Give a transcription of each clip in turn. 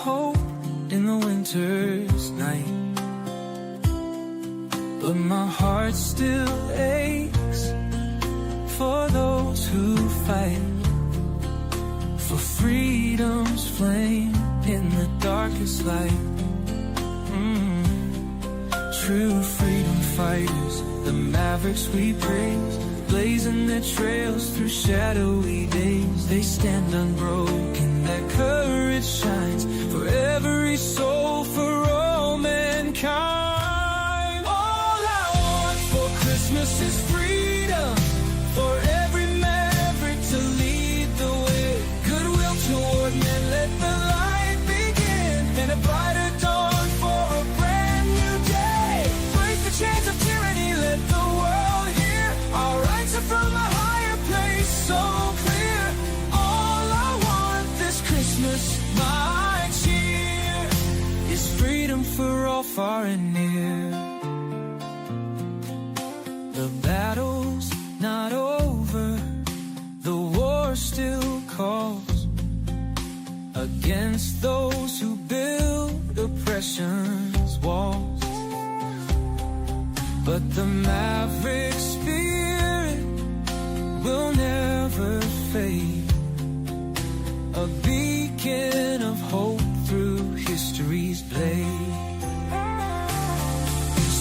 hope in the winter's night, but my heart still aches for those who fight for freedom's flame in the darkest light. True freedom fighters, the Mavericks we praise, blazing their trails through shadowy days. They stand unbroken, their courage shines for every soul, for all mankind. All I want for Christmas is freedom, for every maverick to lead the way. Goodwill toward men, let the light begin, and a brighter dawn for a brand new day. Break the chains of tyranny, let the world hear our rights are from a higher place, so clear. All I want this Christmas, my cheer, is freedom for all, far and near. The battle's not over, the war still calls against those who build oppression's walls. But the maverick spirit will never fade, a beacon of hope through history's blade.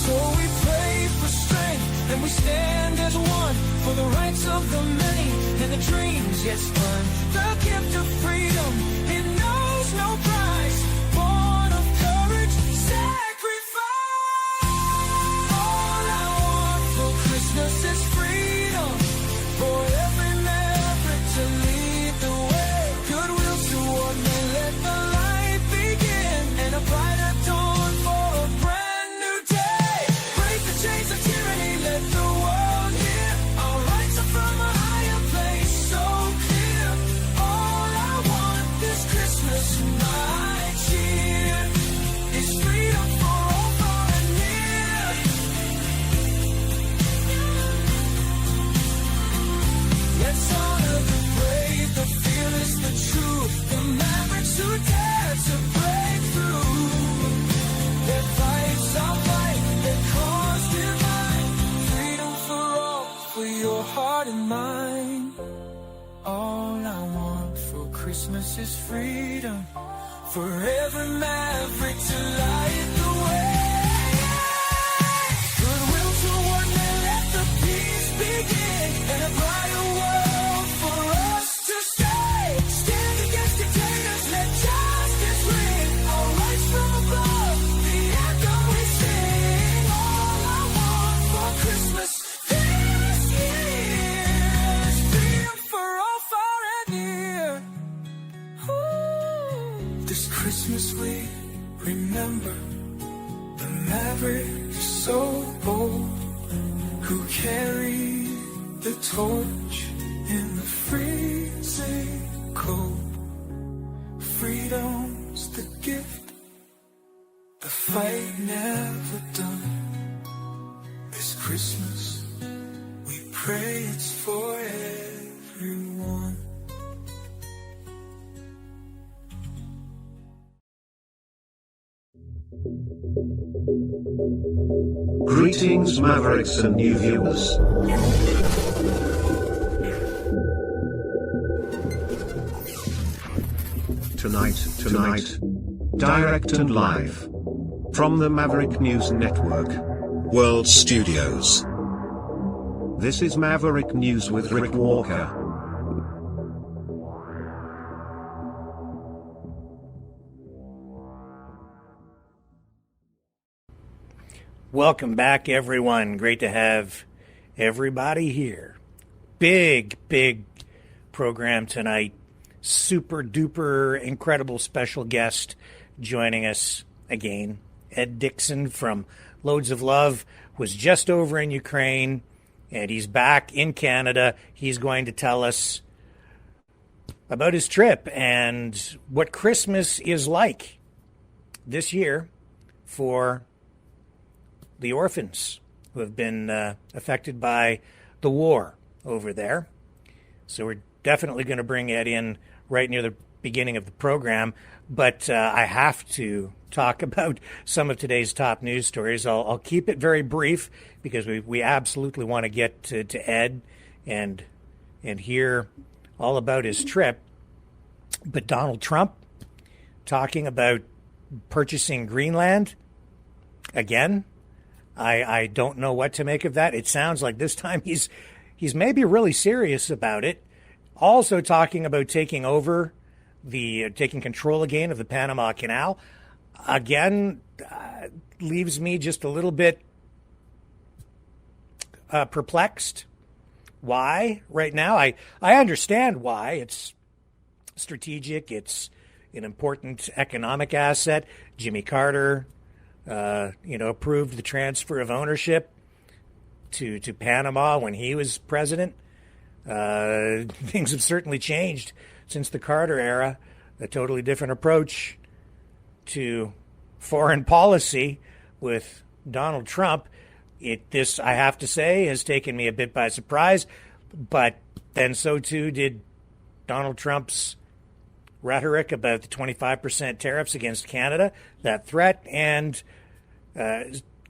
So we pray for strength, and we stand as one for the rights of the many and the dreams yet spun. The gift of freedom, it knows no price, born of courage, sacrifice. All I want for Christmas is freedom, for every maverick to lead the way. Goodwill toward men, let the light begin, and a brighter dawn for a brand new day. Break the chains of tyranny, let the world hear our rights are from a higher place, so clear. All I want this Christmas, my cheer, is freedom for all, far and near. Let's honor the brave, the fearless, the true, the mavericks who dare to break through. Their fight's our fight, their cause divine. Freedom for all, for your heart and mind. All I want for Christmas is freedom, for every maverick to light the way. Goodwill toward men, let the peace begin, and a brighter world for us to stay. Stand against dictators, let justice ring, our rights from above, the anthem we sing. All I want for Christmas this year is freedom for all, far and near. Ooh. This Christmas we remember the maverick so bold, who carried the torch in the freezing cold. Freedom's the gift, the fight never done. This Christmas we pray it's for everyone. Greetings, Mavericks and new viewers. Tonight, direct and live from the Maverick News Network World Studios. This is Maverick News with Rick Walker. Welcome back, everyone. Great to have everybody here. Big program tonight. Super duper incredible special guest joining us again. Ed Dickson from Loads of Love was just over in Ukraine, and he's back in Canada. He's going to tell us about his trip and what Christmas is like this year for the orphans who have been affected by the war over there. So we're definitely going to bring Ed in right near the beginning of the program, but I have to talk about some of today's top news stories. I'll keep it very brief because we absolutely want to get to Ed and hear all about his trip. But Donald Trump talking about purchasing Greenland again. I don't know what to make of that. It sounds like this time he's maybe really serious about it. Also talking about taking control again of the Panama Canal. Again, leaves me just a little bit perplexed. Why right now? I understand why. It's strategic. It's an important economic asset. Jimmy Carter, approved the transfer of ownership to Panama when he was president. Things have certainly changed since the Carter era. A totally different approach to foreign policy with Donald Trump. This, I have to say, has taken me a bit by surprise, but then so too did Donald Trump's rhetoric about the 25% tariffs against Canada, that threat, and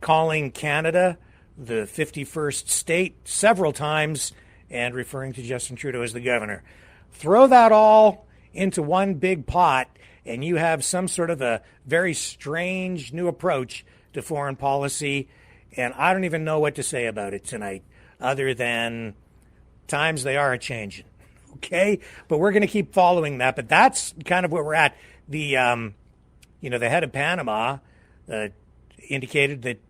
calling Canada the 51st state several times and referring to Justin Trudeau as the governor. Throw that all into one big pot, and you have some sort of a very strange new approach to foreign policy, and I don't even know what to say about it tonight, other than times they are a-changing. Okay, but we're going to keep following that. But that's kind of where we're at. The head of Panama indicated that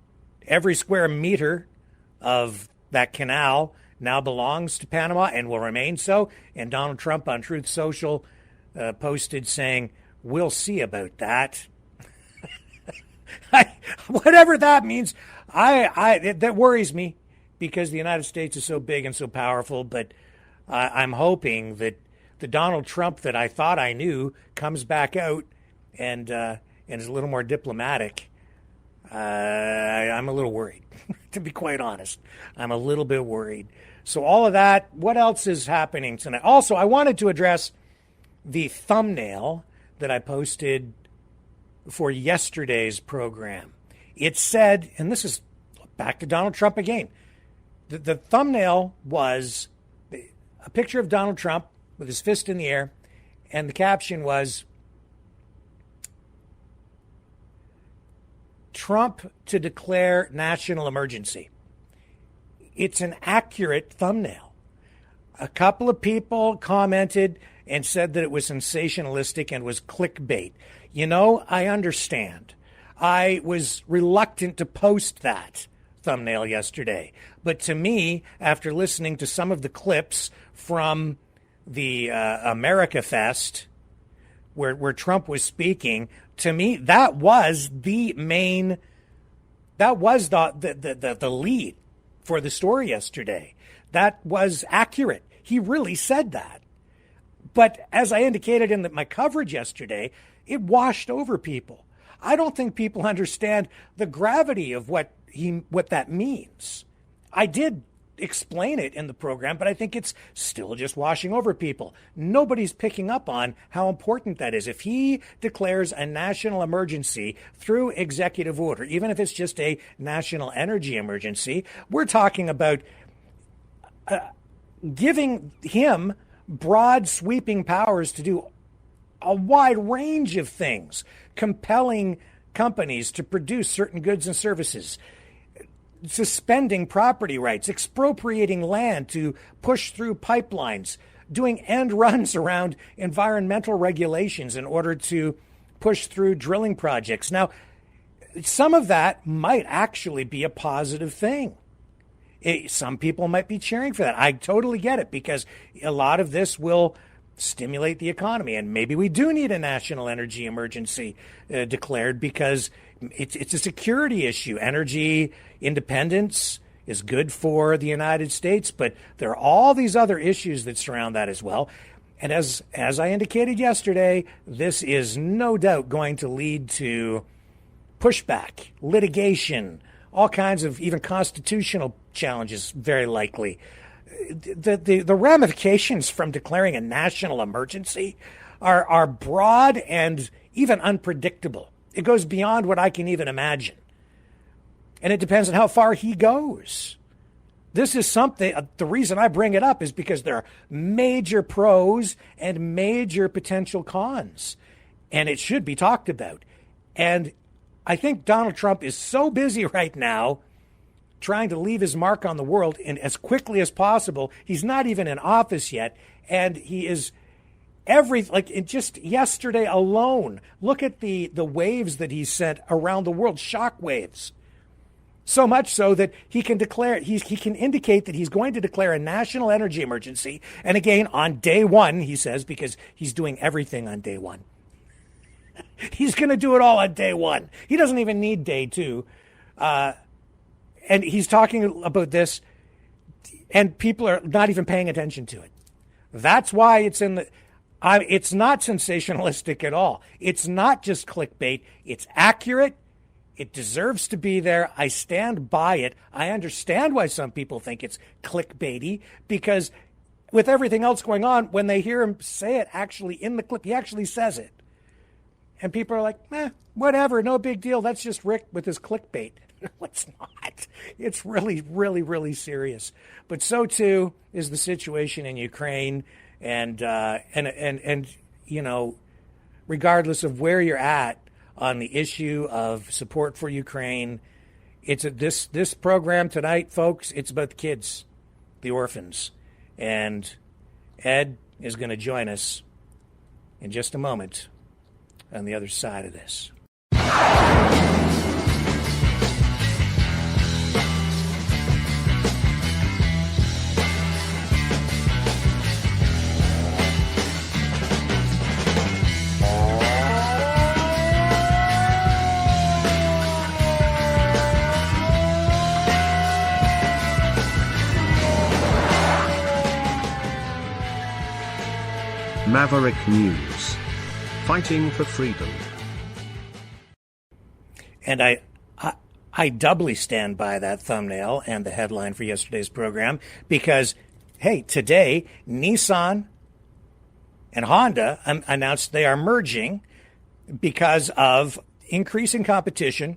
every square meter of that canal now belongs to Panama and will remain so. And Donald Trump on Truth Social posted saying, "We'll see about that." Whatever that means, that worries me because the United States is so big and so powerful. But I'm hoping that the Donald Trump that I thought I knew comes back out and is a little more diplomatic. I'm a little worried, to be quite honest. I'm a little bit worried. So all of that, what else is happening tonight? Also, I wanted to address the thumbnail that I posted for yesterday's program. It said, and this is back to Donald Trump again, the thumbnail was a picture of Donald Trump with his fist in the air, and the caption was, "Trump to declare national emergency." It's an accurate thumbnail. A couple of people commented and said that it was sensationalistic and was clickbait. I understand. I was reluctant to post that thumbnail yesterday. But to me, after listening to some of the clips from the America Fest, where Trump was speaking, to me, that was the lead for the story yesterday. That was accurate. He really said that. But as I indicated in my coverage yesterday, it washed over people. I don't think people understand the gravity of what that means. I did explain it in the program, but I think it's still just washing over people. Nobody's picking up on how important that is. If he declares a national emergency through executive order, even if it's just a national energy emergency, we're talking about giving him broad sweeping powers to do a wide range of things, compelling companies to produce certain goods and services, suspending property rights, expropriating land to push through pipelines, doing end runs around environmental regulations in order to push through drilling projects. Now, some of that might actually be a positive thing. Some people might be cheering for that. I totally get it, because a lot of this will stimulate the economy. And maybe we do need a national energy emergency declared, because it's a security issue. Energy independence is good for the United States, but there are all these other issues that surround that as well. And as I indicated yesterday, this is no doubt going to lead to pushback, litigation, all kinds of even constitutional challenges, very likely. The ramifications from declaring a national emergency are broad and even unpredictable. It goes beyond what I can even imagine. And it depends on how far he goes. This is something, the reason I bring it up is because there are major pros and major potential cons. And it should be talked about. And I think Donald Trump is so busy right now trying to leave his mark on the world and as quickly as possible. He's not even in office yet. And he is just yesterday alone, look at the waves that he sent around the world, shock waves. So much so that he can indicate that he's going to declare a national energy emergency. And again, on day one, he says, because he's doing everything on day one. He's going to do it all on day one. He doesn't even need day two. And he's talking about this, and people are not even paying attention to it. That's why it's it's not sensationalistic at all. It's not just clickbait. It's accurate. It deserves to be there. I stand by it. I understand why some people think it's clickbaity, because with everything else going on, when they hear him say it actually in the clip, he actually says it. And people are like, whatever, no big deal. That's just Rick with his clickbait. No, it's not. It's really, really, really serious. But so too is the situation in Ukraine, and you know, regardless of where you're at on the issue of support for Ukraine, this program tonight, folks. It's about the kids, the orphans, and Ed is going to join us in just a moment on the other side of this. Maverick News. Fighting for freedom. And I doubly stand by that thumbnail and the headline for yesterday's program because, hey, today Nissan and Honda announced they are merging because of increasing competition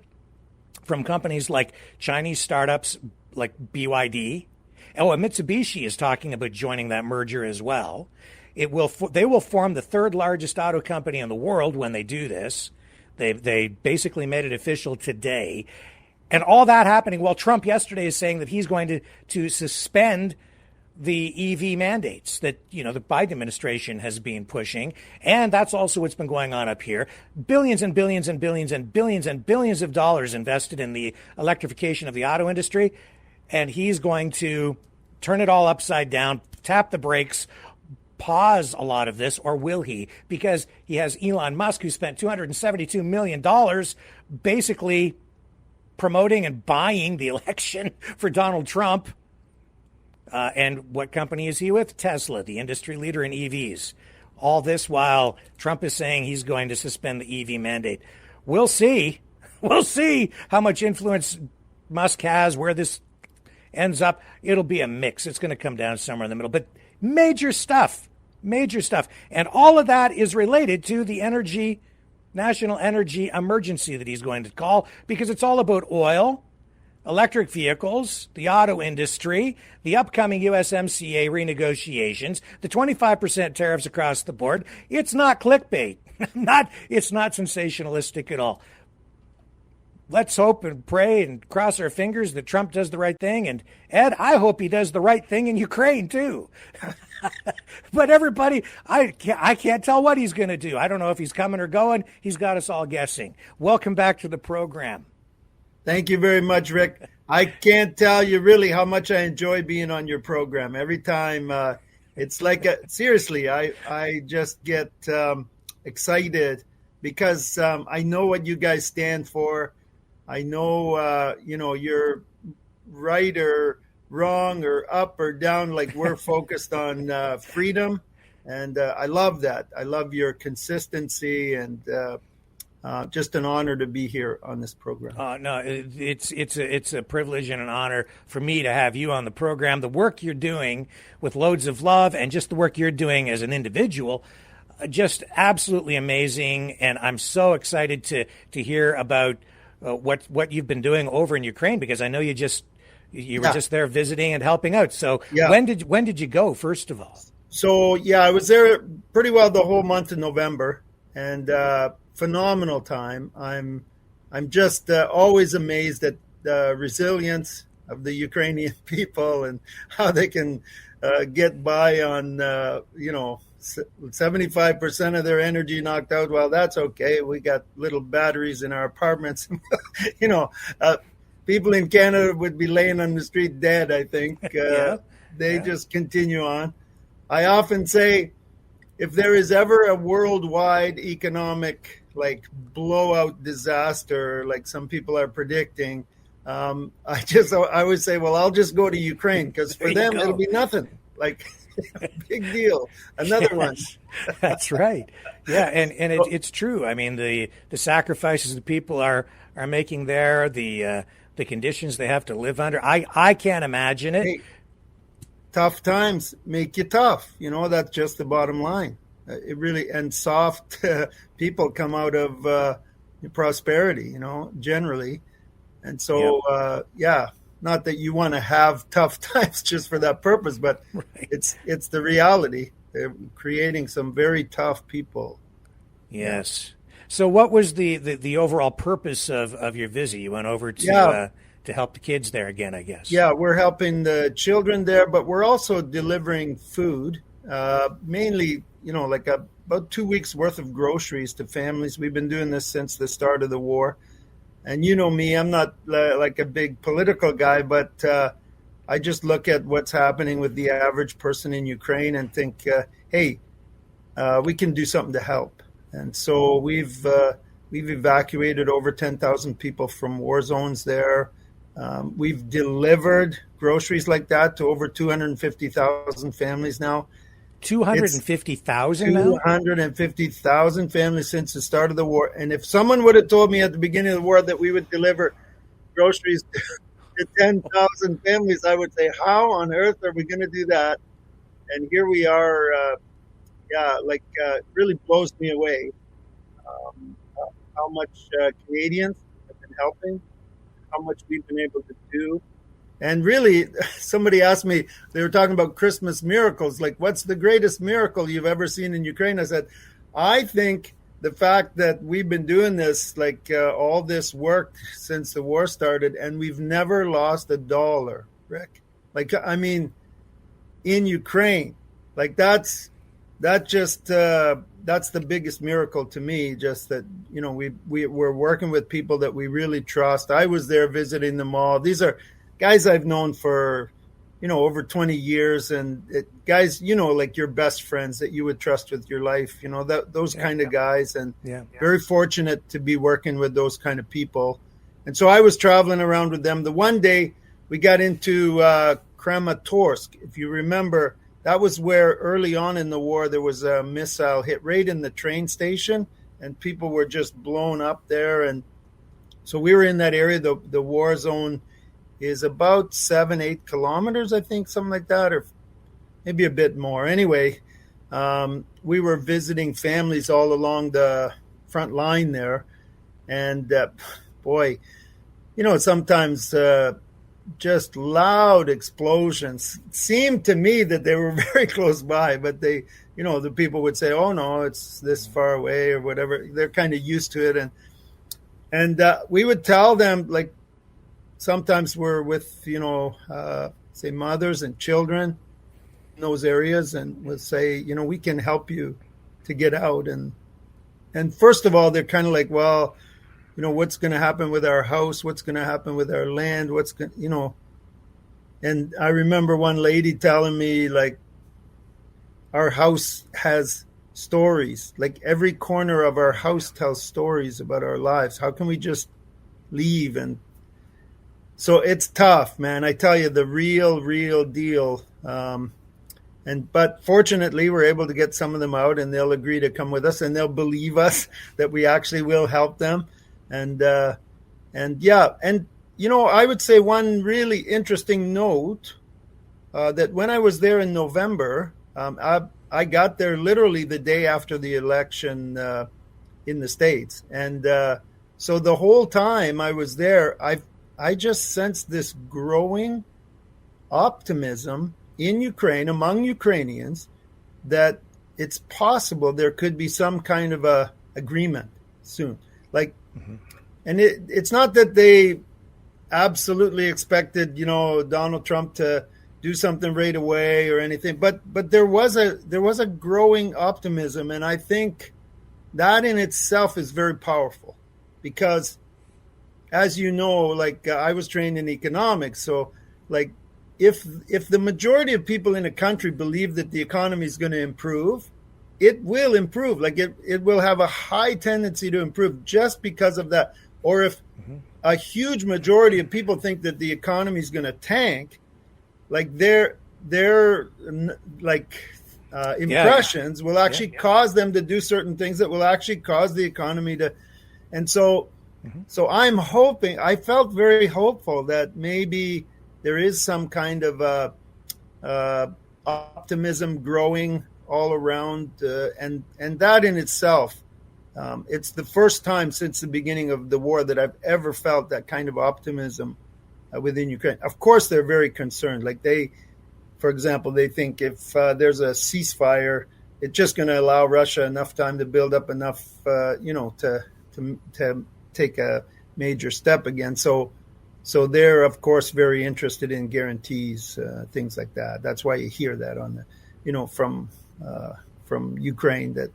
from companies like Chinese startups like BYD. Oh, and Mitsubishi is talking about joining that merger as well. They will form the third largest auto company in the world when they do this. They basically made it official today. And all that happening while Trump yesterday is saying that he's going to suspend the EV mandates that, the Biden administration has been pushing. And that's also what's been going on up here. Billions and billions and billions and billions and billions of dollars invested in the electrification of the auto industry. And he's going to turn it all upside down, tap the brakes, pause a lot of this, or will he? Because he has Elon Musk, who spent $272 million basically promoting and buying the election for Donald Trump. And what company is he with? Tesla, the industry leader in EVs. All this while Trump is saying he's going to suspend the EV mandate. We'll see. We'll see how much influence Musk has, where this ends up. It'll be a mix. It's going to come down somewhere in the middle. But major stuff. And all of that is related to the national energy emergency that he's going to call, because it's all about oil, electric vehicles, the auto industry, the upcoming USMCA renegotiations, the 25% tariffs across the board. It's not clickbait. It's not sensationalistic at all. Let's hope and pray and cross our fingers that Trump does the right thing. And Ed, I hope he does the right thing in Ukraine too. But everybody, I can't tell what he's going to do. I don't know if he's coming or going. He's got us all guessing. Welcome back to the program. Thank you very much, Rick. I can't tell you really how much I enjoy being on your program. Every time, it's like, seriously, I just get excited because I know what you guys stand for. I know, you're right or wrong or up or down. Like, we're focused on freedom. And I love that. I love your consistency, and just an honor to be here on this program. No, it's a privilege and an honor for me to have you on the program. The work you're doing with loads of love, and just the work you're doing as an individual, just absolutely amazing, and I'm so excited to hear about what you've been doing over in Ukraine, because I know you were Yeah. just there visiting and helping out. So Yeah. when did you go, first of all? So yeah, I was there pretty well the whole month of November, and phenomenal time. I'm just always amazed at the resilience of the Ukrainian people and how they can get by on 75% of their energy knocked out. Well, that's okay. We got little batteries in our apartments. you know, uh, People in Canada would be laying on the street dead, I think. Yeah. They Yeah. just continue on. I often say, if there is ever a worldwide economic like blowout disaster, like some people are predicting, I always say, well, I'll just go to Ukraine, because for There you them go. it'll be nothing. Like, big deal. Another one. Yes, that's right. Yeah, and it's true. I mean, the sacrifices the people are making there, the conditions they have to live under. I can't imagine it. Hey, tough times make you tough. That's just the bottom line. It really, and soft people come out of prosperity, generally. And so, yeah, not that you want to have tough times just for that purpose, but Right. it's the reality. They're creating some very tough people. Yes. So what was the overall purpose of your visit? You went over to help the kids there again, I guess. Yeah, we're helping the children there, but we're also delivering food, mainly, like about 2 weeks worth of groceries to families. We've been doing this since the start of the war. And you know me, I'm not like a big political guy, but I just look at what's happening with the average person in Ukraine and think, hey, we can do something to help. And so we've evacuated over 10,000 people from war zones there. We've delivered groceries like that to over 250,000 families now. 250,000 now? 250,000 families since the start of the war. And if someone would have told me at the beginning of the war that we would deliver groceries to 10,000 families, I would say, how on earth are we going to do that? And here we are. Really blows me away how much Canadians have been helping, how much we've been able to do. And really, somebody asked me, they were talking about Christmas miracles, like, what's the greatest miracle you've ever seen in Ukraine? I said, I think the fact that we've been doing this, like all this work since the war started, and we've never lost a dollar, Rick. Like, I mean, in Ukraine, like that's the biggest miracle to me. Just that, we're working with people that we really trust. I was there visiting them all. These are guys I've known for, over 20 years, and guys, like your best friends that you would trust with your life, those kind of guys. And very fortunate to be working with those kind of people. And so I was traveling around with them. The one day we got into Kramatorsk, if you remember. That was where early on in the war, there was a missile hit right in the train station, and people were just blown up there. And so we were in that area. The war zone is about 7-8 kilometers, I think, something like that, or maybe a bit more. Anyway, we were visiting families all along the front line there. And boy, sometimes just loud explosions. It seemed to me that they were very close by, but they, the people would say, oh no, it's this far away or whatever. They're kind of used to it. And we would tell them, like, sometimes we're with, say mothers and children in those areas, and we'll say, we can help you to get out. And first of all, they're kind of like, well, what's going to happen with our house? What's going to happen with our land? And I remember one lady telling me, like, our house has stories. Like, every corner of our house tells stories about our lives. How can we just leave? And so it's tough, man. I tell you, the real deal. But fortunately, we're able to get some of them out, and they'll agree to come with us, and they'll believe us that we actually will help them. And I would say one really interesting note that when I was there in November, I got there literally the day after the election in the States. And so the whole time I was there, I just sensed this growing optimism in Ukraine, among Ukrainians, that it's possible there could be some kind of a agreement soon. Like, and it's not that they absolutely expected, Donald Trump to do something right away or anything, but there was a growing optimism, and I think that in itself is very powerful, because, as you know, like I was trained in economics, so like if the majority of people in a country believe that the economy is going to improve, it will improve. Like it will have a high tendency to improve just because of that. Or if a huge majority of people think that the economy is going to tank, like their impressions will actually cause them to do certain things that will actually cause the economy to. And so I'm hoping, I felt very hopeful that maybe there is some kind of optimism growing all around, and that in itself, it's the first time since the beginning of the war that I've ever felt that kind of optimism within Ukraine. Of course, they're very concerned. Like for example, they think if there's a ceasefire, it's just going to allow Russia enough time to build up enough, to take a major step again. So they're, of course, very interested in guarantees, things like that. That's why you hear that on the, from Ukraine that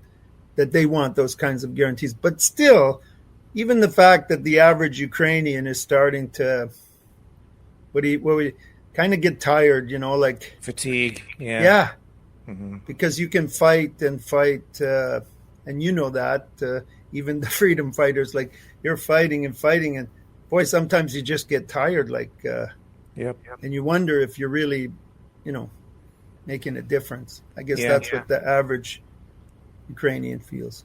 they want those kinds of guarantees. But still, even the fact that the average Ukrainian is starting to, we kind of get tired, like fatigue. Yeah. Because you can fight, and that, even the freedom fighters, like you're fighting, and boy, sometimes you just get tired, and you wonder if you're really, making a difference. I guess that's what the average Ukrainian feels.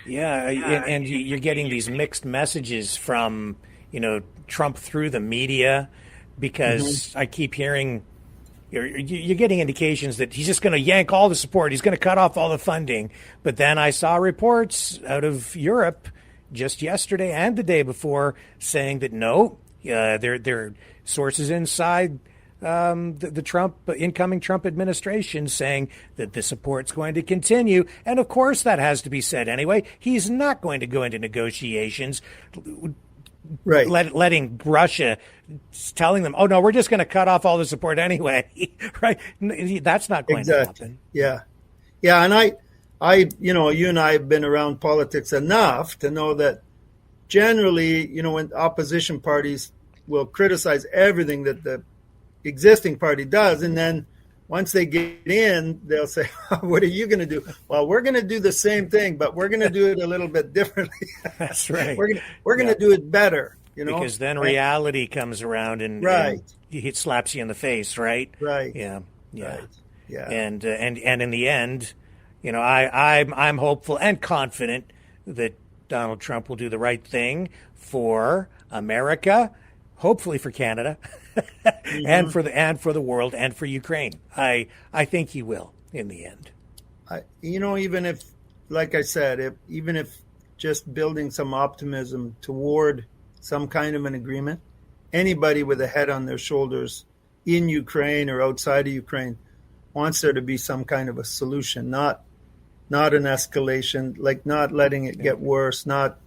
Yeah, and you're getting these mixed messages from, Trump through the media, because I keep hearing you're getting indications that he's just going to yank all the support. He's going to cut off all the funding. But then I saw reports out of Europe just yesterday and the day before saying that no, there are sources inside the Trump incoming Trump administration saying that the support's going to continue. And of course that has to be said anyway. He's not going to go into negotiations, right? Letting Russia, telling them, oh no, we're just going to cut off all the support anyway, right? That's not going to happen. Yeah. And I, you and I have been around politics enough to know that generally, when opposition parties will criticize everything that the existing party does, and then once they get in, they'll say, what are you going to do? Well, we're going to do the same thing, but we're going to do it a little bit differently. That's right. We're going to do it better, because then reality comes around and it slaps you in the face, right? Right. Yeah. Right. Yeah. And in the end, I'm hopeful and confident that Donald Trump will do the right thing for America, hopefully for Canada, and for the world, and for Ukraine. I think he will in the end. Even if, like I said, even if just building some optimism toward some kind of an agreement, anybody with a head on their shoulders in Ukraine or outside of Ukraine wants there to be some kind of a solution, not an escalation, like not letting it get worse, not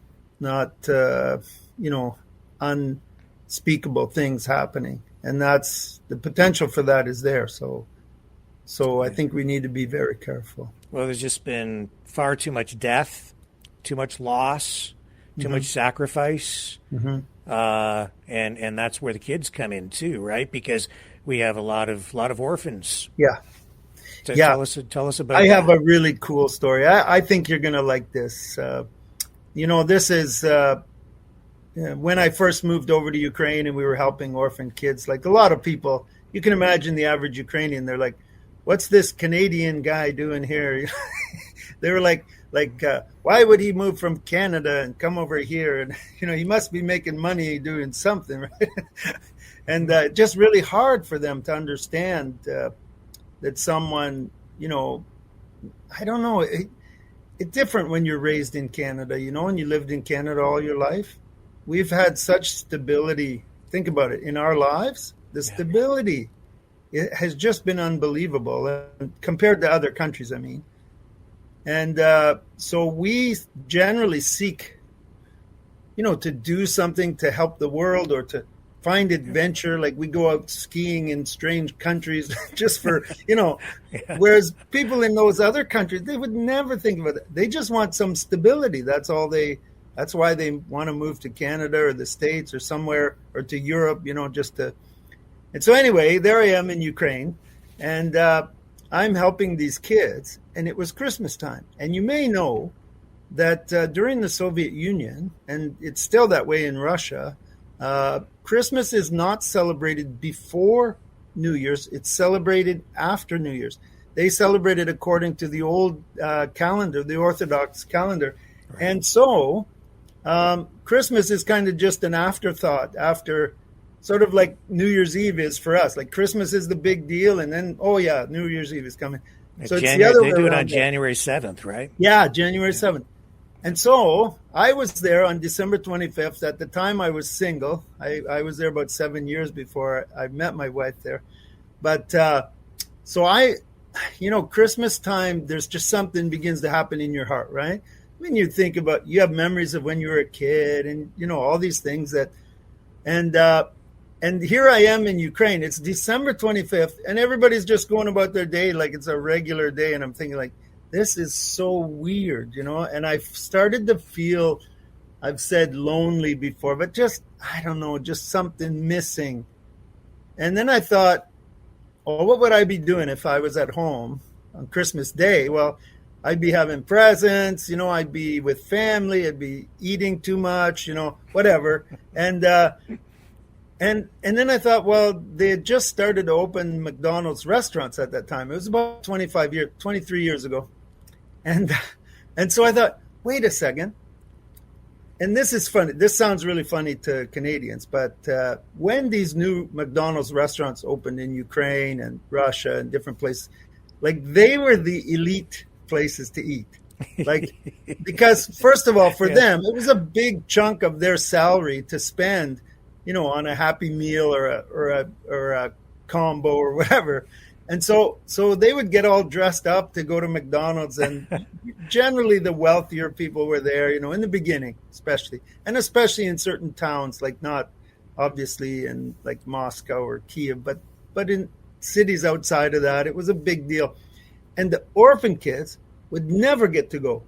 unspeakable things happening. And that's the potential for that is there. So I think we need to be very careful. Well, there's just been far too much death, too much loss, too much sacrifice. And that's where the kids come in too, right? Because we have a lot of orphans. Yeah. Tell us about I that. have a really cool story. I think you're going to like this. This is when I first moved over to Ukraine and we were helping orphan kids. Like a lot of people, you can imagine the average Ukrainian, they're like, what's this Canadian guy doing here? They were like, why would he move from Canada and come over here? And, he must be making money doing something, right? And just really hard for them to understand that someone, I don't know. It's different when you're raised in Canada, and you lived in Canada all your life. We've had such stability. Think about it in our lives. The stability, it has just been unbelievable compared to other countries, I mean. And so we generally seek, to do something to help the world or to find adventure. Like we go out skiing in strange countries just for, whereas people in those other countries, they would never think about it. They just want some stability. That's why they want to move to Canada or the States or somewhere or to Europe, and so anyway, there I am in Ukraine, and I'm helping these kids, and it was Christmas time. And you may know that during the Soviet Union, and it's still that way in Russia, Christmas is not celebrated before New Year's. It's celebrated after New Year's. They celebrate it according to the old calendar, the Orthodox calendar. Right. And so Christmas is kind of just an afterthought after, sort of like New Year's Eve is for us. Like Christmas is the big deal, and then, New Year's Eve is coming. So it's the other way around. They do it on January 7th, right? Yeah, January 7th. And so I was there on December 25th. At the time, I was single. I was there about 7 years before I met my wife there. But so Christmas time, there's just something begins to happen in your heart, right? When you think about, you have memories of when you were a kid and, all these things and here I am in Ukraine. It's December 25th, and everybody's just going about their day like it's a regular day. And I'm thinking, like, this is so weird, And I've started to feel, I've said lonely before, but just, I don't know, just something missing. And then I thought, what would I be doing if I was at home on Christmas Day? Well, I'd be having presents, I'd be with family, I'd be eating too much, whatever. And then I thought, well, they had just started to open McDonald's restaurants at that time. It was about 23 years ago. And so I thought, wait a second. And this is funny. This sounds really funny to Canadians, but when these new McDonald's restaurants opened in Ukraine and Russia and different places, like they were the elite places to eat. Like, because first of all, for them, it was a big chunk of their salary to spend on a Happy Meal or a combo or whatever. And so they would get all dressed up to go to McDonald's, and generally the wealthier people were there, in the beginning, especially in certain towns, like not obviously in like Moscow or Kiev, but in cities outside of that, it was a big deal. And the orphan kids would never get to go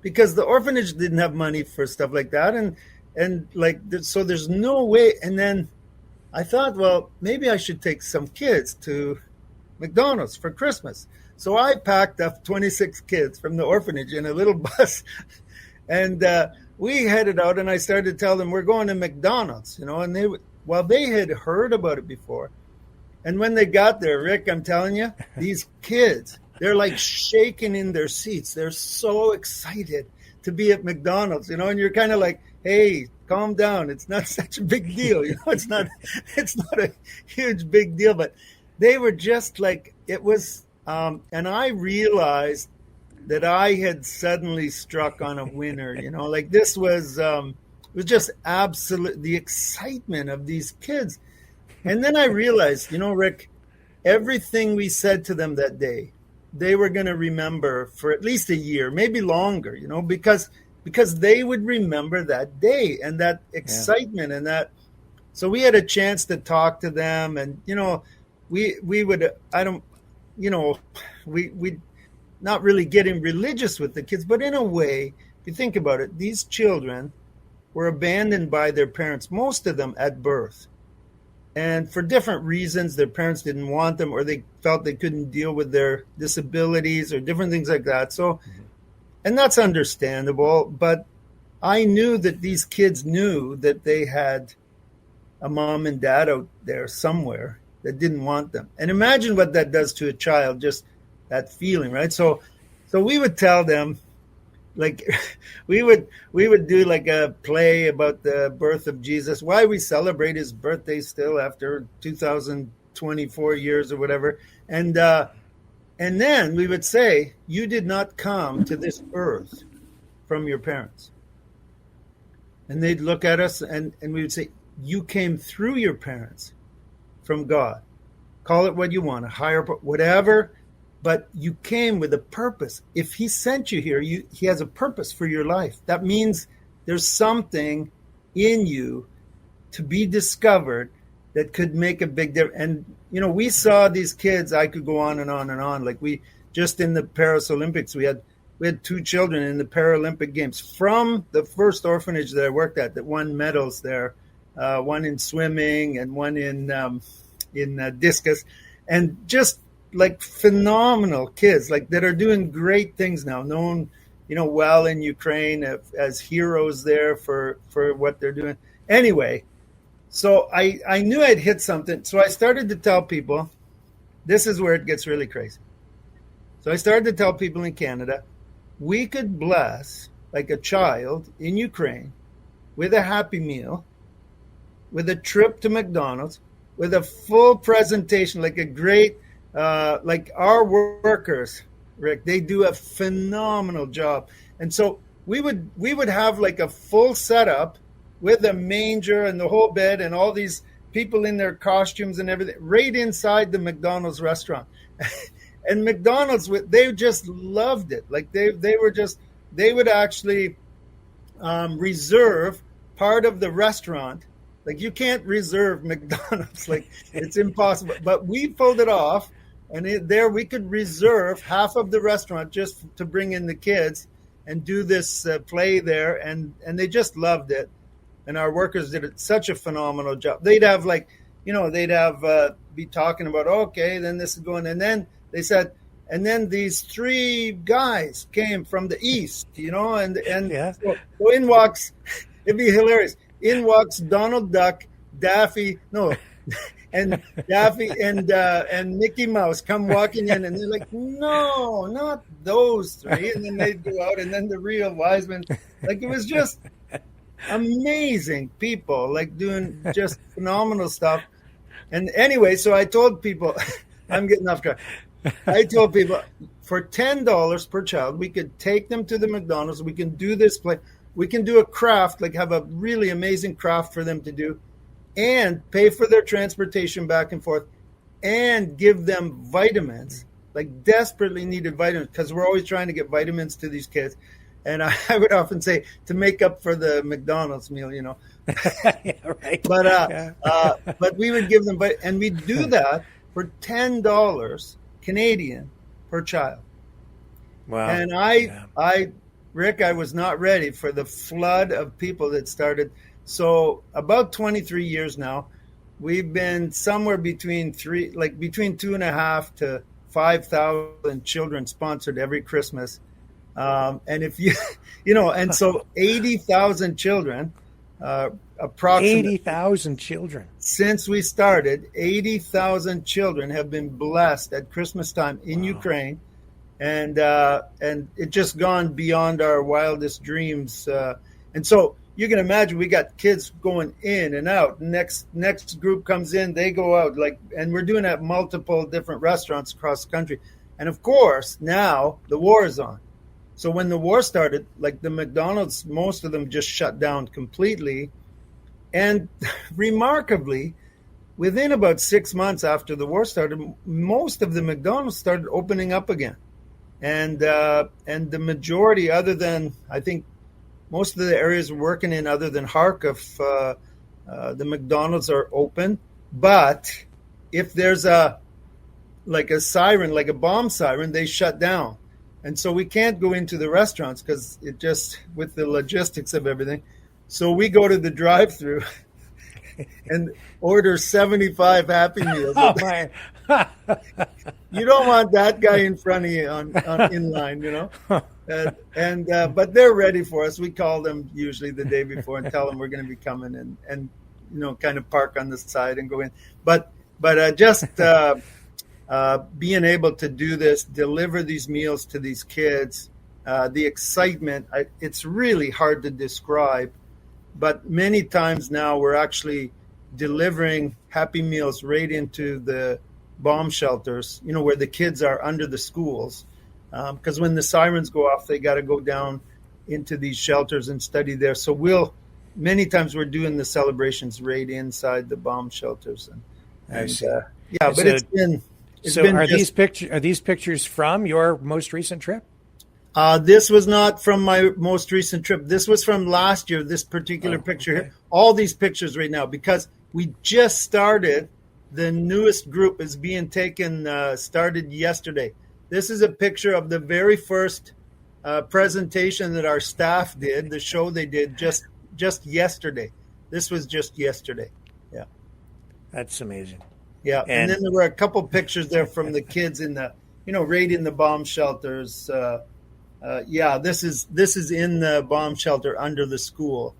because the orphanage didn't have money for stuff like that. And like, so there's no way. And then I thought, well, maybe I should take some kids to McDonald's for Christmas. So I packed up 26 kids from the orphanage in a little bus, and we headed out. And I started to tell them we're going to McDonald's, and they had heard about it before. And when they got there, Rick, I'm telling you, these kids, they're like shaking in their seats. They're so excited to be at McDonald's, and you're kind of like, hey, calm down. It's not such a big deal. It's not a huge big deal, but they were just like, it was, and I realized that I had suddenly struck on a winner, like this was, it was just absolute, the excitement of these kids. And then I realized, Rick, everything we said to them that day, they were going to remember for at least a year, maybe longer, because they would remember that day and that excitement and that. So we had a chance to talk to them, and we would, we not really getting religious with the kids, but in a way, if you think about it, these children were abandoned by their parents, most of them at birth. And for different reasons, their parents didn't want them, or they felt they couldn't deal with their disabilities or different things like that. So, and that's understandable, but I knew that these kids knew that they had a mom and dad out there somewhere that didn't want them. And imagine what that does to a child, just that feeling, right? So we would tell them, like, we would do like a play about the birth of Jesus, why we celebrate his birthday still after 2024 years or whatever. And And then we would say, you did not come to this earth from your parents. And they'd look at us and we would say, you came through your parents from God. Call it what you want, a higher, whatever, but you came with a purpose. If he sent you here, he has a purpose for your life. That means there's something in you to be discovered that could make a big difference. And, we saw these kids, I could go on and on and on. Like we, just in the Paris Olympics, we had 2 children in the Paralympic Games from the first orphanage that I worked at that won medals there, one in swimming and one in discus, and just like phenomenal kids, like that are doing great things now, known, well in Ukraine as heroes there for what they're doing. Anyway, so I knew I'd hit something. So I started to tell people, this is where it gets really crazy. So I started to tell people in Canada, we could bless like a child in Ukraine with a Happy Meal, with a trip to McDonald's, with a full presentation, like a great, like our workers, Rick, they do a phenomenal job. And so we would have like a full setup with a manger and the whole bed and all these people in their costumes and everything right inside the McDonald's restaurant. And McDonald's, they just loved it. Like they would actually reserve part of the restaurant. Like you can't reserve McDonald's, like it's impossible. But we pulled it off, and there we could reserve half of the restaurant just to bring in the kids and do this play there, and they just loved it. And our workers did such a phenomenal job. They'd have be talking about, okay, then this is going, and then they said, and then these 3 guys came from the east, and Yeah. so in walks, it'd be hilarious. In walks Donald Duck, Daffy and Mickey Mouse come walking in, and they're like, no, not those 3. And then they'd go out, and then the real wise men, like it was just amazing people, like doing just phenomenal stuff. And anyway, so I told people, I'm getting off track. I told people for $10 per child, we could take them to the McDonald's. We can do this play. We can do a craft, like have a really amazing craft for them to do, and pay for their transportation back and forth, and give them vitamins, like desperately needed vitamins, because we're always trying to get vitamins to these kids. And I would often say to make up for the McDonald's meal, Yeah, right. But we would give them, and we'd do that for $10 Canadian per child. Wow. And Rick, I was not ready for the flood of people that started. So about 23 years now, we've been somewhere between 2.5 to 5,000 children sponsored every Christmas. And if and so 80,000 children, approximately 80,000 children. Since we started, 80,000 children have been blessed at Christmas time in Ukraine. And it just gone beyond our wildest dreams. And so you can imagine we got kids going in and out. Next group comes in, they go out, and we're doing it at multiple different restaurants across the country. And of course, now the war is on. So when the war started, like the McDonald's, most of them just shut down completely. And remarkably, within about 6 months after the war started, most of the McDonald's started opening up again. And the majority, other than, I think, most of the areas we're working in, other than Kharkiv, the McDonald's are open. But if there's a siren, like a bomb siren, they shut down. And so we can't go into the restaurants because it just, with the logistics of everything. So we go to the drive-thru and order 75 Happy Meals. Oh, my. You don't want that guy in front of you in line, but they're ready for us. We call them usually the day before and tell them we're going to be coming and kind of park on the side and go in. But being able to do this, deliver these meals to these kids, the excitement, it's really hard to describe. But many times now we're actually delivering Happy Meals right into the bomb shelters, where the kids are under the schools. Because when the sirens go off, they got to go down into these shelters and study there. So many times we're doing the celebrations right inside the bomb shelters. I see. But So- it's been Are just, these pictures from your most recent trip? this was not from my most recent trip. This was from last year, this particular picture okay. here. All these pictures right now, because we just started. The newest group is being taken, started yesterday. This is a picture of the very first presentation that our staff did, the show they did just yesterday. This was just yesterday. Yeah. That's amazing. Yeah. And then there were a couple pictures there from the kids in the, right in the bomb shelters. This is in the bomb shelter under the school.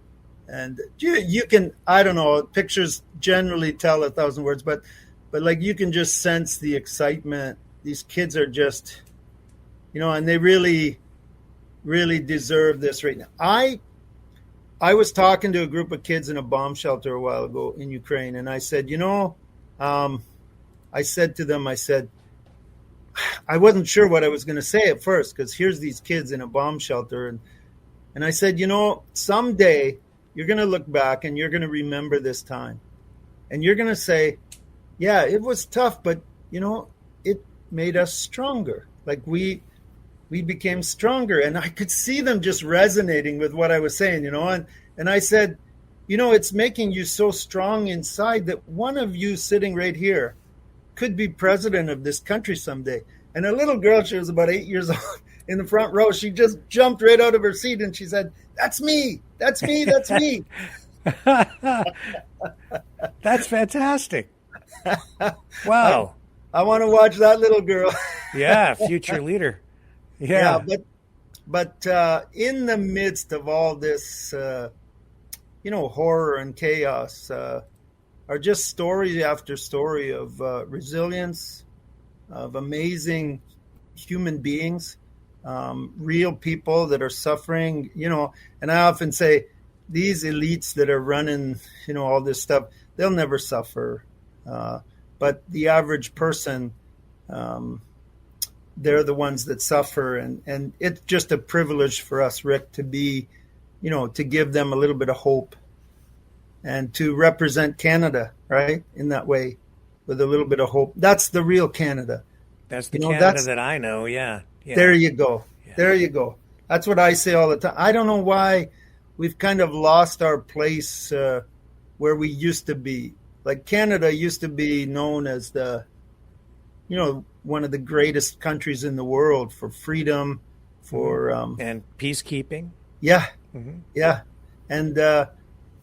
And you can, I don't know, pictures generally tell 1,000 words, but like you can just sense the excitement. These kids are just, and they really, really deserve this right now. I was talking to a group of kids in a bomb shelter a while ago in Ukraine, and I said, I said to them, I wasn't sure what I was going to say at first, because here's these kids in a bomb shelter. And I said, someday you're going to look back and you're going to remember this time. And you're going to say, yeah, it was tough, but, it made us stronger. Like we became stronger. And I could see them just resonating with what I was saying, And I said, it's making you so strong inside that one of you sitting right here could be president of this country someday. And a little girl, she was about 8 years old, in the front row, she just jumped right out of her seat and she said, that's me. That's me. That's me. That's fantastic. Wow. I want to watch that little girl. Yeah, future leader. Yeah. But in the midst of all this, horror and chaos, are just story after story of resilience, of amazing human beings, real people that are suffering, and I often say these elites that are running, all this stuff, they'll never suffer. But the average person, they're the ones that suffer. And it's just a privilege for us, Rick, to be, to give them a little bit of hope and to represent Canada, right, in that way, with a little bit of hope. That's the real Canada. That's the Canada that I know, yeah. There you go. Yeah. There you go. That's what I say all the time. I don't know why we've kind of lost our place where we used to be. Like Canada used to be known as the, one of the greatest countries in the world for freedom, for and peacekeeping. Yeah, Mm-hmm. yeah. And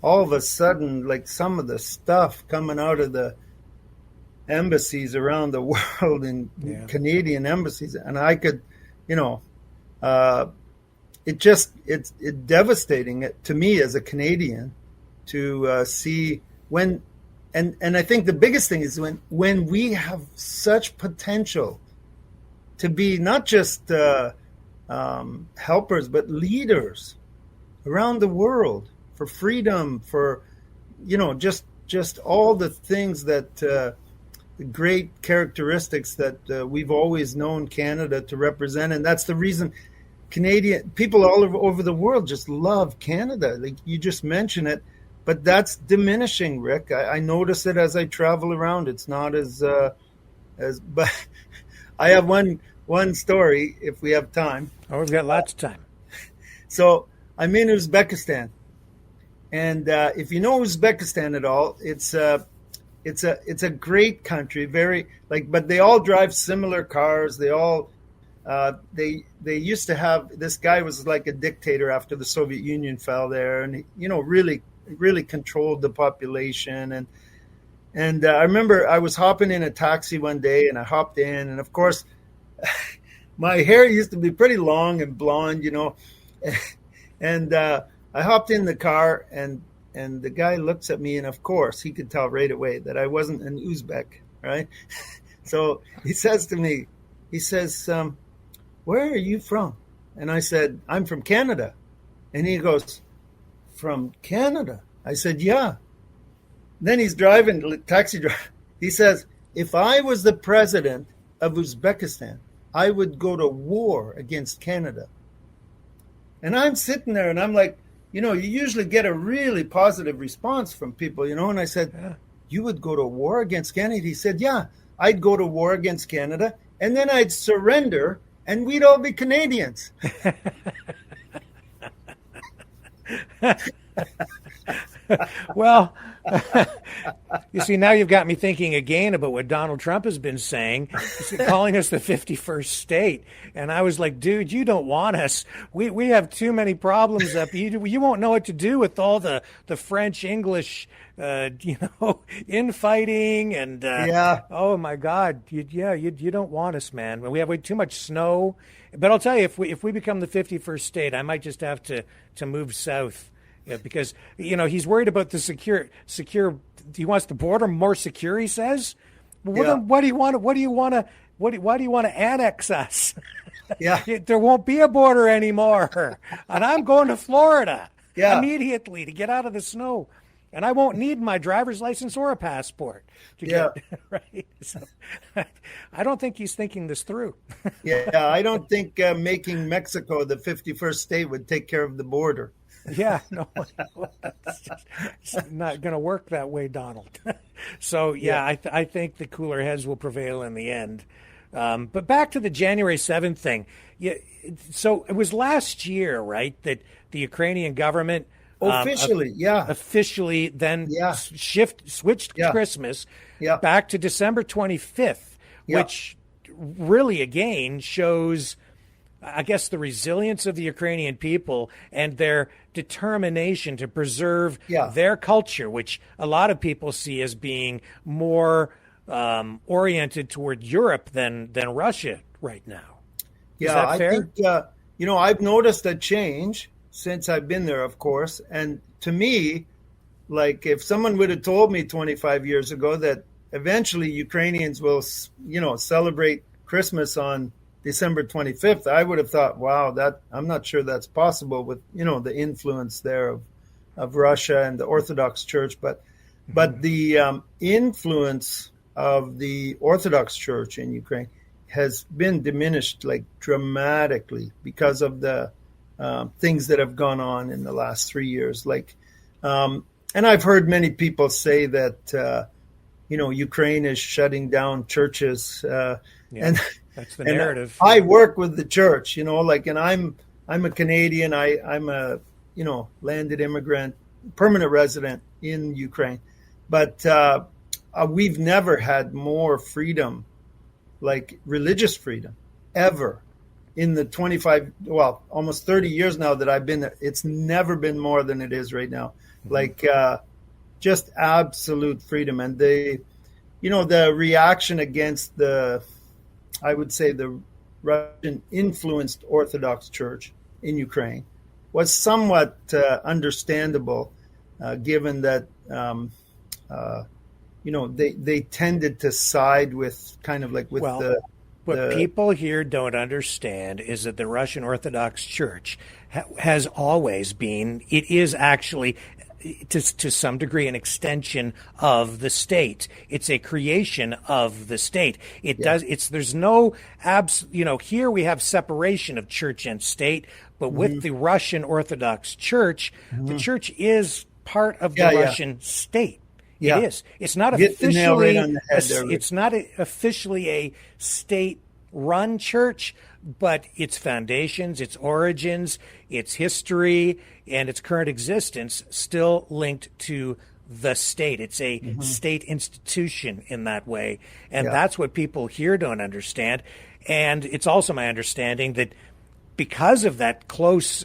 all of a sudden, like some of the stuff coming out of the embassies around the world, and Canadian embassies, and I could, it's devastating to me as a Canadian to see when, and I think the biggest thing is when we have such potential to be not just helpers, but leaders around the world for freedom, for, just all the things that, the great characteristics that we've always known Canada to represent. And that's the reason Canadian people all over the world just love Canada. Like you just mentioned it, but that's diminishing, Rick. I notice it as I travel around. It's not but I have one story if we have time. Oh, we've got lots of time. So I'm in Uzbekistan. And if you know Uzbekistan at all, it's a great country, but they all drive similar cars. They all they used to have, this guy was like a dictator after the Soviet Union fell there, and really controlled the population. And I remember I was hopping in a taxi one day, and I hopped in, and of course my hair used to be pretty long and blonde, and I hopped in the car, and the guy looks at me, and of course he could tell right away that I wasn't an Uzbek, right? So he says to me, where are you from? And I said, I'm from Canada. And he goes, from Canada? I said, yeah. Then he's driving, taxi driver. He says, if I was the president of Uzbekistan, I would go to war against Canada. And I'm sitting there and I'm like, you usually get a really positive response from people, and I said, Yeah. You would go to war against Canada? He said, yeah, I'd go to war against Canada and then I'd surrender and we'd all be Canadians. Well, you see, now you've got me thinking again about what Donald Trump has been saying, calling us the 51st state. And I was like, dude, you don't want us. We have too many problems up. You won't know what to do with all the French, English, infighting and Yeah. Oh my God, you don't want us, man. We have way too much snow. But I'll tell you, if we become the 51st state, I might just have to move south. Yeah, because he's worried about the secure. He wants the border more secure. He says. Well, Yeah. then why do you want to annex us? Yeah. There won't be a border anymore, and I'm going to Florida immediately to get out of the snow, and I won't need my driver's license or a passport to get right. So, I don't think he's thinking this through. Yeah, I don't think making Mexico the 51st state would take care of the border. Yeah, no, it's not going to work that way, Donald. So, I think the cooler heads will prevail in the end. But back to the January 7th thing. Yeah, so it was last year, right, that the Ukrainian government officially then switched Christmas back to December 25th, which really, again, shows, I guess, the resilience of the Ukrainian people and their determination to preserve their culture, which a lot of people see as being more oriented toward Europe than Russia right now. Is that fair? I think, I've noticed a change since I've been there, of course. And to me, like if someone would have told me 25 years ago that eventually Ukrainians will, celebrate Christmas on December 25th, I would have thought, wow, I'm not sure that's possible with, the influence there of Russia and the Orthodox Church. But the influence of the Orthodox Church in Ukraine has been diminished like dramatically because of the things that have gone on in the last 3 years. And I've heard many people say that, Ukraine is shutting down churches. And that's the narrative. I work with the church, and I'm a Canadian. I'm a, landed immigrant, permanent resident in Ukraine. But we've never had more freedom, like religious freedom, ever. In the almost 30 years now that I've been there, it's never been more than it is right now. Just absolute freedom. And the reaction against I would say the Russian influenced Orthodox Church in Ukraine was somewhat understandable, given that, they tended to side with kind of like with What people here don't understand is that the Russian Orthodox Church has always been, it is actually, to some degree, an extension of the state. It's a creation of the state. There's no, here we have separation of church and state, but with the Russian Orthodox Church, the church is part of the Russian state. Yeah. It is. It's not officially. It's not officially a state-run church, but its foundations, its origins, its history, and its current existence still linked to the state. It's a state institution in that way, and that's what people here don't understand. And it's also my understanding that because of that close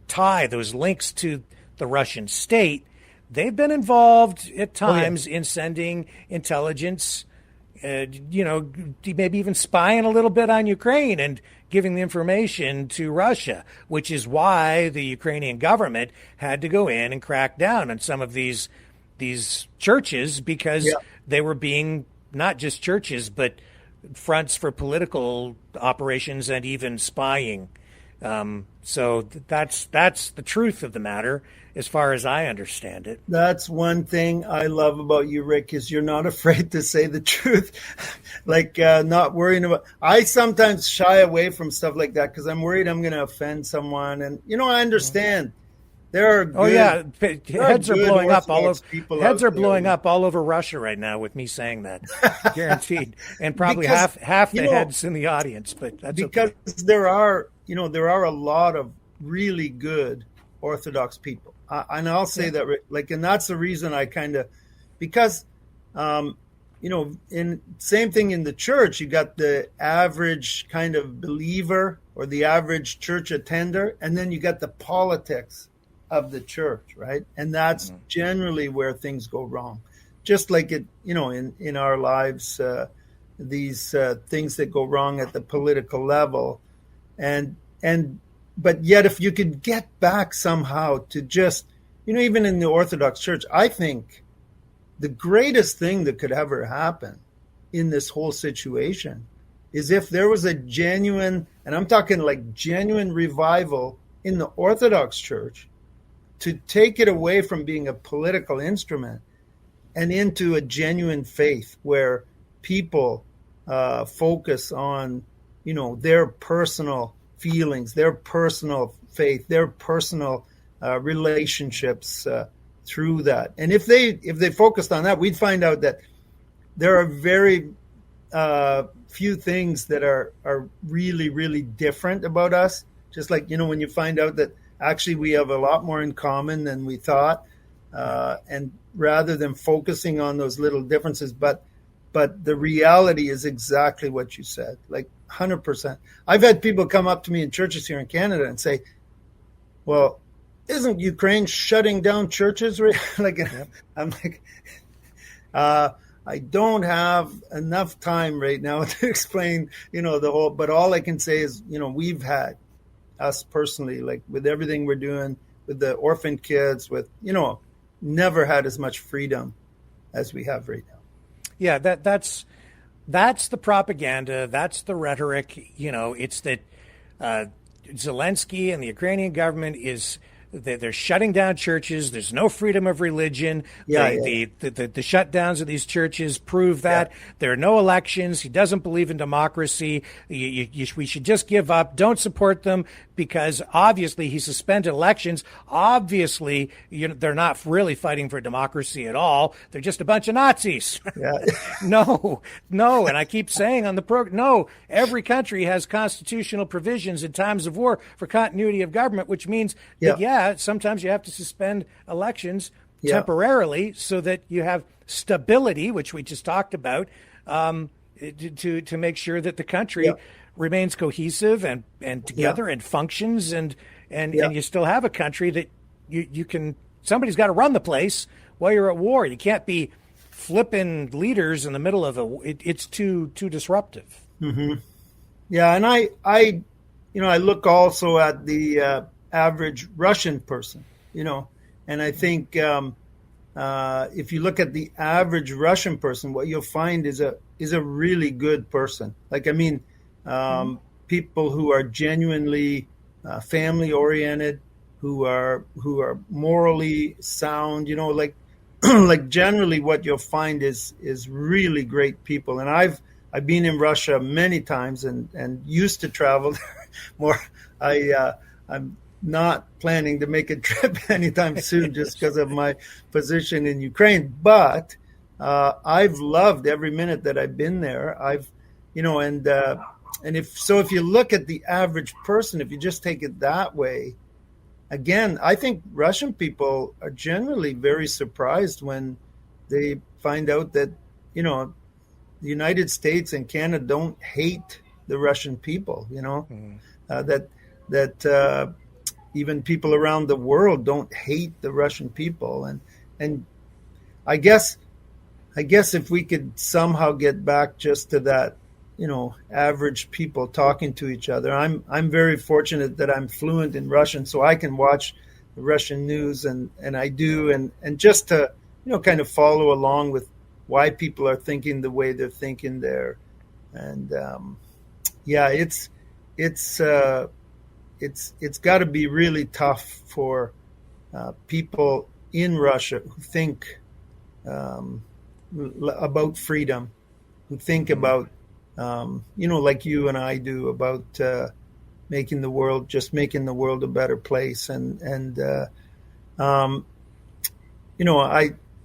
tie, those links to the Russian state, they've been involved at times in sending intelligence, maybe even spying a little bit on Ukraine and giving the information to Russia, which is why the Ukrainian government had to go in and crack down on some of these churches, because they were being not just churches, but fronts for political operations and even spying. So that's the truth of the matter, as far as I understand it. That's one thing I love about you, Rick, is you're not afraid to say the truth. Like, not worrying about, I sometimes shy away from stuff like that because I'm worried I'm going to offend someone. And, I understand. There are good, Oh yeah, heads are blowing up all over. Heads are blowing there. up all over Russia right now with me saying that, guaranteed, and probably Because, half the heads in the audience. But that's because okay. there are a lot of really good Orthodox people, and I'll say that, like, and that's the reason I kind of, because, in same thing in the church, you got the average kind of believer or the average church attender, and then you got the politics of the church, right? And that's generally where things go wrong. Just like it, in our lives, these things that go wrong at the political level, but yet if you could get back somehow to just, even in the Orthodox Church, I think the greatest thing that could ever happen in this whole situation is if there was a genuine, and I'm talking like genuine revival in the Orthodox Church, to take it away from being a political instrument and into a genuine faith where people focus on, their personal feelings, their personal faith, their personal relationships through that. And if they focused on that, we'd find out that there are very few things that are really, really different about us. Just like, when you find out that actually we have a lot more in common than we thought, and rather than focusing on those little differences, but the reality is exactly what you said, like 100%. I've had people come up to me in churches here in Canada and say, well, isn't Ukraine shutting down churches? Like, I'm like, I don't have enough time right now to explain, the whole, but all I can say is, we've had, us personally, like with everything we're doing with the orphan kids, with, never had as much freedom as we have right now. Yeah, that's the propaganda. That's the rhetoric. It's that Zelensky and the Ukrainian government they're shutting down churches. There's no freedom of religion. The shutdowns of these churches prove that. There are no elections. He doesn't believe in democracy. We should just give up. Don't support them because obviously he suspended elections. Obviously, they're not really fighting for democracy at all. They're just a bunch of Nazis. Yeah. No. And I keep saying on the program, no, every country has constitutional provisions in times of war for continuity of government, which means that, sometimes you have to suspend elections temporarily so that you have stability, which we just talked about, to make sure that the country remains cohesive and together and functions, and you still have a country that you can, somebody's got to run the place while you're at war. You can't be flipping leaders in the middle of it's too disruptive. Mm-hmm. Yeah, and I look also at the average Russian person, and I think if you look at the average Russian person, what you'll find is a really good person. Like, people who are genuinely family oriented, who are morally sound, like like generally what you'll find is really great people. And I've been in Russia many times and used to travel more. I'm not planning to make a trip anytime soon just because of my position in Ukraine. But I've loved every minute that I've been there. If you look at the average person, if you just take it that way, again, I think Russian people are generally very surprised when they find out that, the United States and Canada don't hate the Russian people, that even people around the world don't hate the Russian people. And I guess if we could somehow get back just to that, average people talking to each other. I'm very fortunate that I'm fluent in Russian, so I can watch the Russian news, and I do, and just to, kind of follow along with why people are thinking the way they're thinking there. And it's it's got to be really tough for people in Russia who think about freedom, who think about like you and I do, about making the world a better place. And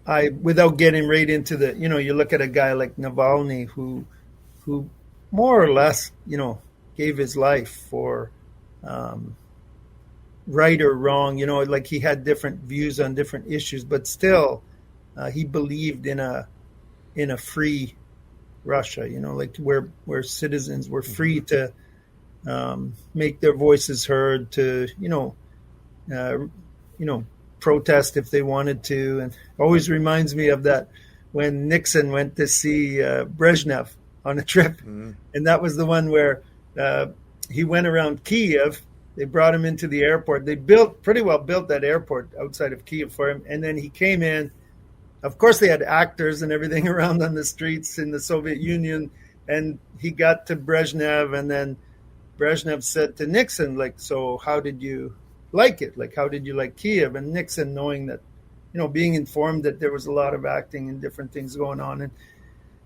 I without getting right into the, you look at a guy like Navalny who more or less, gave his life for right or wrong, like he had different views on different issues, but still he believed in a free Russia, like where citizens were free to make their voices heard, to protest if they wanted to. And always reminds me of that when Nixon went to see Brezhnev on a trip, and that was the one where he went around Kiev. They brought him into the airport. They pretty well built that airport outside of Kiev for him, and then he came in. Of course, they had actors and everything around on the streets in the Soviet Union, and he got to Brezhnev, and then Brezhnev said to Nixon, like, so how did you like it? Like, how did you like Kiev? And Nixon, knowing that, being informed that there was a lot of acting and different things going on,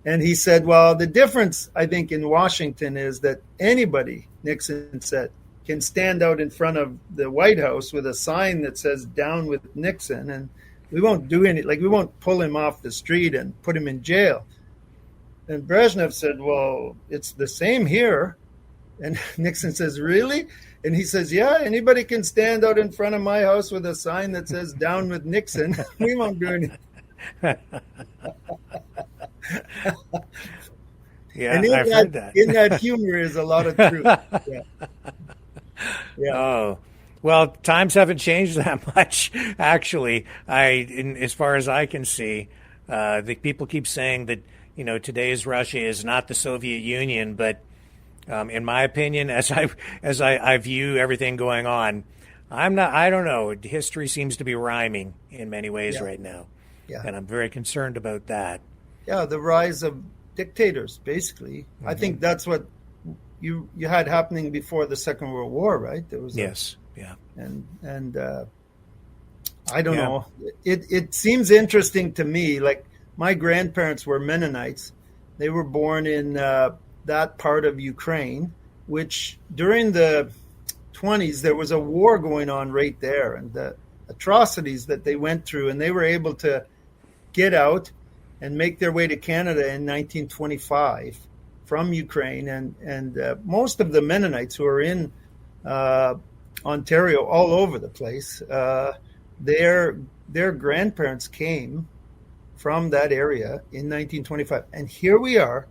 and he said, well, the difference, I think, in Washington is that anybody, Nixon said, can stand out in front of the White House with a sign that says "Down with Nixon," and we won't do we won't pull him off the street and put him in jail. And Brezhnev said, well, it's the same here. And Nixon says, really? And he says, yeah, anybody can stand out in front of my house with a sign that says "Down with Nixon." We won't do anything. Yeah, I've heard that. In that humor is a lot of truth. Yeah. Yeah. Oh, well, times haven't changed that much, actually. As far as I can see, the people keep saying that today's Russia is not the Soviet Union, but in my opinion, as I view everything going on, I don't know. History seems to be rhyming in many ways right now, and I'm very concerned about that. Yeah, the rise of dictators, basically. I think that's what you had happening before the Second World War, right? There was and I don't know. It seems interesting to me. Like, my grandparents were Mennonites. They were born in that part of Ukraine, which during the 1920s there was a war going on right there, and the atrocities that they went through, and they were able to get out and make their way to Canada in 1925 from Ukraine, and most of the Mennonites who are in Ontario, all over the place, their grandparents came from that area in 1925, and here we are,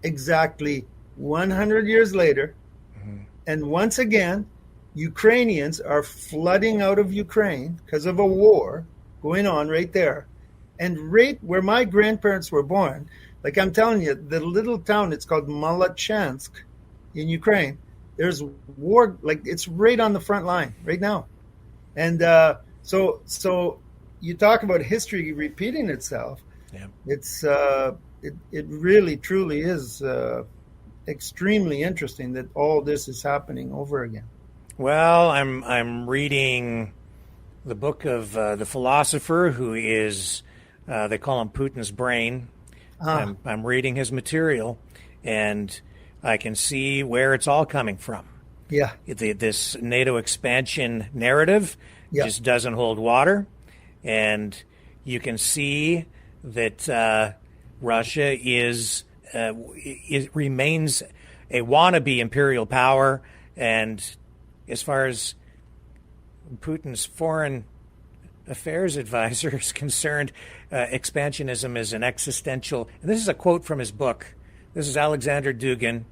exactly 100 years later, and once again, Ukrainians are flooding out of Ukraine because of a war going on right there, and right where my grandparents were born. Like, I'm telling you, the little town, it's called Malachansk in Ukraine. There's war, like, it's right on the front line right now. And so you talk about history repeating itself. Yeah. It's it really, truly is extremely interesting that all this is happening over again. Well, I'm reading the book of the philosopher who is, they call him Putin's brain. I'm reading his material, and I can see where it's all coming from. Yeah. This NATO expansion narrative just doesn't hold water, and you can see that Russia remains a wannabe imperial power, and as far as Putin's foreign affairs advisor is concerned, expansionism is an existential, and this is a quote from his book. This is Alexander Dugin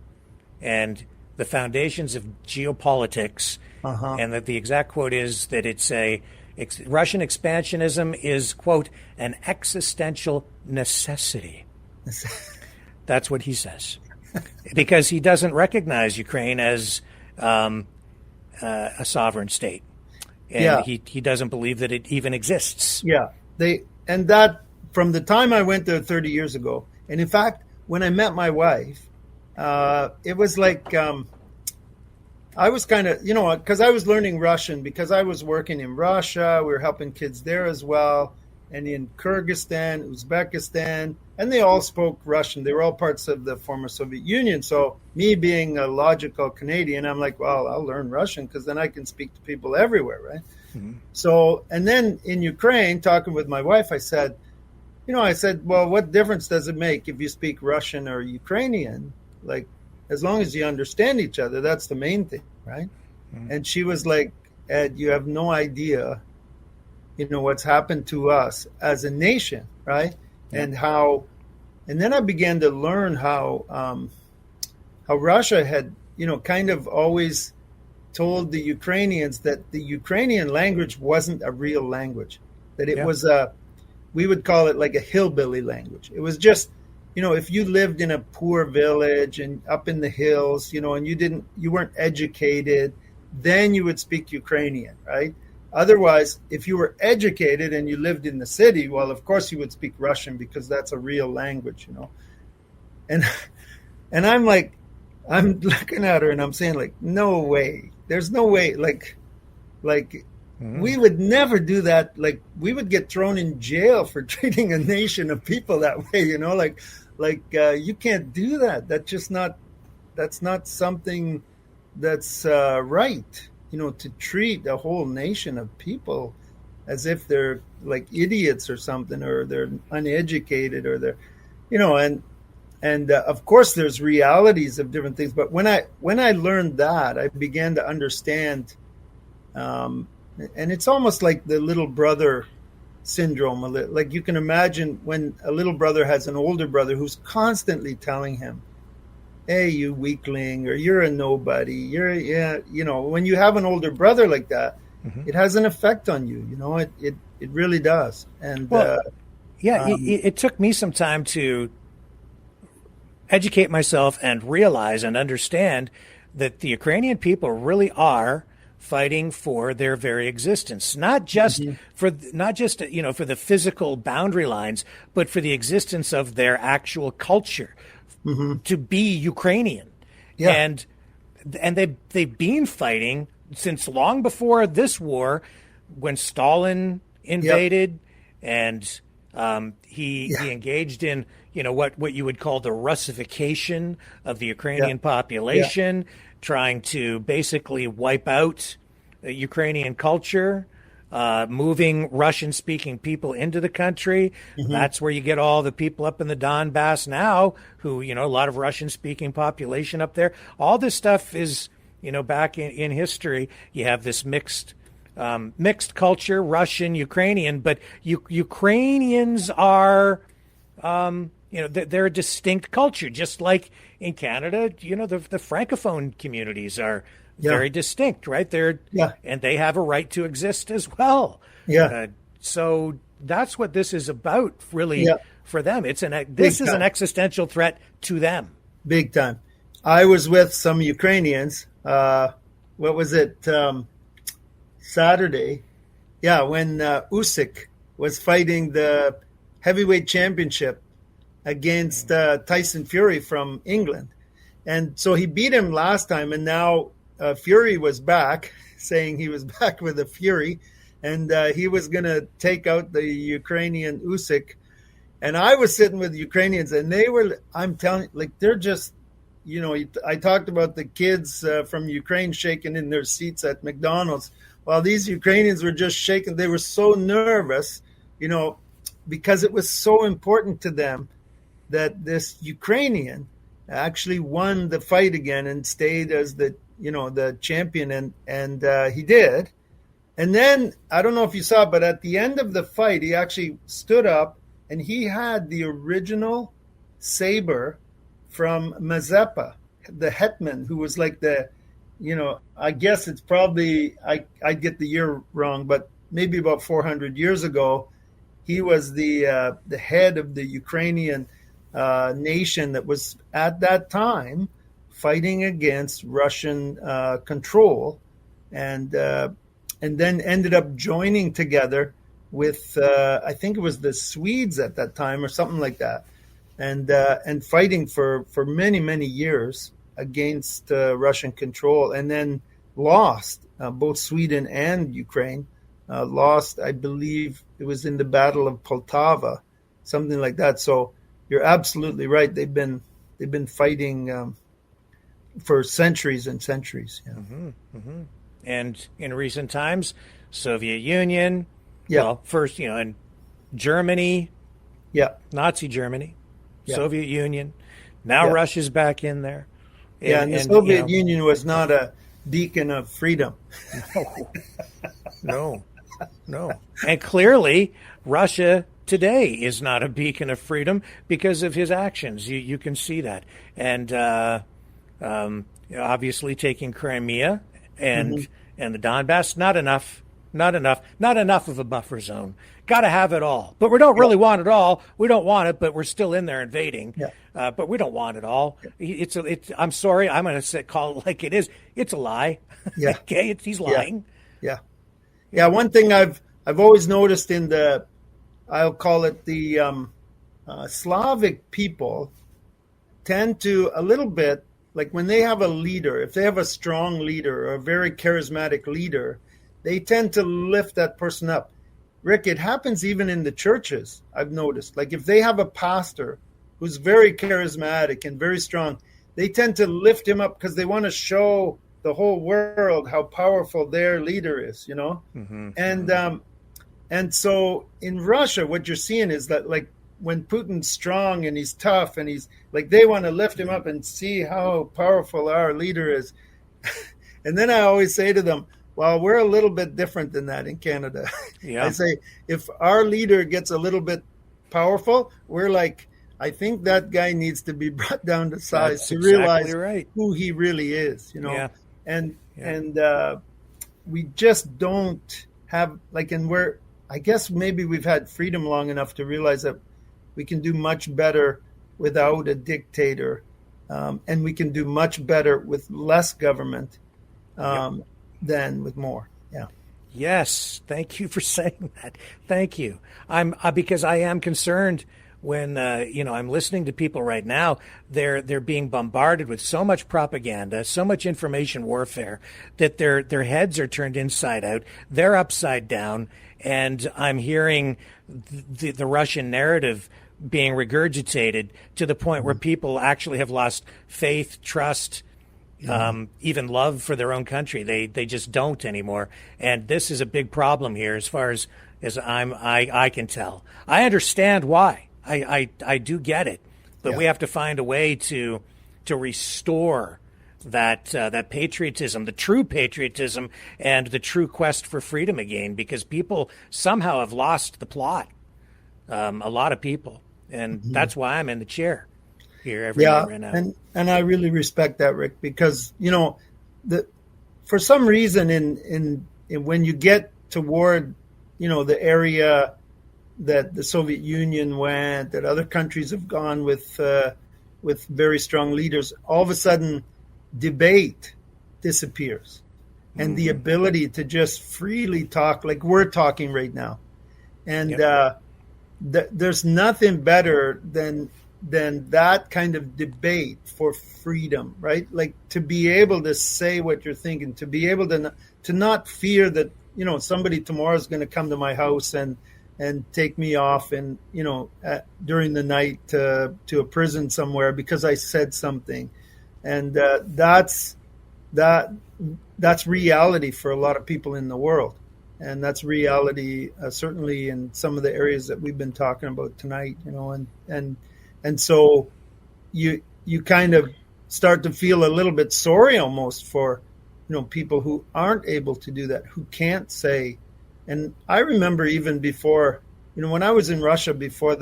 and the Foundations of Geopolitics, and that the exact quote is that it's Russian expansionism is, quote, an existential necessity. That's what he says, because he doesn't recognize Ukraine as a sovereign state. And he doesn't believe that it even exists. Yeah, and that from the time I went there 30 years ago, and in fact, when I met my wife, it was like I was kind of, because I was learning Russian because I was working in Russia. We were helping kids there as well, and in Kyrgyzstan, Uzbekistan, and they all spoke Russian. They were all parts of the former Soviet Union. So me being a logical Canadian, I'm like, well, I'll learn Russian because then I can speak to people everywhere, right? Mm-hmm. So, and then in Ukraine, talking with my wife, I said, well, what difference does it make if you speak Russian or Ukrainian? Like, as long as you understand each other, that's the main thing, right? Mm-hmm. And she was like, Ed, you have no idea, what's happened to us as a nation, right? Yeah. And then I began to learn how Russia had, kind of always told the Ukrainians that the Ukrainian language wasn't a real language, that it was we would call it like a hillbilly language. It was just, if you lived in a poor village and up in the hills, and you weren't educated, then you would speak Ukrainian, right? Otherwise, if you were educated and you lived in the city, well, of course you would speak Russian because that's a real language, And I'm like, I'm looking at her and I'm saying like, no way. There's no way. Like we would never do that. Like we would get thrown in jail for treating a nation of people that way, you can't do that. That's not something that's right, to treat a whole nation of people as if they're like idiots or something, or they're uneducated, or they're, and of course there's realities of different things. But when I learned that, I began to understand, and it's almost like the little brother syndrome. Like you can imagine when a little brother has an older brother who's constantly telling him, hey, you weakling, or you're a nobody. When you have an older brother like that, mm-hmm. It has an effect on you. It really does. And it took me some time to educate myself and realize and understand that the Ukrainian people really are fighting for their very existence, not just mm-hmm. for the physical boundary lines, but for the existence of their actual culture. Mm-hmm. To be Ukrainian. Yeah. And they've been fighting since long before this war, when Stalin invaded. Yep. And he engaged in what you would call the Russification of the Ukrainian population, trying to basically wipe out Ukrainian culture, moving Russian-speaking people into the country. Mm-hmm. That's where you get all the people up in the Donbass now who, a lot of Russian-speaking population up there. All this stuff is, back in history. You have this mixed culture, Russian, Ukrainian, but Ukrainians are, they're a distinct culture, just like in Canada, the Francophone communities are very distinct, right? And they have a right to exist as well. Yeah. So that's what this is about, really, for them. This is an existential threat to them. Big time. I was with some Ukrainians. What was it? Saturday. Yeah, when Usyk was fighting the heavyweight championship against Tyson Fury from England. And so he beat him last time, and now Fury was back, saying he was back with a Fury, and he was going to take out the Ukrainian Usyk. And I was sitting with Ukrainians, and they were, I'm telling you, like, they're just, I talked about the kids from Ukraine shaking in their seats at McDonald's, while these Ukrainians were just shaking. They were so nervous, because it was so important to them that this Ukrainian actually won the fight again and stayed as the champion, and he did. And then, I don't know if you saw, but at the end of the fight, he actually stood up and he had the original saber from Mazeppa, the hetman, who was like I guess it's probably, I get the year wrong, but maybe about 400 years ago, he was the head of the Ukrainian nation that was at that time fighting against Russian control, and then ended up joining together with I think it was the Swedes at that time or something like that, and fighting for many years against Russian control, and then lost. Both Sweden and Ukraine lost. I believe it was in the Battle of Poltava, something like that. So you're absolutely right. They've been fighting for centuries and centuries. Yeah. And in recent times, Soviet Union, Yeah. well, first, and Germany, Yeah. Nazi Germany, Yeah. Soviet Union. Now Yeah. Russia's back in there. And the Soviet Union was not a beacon of freedom. No. And clearly, Russia today is not a beacon of freedom because of his actions. You can see that. And obviously taking Crimea and the Donbass, not enough of a buffer zone. Got to have it all. But we don't really want it all. We don't want it, but we're still in there invading. Yeah. But we don't want it all. I'm sorry. I'm going to call it like it is. It's a lie. Yeah. Okay. He's lying. Yeah. Yeah. One thing I've always noticed in I'll call it the Slavic people tend to a little bit, like when they have a leader, if they have a strong leader or a very charismatic leader, they tend to lift that person up. Rick, it happens even in the churches, I've noticed. Like if they have a pastor who's very charismatic and very strong, they tend to lift him up because they want to show the whole world how powerful their leader is, And so in Russia, what you're seeing is that, like, when Putin's strong and he's tough and he's like, they want to lift him up and see how powerful our leader is. And then I always say to them, well, we're a little bit different than that in Canada. Yeah. I say, if our leader gets a little bit powerful, we're like, I think that guy needs to be brought down to size to realize who he really is, Yeah. And we just don't have, like, and I guess maybe we've had freedom long enough to realize that we can do much better without a dictator, and we can do much better with less government than with more. Yeah. Yes, thank you for saying that. Thank you. I'm because I am concerned when I'm listening to people right now. They're being bombarded with so much propaganda, so much information warfare that their heads are turned inside out. They're upside down, and I'm hearing the Russian narrative being regurgitated to the point where people actually have lost faith, trust, even love for their own country. They just don't anymore. And this is a big problem here as far as I can tell. I understand why. I do get it. But we have to find a way to restore that patriotism, the true patriotism, and the true quest for freedom again, because people somehow have lost the plot. A lot of people. And that's why I'm in the chair here every night right now. And I really respect that, Rick, because for some reason in when you get toward the area that the Soviet Union went, that other countries have gone with very strong leaders, all of a sudden debate disappears, and the ability to just freely talk like we're talking right now, and there's nothing better than that kind of debate for freedom, right? Like to be able to say what you're thinking, to be able to not fear that somebody tomorrow is going to come to my house and take me off and during the night to a prison somewhere because I said something, and that's reality for a lot of people in the world. And that's reality, certainly in some of the areas that we've been talking about tonight, and so you kind of start to feel a little bit sorry almost for, people who aren't able to do that, who can't say. And I remember even before, when I was in Russia before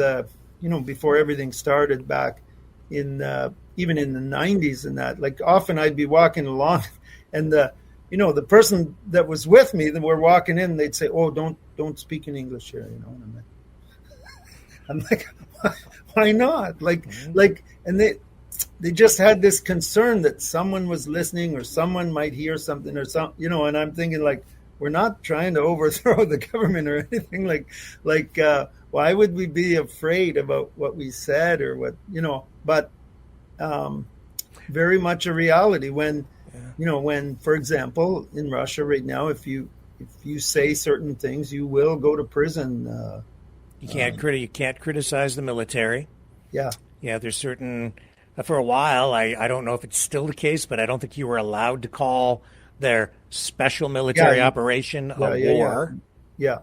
before everything started back in even in the 90s and that, like often I'd be walking along, and the person that was with me, that we're walking in, they'd say, "Oh, don't speak in English here," And I'm like, why not? Like, and they just had this concern that someone was listening or someone might hear something or and I'm thinking, like, we're not trying to overthrow the government or anything. Like, why would we be afraid about what we said or what, but very much a reality. When, for example, in Russia right now, if you say certain things, you will go to prison. You can't criticize the military. Yeah. Yeah, there's certain. For a while, I don't know if it's still the case, but I don't think you were allowed to call their special military operation a war. Yeah.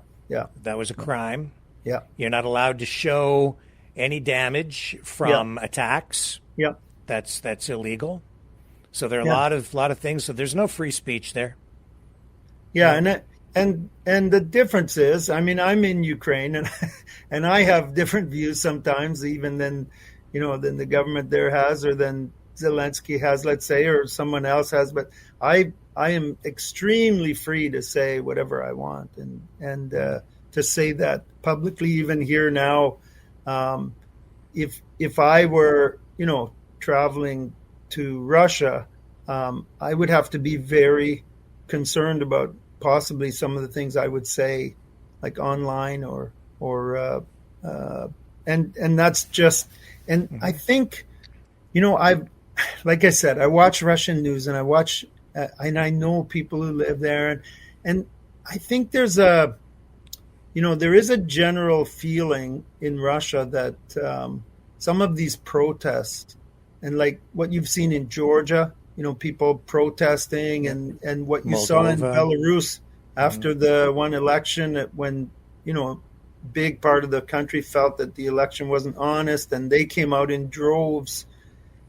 That was a crime. Yeah. You're not allowed to show any damage from attacks. Yeah. That's illegal. So there are a lot of things. So there's no free speech there. Yeah, and the difference is, I mean, I'm in Ukraine, and I have different views sometimes, even than the government there has, or than Zelensky has, let's say, or someone else has. But I am extremely free to say whatever I want, and to say that publicly, even here now. If I were traveling to Russia, I would have to be very concerned about possibly some of the things I would say, like online and that's just, and I think, like I said, I watch Russian news, and and I know people who live there, and I think there is a general feeling in Russia that some of these protests, and like what you've seen in Georgia, people protesting, and what you saw in Belarus after the one election, when, big part of the country felt that the election wasn't honest, and they came out in droves.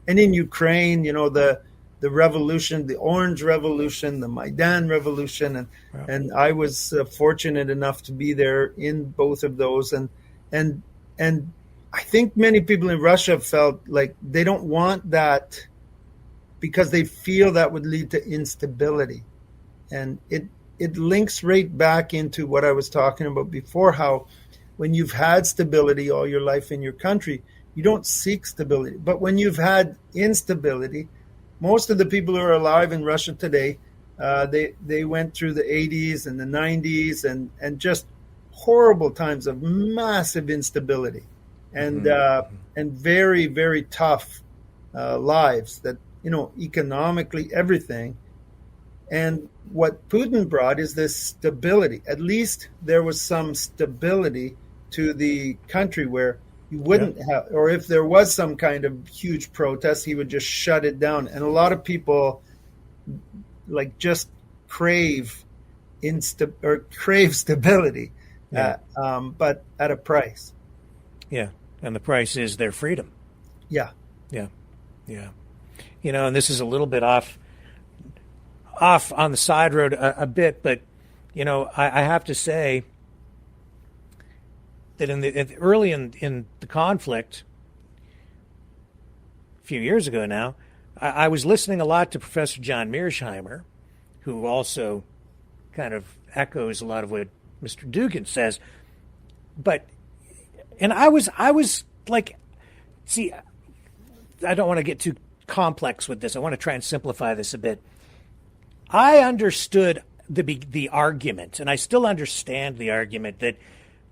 And in Ukraine, the revolution, the Orange Revolution, the Maidan Revolution, and I was fortunate enough to be there in both of those, and I think many people in Russia felt like they don't want that because they feel that would lead to instability, and it links right back into what I was talking about before, how when you've had stability all your life in your country, you don't seek stability. But when you've had instability, most of the people who are alive in Russia today, they went through the 80s and the 90s and just horrible times of massive instability and very, very tough lives that, economically, everything. And what Putin brought is this stability. At least there was some stability to the country where you wouldn't have, or if there was some kind of huge protest, he would just shut it down. And a lot of people just crave stability, but at a price. Yeah, and the price is their freedom. Yeah. And this is a little bit off on the side road a bit, but I have to say that early in the conflict, a few years ago now, I was listening a lot to Professor John Mearsheimer, who also kind of echoes a lot of what Mr. Dugan says. And I was like, see, I don't want to get too complex with this. I want to try and simplify this a bit. I understood the argument, and I still understand the argument that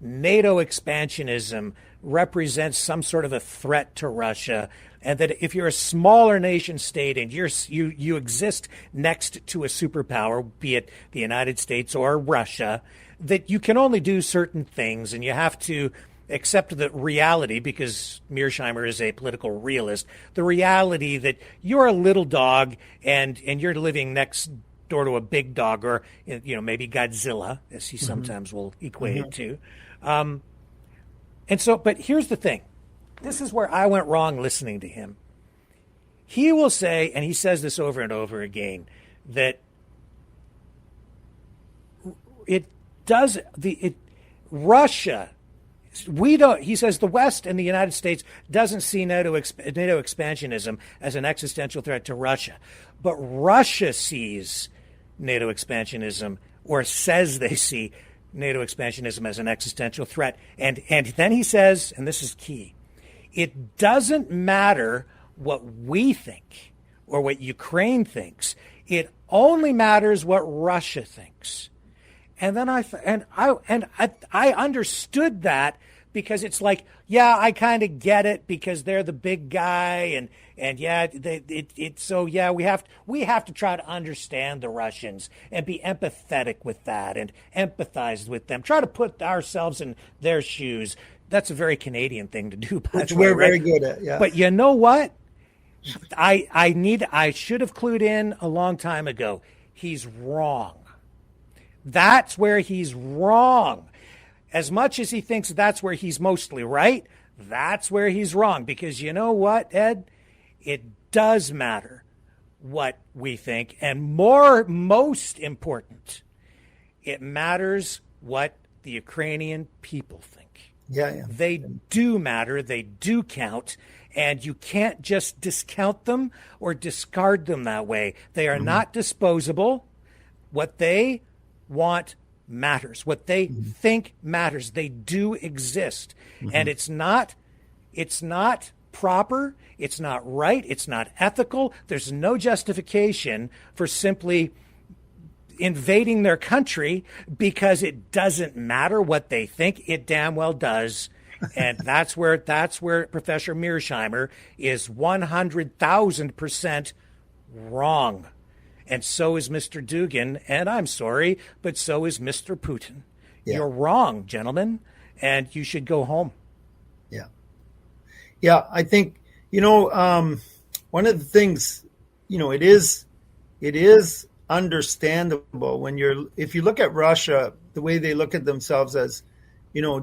NATO expansionism represents some sort of a threat to Russia, and that if you're a smaller nation state and you exist next to a superpower, be it the United States or Russia, that you can only do certain things, and you have to accept the reality, because Mearsheimer is a political realist, the reality that you're a little dog and you're living next door to a big dog, or maybe Godzilla, as he sometimes will equate it to. And so, but here's the thing. This is where I went wrong listening to him. He will say, and he says this over and over again, that Russia, he says the West and the United States doesn't see NATO expansionism as an existential threat to Russia. But Russia sees NATO expansionism, or says they see NATO expansionism as an existential threat. And then he says, and this is key, it doesn't matter what we think or what Ukraine thinks. It only matters what Russia thinks. And then I understood that, because it's like, yeah, I kind of get it because they're the big guy, and yeah, so yeah, we have to try to understand the Russians and be empathetic with that and empathize with them. Try to put ourselves in their shoes. That's a very Canadian thing to do, by Which the way, we're right? very good at. Yeah. But you know what? I should have clued in a long time ago. He's wrong. That's where he's wrong. As much as he thinks that's where he's mostly right, that's where he's wrong. Because you know what, Ed? It does matter what we think. And most important, it matters what the Ukrainian people think. Yeah. They do matter. They do count. And you can't just discount them or discard them that way. They are not disposable. What they want matters. What they think matters. They do exist. And it's not proper. It's not right. It's not ethical. There's no justification for simply invading their country because it doesn't matter what they think. It damn well does. And that's where Professor Mearsheimer is 100,000% wrong. And so is Mr. Dugin, and I'm sorry, but so is Mr. Putin. Yeah. You're wrong, gentlemen, and you should go home. Yeah. Yeah, I think, one of the things, it is understandable if you look at Russia, the way they look at themselves as,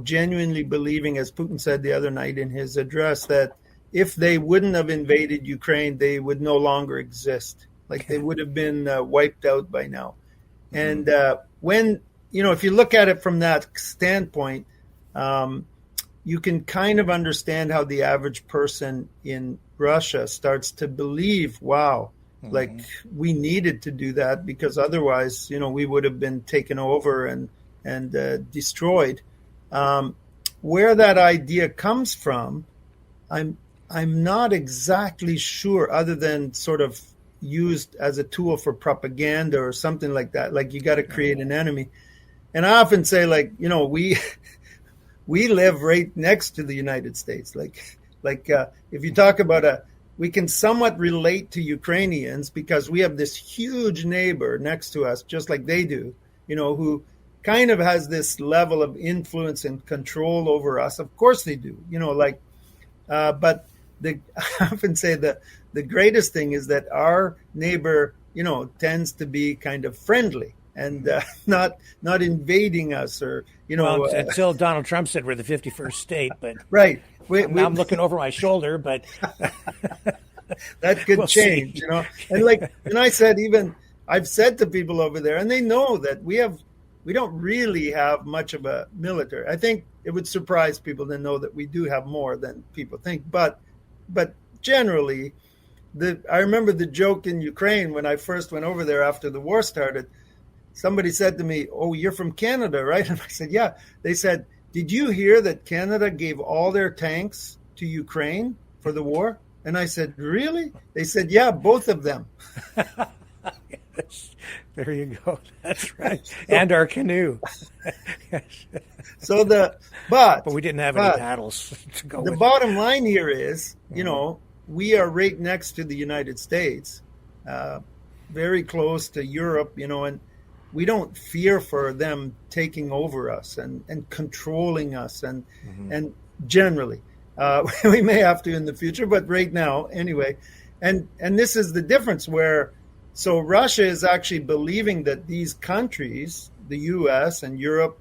genuinely believing, as Putin said the other night in his address, that if they wouldn't have invaded Ukraine, they would no longer exist. Like they would have been wiped out by now. And when, if you look at it from that standpoint, you can kind of understand how the average person in Russia starts to believe, wow, like we needed to do that because otherwise, we would have been taken over and destroyed. Where that idea comes from, I'm not exactly sure, other than sort of used as a tool for propaganda or something like that. Like you got to create an enemy. And I often say, like, we live right next to the United States. If you talk about we can somewhat relate to Ukrainians because we have this huge neighbor next to us, just like they do, who kind of has this level of influence and control over us. Of course they do, but I often say that the greatest thing is that our neighbor, tends to be kind of friendly and not invading us or, until Donald Trump said we're the 51st state, but right. I'm looking over my shoulder, but that could we'll change, see. And I've said to people over there, and they know that we don't really have much of a military. I think it would surprise people to know that we do have more than people think, but generally, I remember the joke in Ukraine when I first went over there after the war started. Somebody said to me, "Oh, you're from Canada, right?" And I said, "Yeah." They said, "Did you hear that Canada gave all their tanks to Ukraine for the war?" And I said, "Really?" They said, "Yeah, both of them." There you go. That's right. And our canoe. But we didn't have any paddles to go with. The bottom line here is, we are right next to the United States, very close to Europe, and we don't fear for them taking over us and controlling us and generally. We may have to in the future, but right now, anyway. And this is the difference where, so Russia is actually believing that these countries, the U.S. and Europe,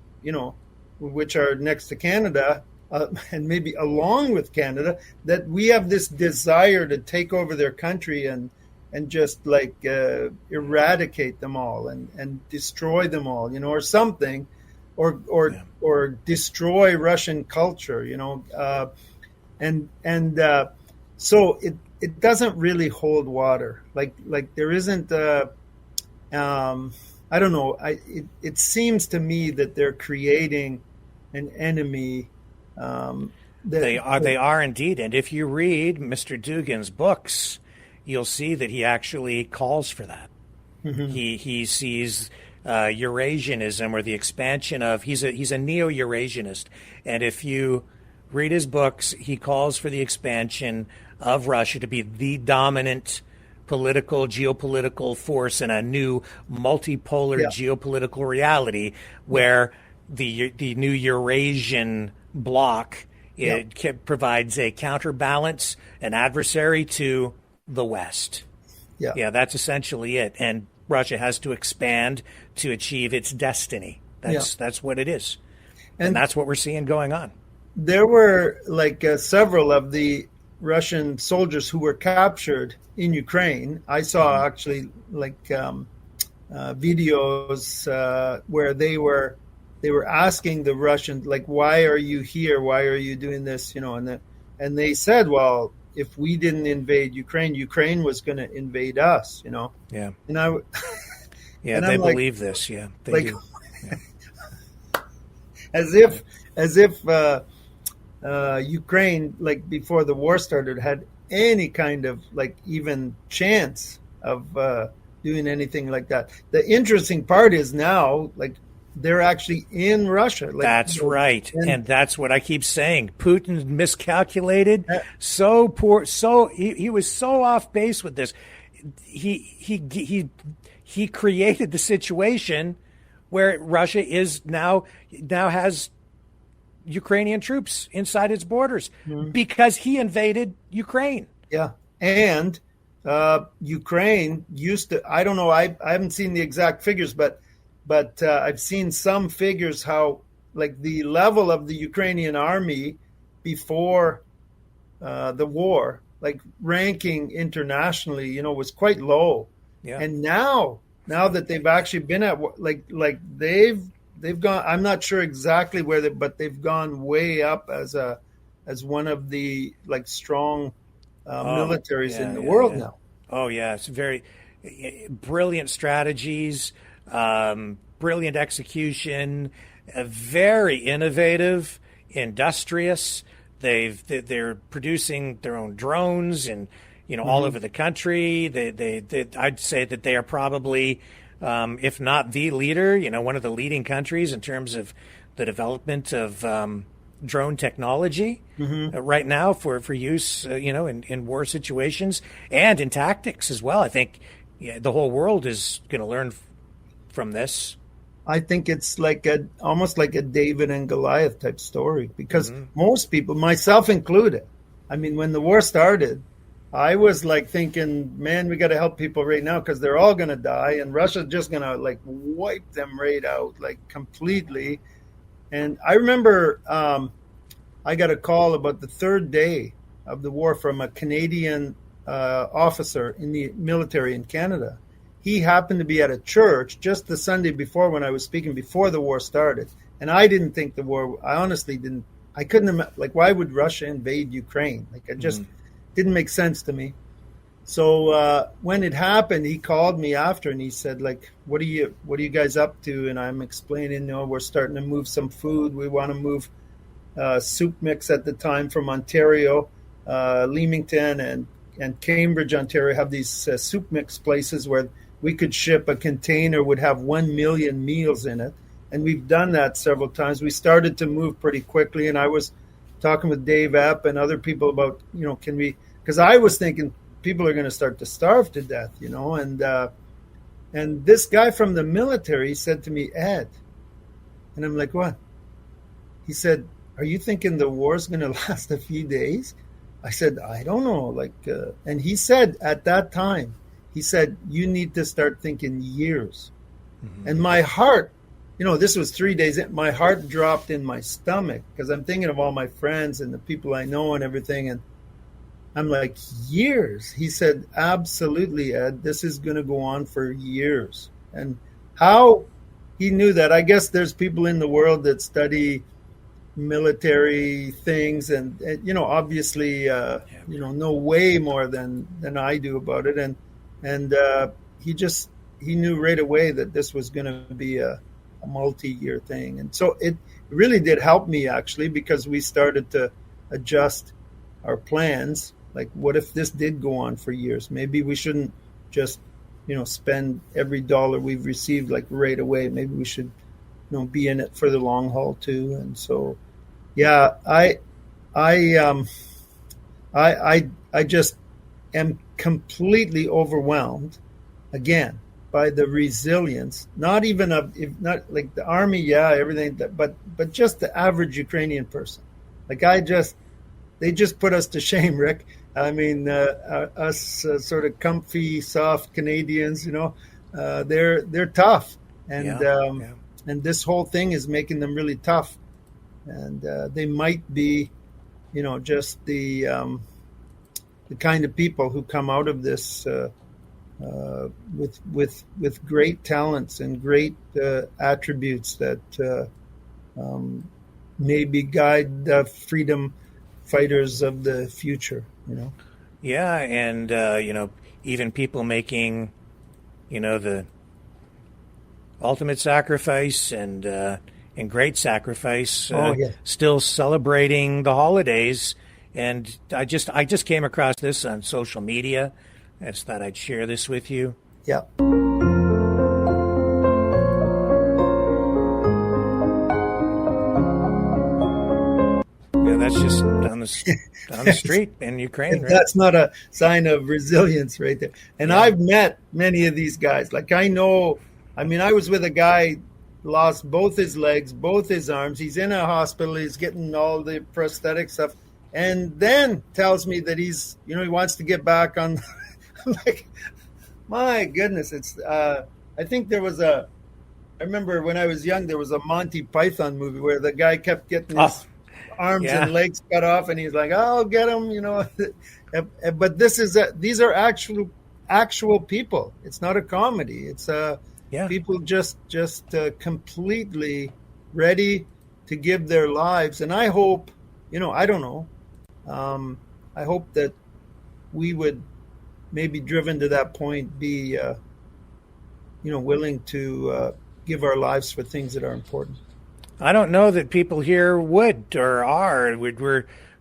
which are next to Canada, and maybe along with Canada, that we have this desire to take over their country and just eradicate them all and destroy them all, or something, or destroy Russian culture, so it doesn't really hold water. Like there isn't I don't know. It seems to me that they're creating an enemy. They are indeed. And if you read Mr. Dugin's books, you'll see that he actually calls for that. He sees Eurasianism or the expansion of. He's a neo-Eurasianist, and if you Read his books. He calls for the expansion of Russia to be the dominant geopolitical force in a new multipolar geopolitical reality where the new Eurasian bloc provides a counterbalance, an adversary to the West. Yeah, that's essentially it. And Russia has to expand to achieve its destiny. That's what it is. And that's what we're seeing going on. There were several of the Russian soldiers who were captured in Ukraine. I saw actually videos where they were asking the Russians, like, why are you here? Why are you doing this? And they said, well, if we didn't invade Ukraine, Ukraine was going to invade us. Yeah. And I. Yeah, they believe this. Yeah, they do. Yeah. As if Ukraine, before the war started, had any kind of even chance of doing anything like that. The interesting part is now, they're actually in Russia. That's right, and that's what I keep saying. Putin miscalculated. So poor. So he was so off base with this. He created the situation where Russia is now has Ukrainian troops inside its borders because he invaded Ukraine. Yeah, and Ukraine used to. I don't know. I haven't seen the exact figures, but I've seen some figures how the level of the Ukrainian army before the war, ranking internationally, was quite low. Yeah. And now that they've actually been at they've gone. I'm not sure exactly where but they've gone way up as one of the strong militaries in the world now. Oh yeah, it's very brilliant strategies, brilliant execution, very innovative, industrious. They're producing their own drones and all over the country. I'd say that they are probably, if not the leader, one of the leading countries in terms of the development of drone technology right now for use, in war situations and in tactics as well. I think the whole world is going to learn from this. I think it's almost like a David and Goliath type story because most people, myself included, I mean, when the war started, I was thinking, man, we got to help people right now because they're all going to die and Russia's just going to wipe them right out, completely. And I remember I got a call about the third day of the war from a Canadian officer in the military in Canada. He happened to be at a church just the Sunday before when I was speaking before the war started. And I didn't think the war, I honestly didn't, I couldn't, why would Russia invade Ukraine? It just didn't make sense to me. So when it happened, he called me after and he said, what are you guys up to? And I'm explaining, we're starting to move some food. We want to move soup mix at the time from Ontario, Leamington and Cambridge, Ontario have these soup mix places where we could ship a container would have 1 million meals in it. And we've done that several times. We started to move pretty quickly. And I was talking with Dave Epp and other people about, can we, because I was thinking people are going to start to starve to death, and this guy from the military said to me, Ed, and I'm like, what? He said, are you thinking the war's going to last a few days? I said, I don't know. And he said at that time, he said, you need to start thinking years. And my heart, this was 3 days in, my heart dropped in my stomach because I'm thinking of all my friends and the people I know and everything. And I'm like, years? He said, absolutely, Ed, this is going to go on for years. And how he knew that, I guess there's people in the world that study military things and obviously know way more than I do about it, and he knew right away that this was going to be a multi-year thing. And so it really did help me actually, because we started to adjust our plans. What if this did go on for years? Maybe we shouldn't just spend every dollar we've received right away. Maybe we should be in it for the long haul too. And so, yeah, I I just am completely overwhelmed again by the resilience. Not even of, if not like the army, yeah, everything, but just the average Ukrainian person. Like they just put us to shame, Rick. I mean, us sort of comfy, soft Canadians, they're tough, and Yeah. and this whole thing is making them really tough, and they might be, just the kind of people who come out of this with great talents and great attributes that maybe guide the freedom fighters of the future. Yeah, and even people making, the ultimate sacrifice and great sacrifice, Oh yeah, still celebrating the holidays. And I just came across this on social media. I just thought I'd share this with you. yeah. Yeah, that's just down the street in Ukraine, right? That's not a sign of resilience right there. And Yeah. I've met many of these guys. Like I mean, I was with a guy, lost both his legs, both his arms. He's in a hospital. He's getting all the prosthetic stuff. And then tells me that he wants to get back on. I'm like, my goodness. I think I remember when I was young, there was a Monty Python movie where the guy kept getting his arms yeah. and legs cut off, and he's like, "I'll get him," But these are actual people. It's not a comedy. It's Yeah. people just completely ready to give their lives. And I hope, I don't know. I hope that we would maybe driven to that point be, willing to give our lives for things that are important. I don't know that people here would or are.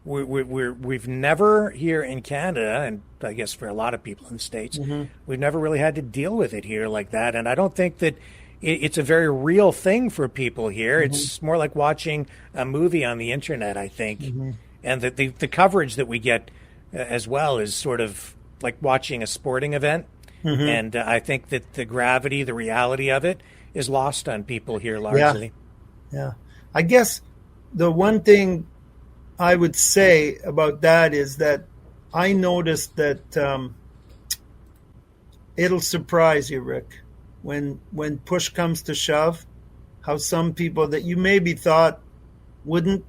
We've never here in Canada, and I guess for a lot of people in the States, we've never really had to deal with it here like that. And I don't think that it's a very real thing for people here. It's more like watching a movie on the internet, I think. And the coverage that we get as well is sort of like watching a sporting event. And I think that the gravity, the reality of it is lost on people here largely. Yeah. I guess the one thing I would say about that is that I noticed that it'll surprise you, Rick, when push comes to shove, how some people that you maybe thought wouldn't,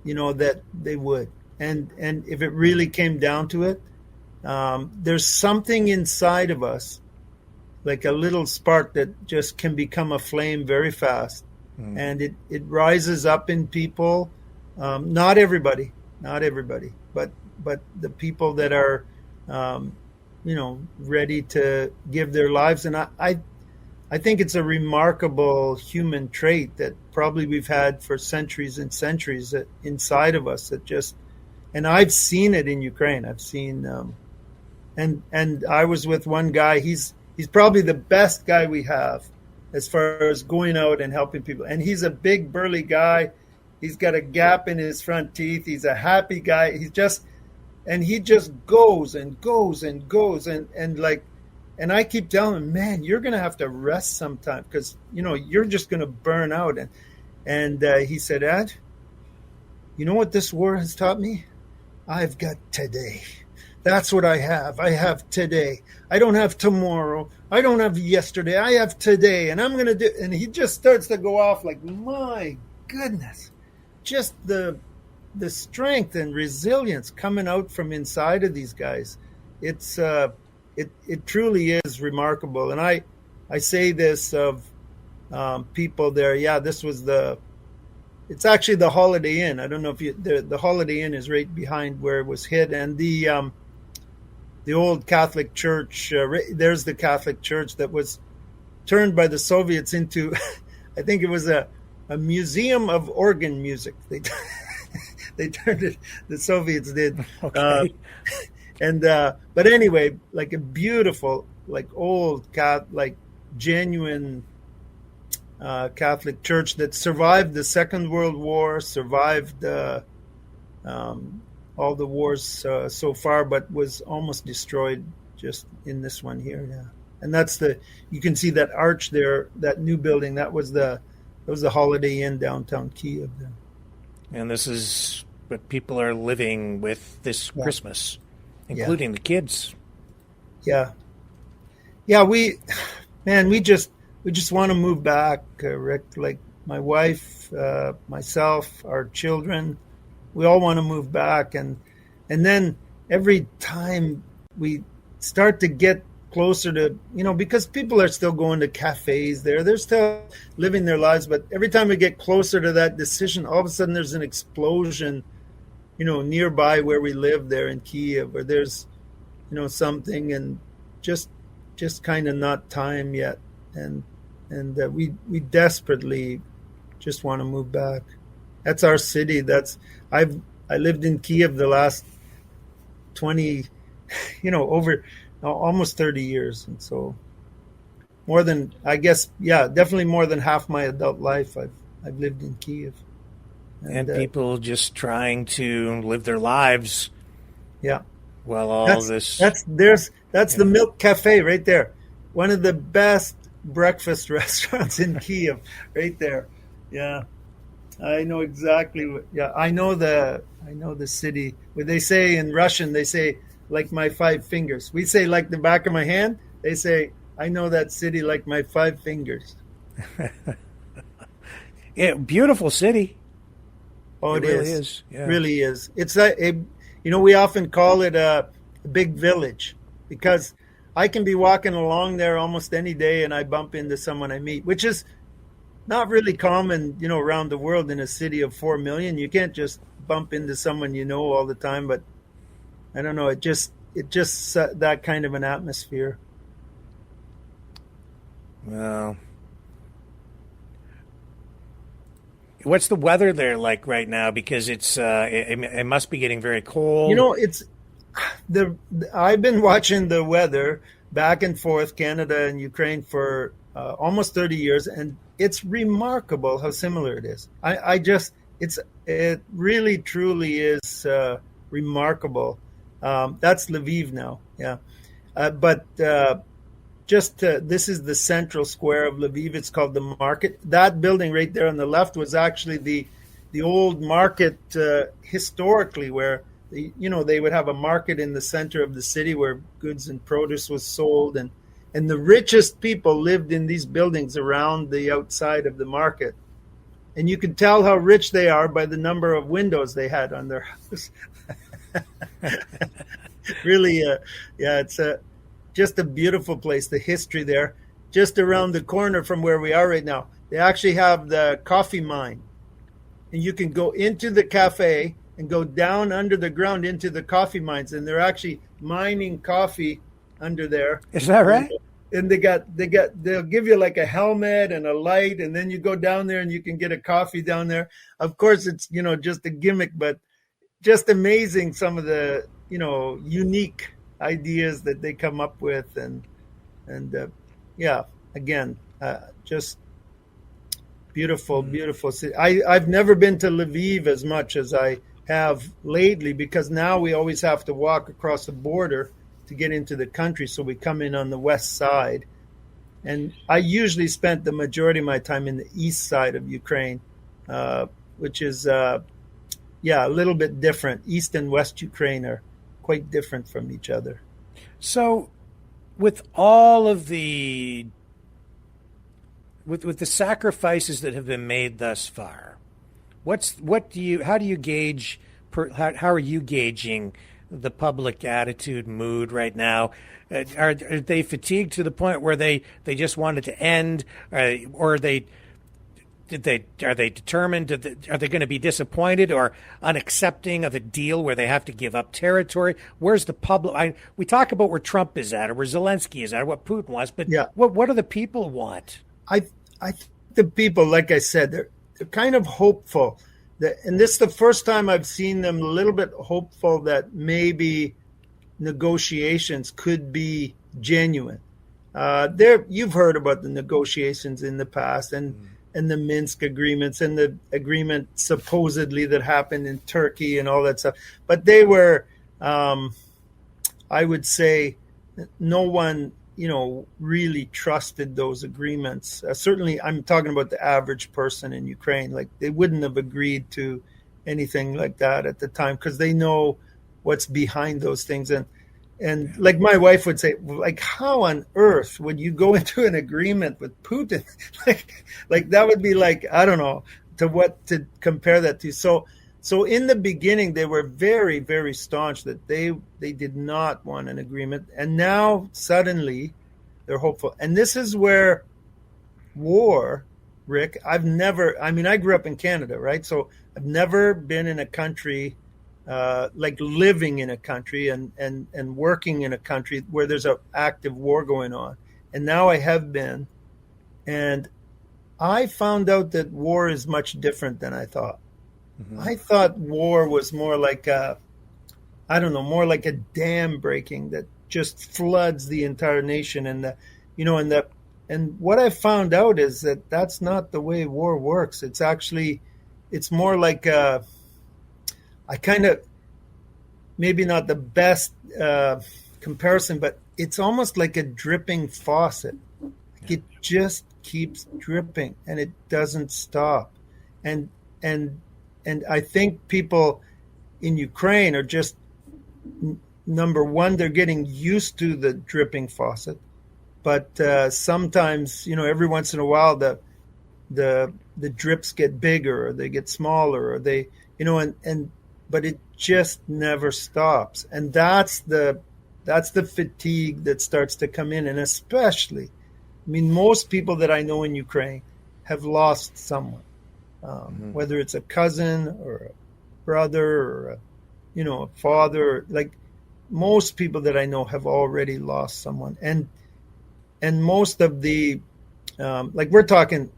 that they would. And if it really came down to it, there's something inside of us, like a little spark that just can become a flame very fast. And it rises up in people. Not everybody, but the people that are, ready to give their lives. And I think it's a remarkable human trait that probably we've had for centuries and centuries that inside of us that just, and I've seen it in Ukraine. I've seen, and I was with one guy. He's probably the best guy we have as far as going out and helping people. And he's a big burly guy. He's got a gap in his front teeth. He's a happy guy. He just goes and goes and goes. And I keep telling him, man, you're going to have to rest sometime because, you're just going to burn out. And he said, Ed, you know what this war has taught me? I've got today. That's what I have. I have today. I don't have tomorrow. I don't have yesterday. I have today. And I'm going to do, and he just starts to go off like, my goodness, just the strength and resilience coming out from inside of these guys. It's, it truly is remarkable. And I say this of people there. Yeah, this was it's actually the Holiday Inn. I don't know if the Holiday Inn is right behind where it was hit. And the old Catholic Church, there's the Catholic Church that was turned by the Soviets into, I think it was a museum of organ music. They turned it, the Soviets did. Okay. But anyway, like a beautiful, like old, like genuine Catholic Church that survived the Second World War, survived all the wars so far, but was almost destroyed just in this one here. Yeah, and you can see that arch there, that new building. That was the Holiday Inn downtown Kiev there. And this is what people are living with this Christmas, including the kids. Yeah, we just want to move back, Rick. Like my wife, myself, our children, we all want to move back, and then every time we start to get closer to, because people are still going to cafes there, they're still living their lives, but every time we get closer to that decision, all of a sudden there's an explosion, nearby where we live there in Kiev, or there's, something, and just kind of not time yet, and we desperately just want to move back. That's our city. I lived in Kiev the last 20, over almost 30 years, and so more than, I guess, definitely more than half my adult life I've lived in Kiev, and people just trying to live their lives. Yeah. Well, that's the Milk Cafe right there, one of the best breakfast restaurants in Kiev, right there. Yeah, I know exactly. I know the city. What they say in Russian, they say like my 5 fingers. We say like the back of my hand. They say I know that city like my 5 fingers. Yeah, beautiful city. Oh, it really is. Yeah. Really is. It's we often call it a big village, because I can be walking along there almost any day and I bump into someone I meet, which is not really common, around the world. In a city of 4 million, you can't just bump into someone all the time. But I don't know, it just that kind of an atmosphere. Well, what's the weather there like right now? Because it's it must be getting very cold. I've been watching the weather back and forth, Canada and Ukraine, for almost 30 years, and it's remarkable how similar it is. It really truly is remarkable. That's Lviv now, yeah. But this is the central square of Lviv. It's called the Market. That building right there on the left was actually the old market historically, where they would have a market in the center of the city where goods and produce was sold, and the richest people lived in these buildings around the outside of the market. And you could tell how rich they are by the number of windows they had on their house. Really, it's just a beautiful place. The history there, just around the corner from where we are right now, they actually have the coffee mine, and you can go into the cafe and go down under the ground into the coffee mines, and they're actually mining coffee under there. Is that right? And they'll give you like a helmet and a light, and then you go down there and you can get a coffee down there. Of course, it's just a gimmick, but just amazing, some of the unique ideas that they come up with, and again, just beautiful city. I've never been to Lviv as much as I have lately, because now we always have to walk across the border to get into the country, so we come in on the west side, and I usually spent the majority of my time in the east side of Ukraine, which is a little bit different. East and West Ukraine are quite different from each other. So with all of the with the sacrifices that have been made thus far, how are you gauging the public attitude, mood right now? Are they fatigued to the point where they just want it to end, or are they determined? Are they going to be disappointed or unaccepting of a deal where they have to give up territory? Where's the public? We talk about where Trump is at, or where Zelensky is at, or what Putin wants, but what do the people want? I think the people, like I said, they're kind of hopeful. And this is the first time I've seen them a little bit hopeful that maybe negotiations could be genuine. You've heard about the negotiations in the past, and and the Minsk agreements and the agreement supposedly that happened in Turkey and all that stuff. But they were, I would say, no one, really trusted those agreements. Certainly, I'm talking about the average person in Ukraine. Like, they wouldn't have agreed to anything like that at the time because they know what's behind those things. And like my wife would say, like, how on earth would you go into an agreement with Putin? like that would be like, I don't know to compare that to. So in the beginning, they were very, very staunch that they did not want an agreement. And now suddenly they're hopeful. And this is where war, Rick, I grew up in Canada, right? So I've never been in a country, like living in a country and working in a country where there's an active war going on. And now I have been. And I found out that war is much different than I thought. Mm-hmm. I thought war was more like more like a dam breaking that just floods the entire nation. And what I found out is that that's not the way war works. It's more like I kind of, maybe not the best comparison, but it's almost like a dripping faucet. It just keeps dripping and it doesn't stop. And I think people in Ukraine are just, number one, they're getting used to the dripping faucet. But sometimes, every once in a while, the drips get bigger or they get smaller or they, but it just never stops. And that's the fatigue that starts to come in. And especially, most people that I know in Ukraine have lost someone, whether it's a cousin or a brother or a father. Like, most people that I know have already lost someone. And most of the, we're talking,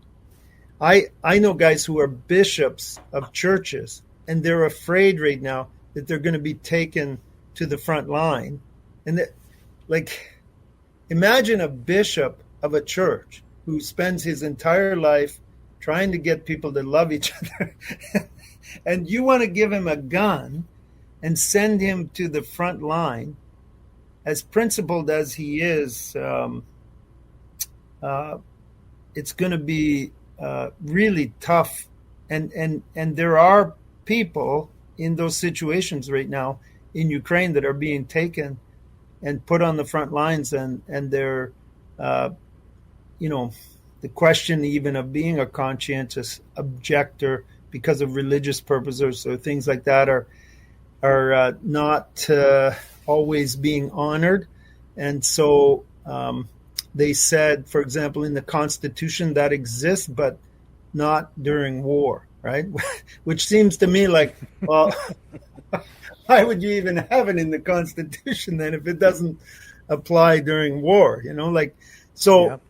I know guys who are bishops of churches, and they're afraid right now that they're going to be taken to the front line. And imagine a bishop of a church who spends his entire life trying to get people to love each other. And you want to give him a gun and send him to the front line, as principled as he is. It's going to be really tough. And there are people in those situations right now in Ukraine that are being taken and put on the front lines, and they're, the question even of being a conscientious objector because of religious purposes or things like that are not always being honored. And so they said, for example, in the Constitution that exists, but not during war, right? Which seems to me like, well, why would you even have it in the Constitution then if it doesn't apply during war? So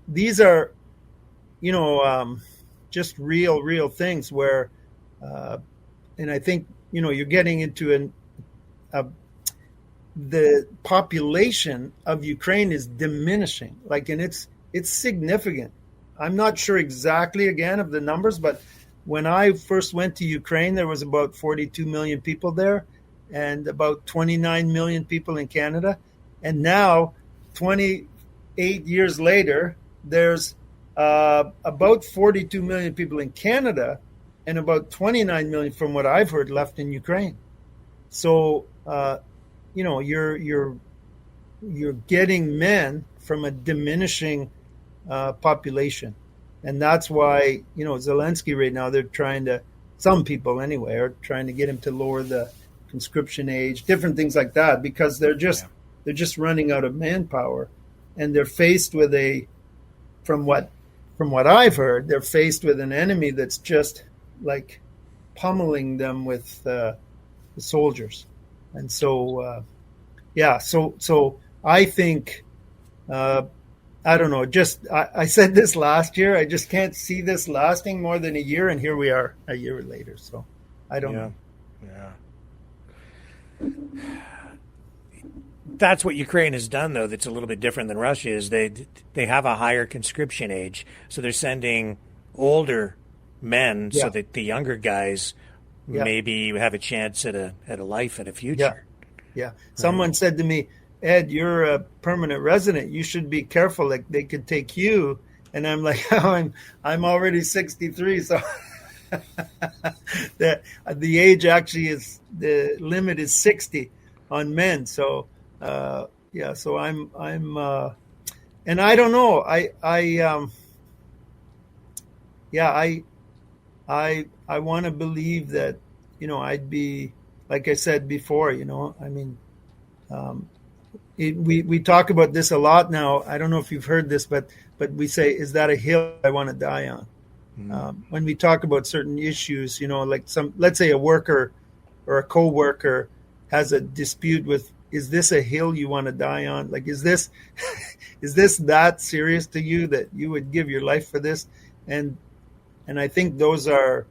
these are, just real things where, and I think, you're getting into the population of Ukraine is diminishing, and it's significant. I'm not sure exactly, again, of the numbers, but when I first went to Ukraine, there was about 42 million people there and about 29 million people in Canada. And now, 28 years later, there's about 42 million people in Canada and about 29 million, from what I've heard, left in Ukraine. So, you're getting men from a diminishing population. And that's why, Zelensky right now, they're trying to, some people anyway, are trying to get him to lower the conscription age, different things like that, because they're just running out of manpower. And they're faced with from what I've heard, they're faced with an enemy that's just like pummeling them with the soldiers. And so, so I think, I don't know, I said this last year, I just can't see this lasting more than a year, and here we are a year later. So I don't know. Yeah. that's what Ukraine has done, though, that's a little bit different than Russia, is they have a higher conscription age. So they're sending older men so that the younger guys maybe have a chance at a life and a future. Yeah. Someone said to me, Ed, you're a permanent resident. You should be careful. Like they could take you. And I'm like, oh, I'm already 63. So the age actually is, the limit is 60 on men. So, so I'm and I don't know. I want to believe that, I'd be, like I said before, I mean, we talk about this a lot now. I don't know if you've heard this, but we say, is that a hill I want to die on? When we talk about certain issues, like let's say a worker or a co-worker has a dispute with, is this a hill you want to die on? Like, is this that serious to you that you would give your life for this? And I think those are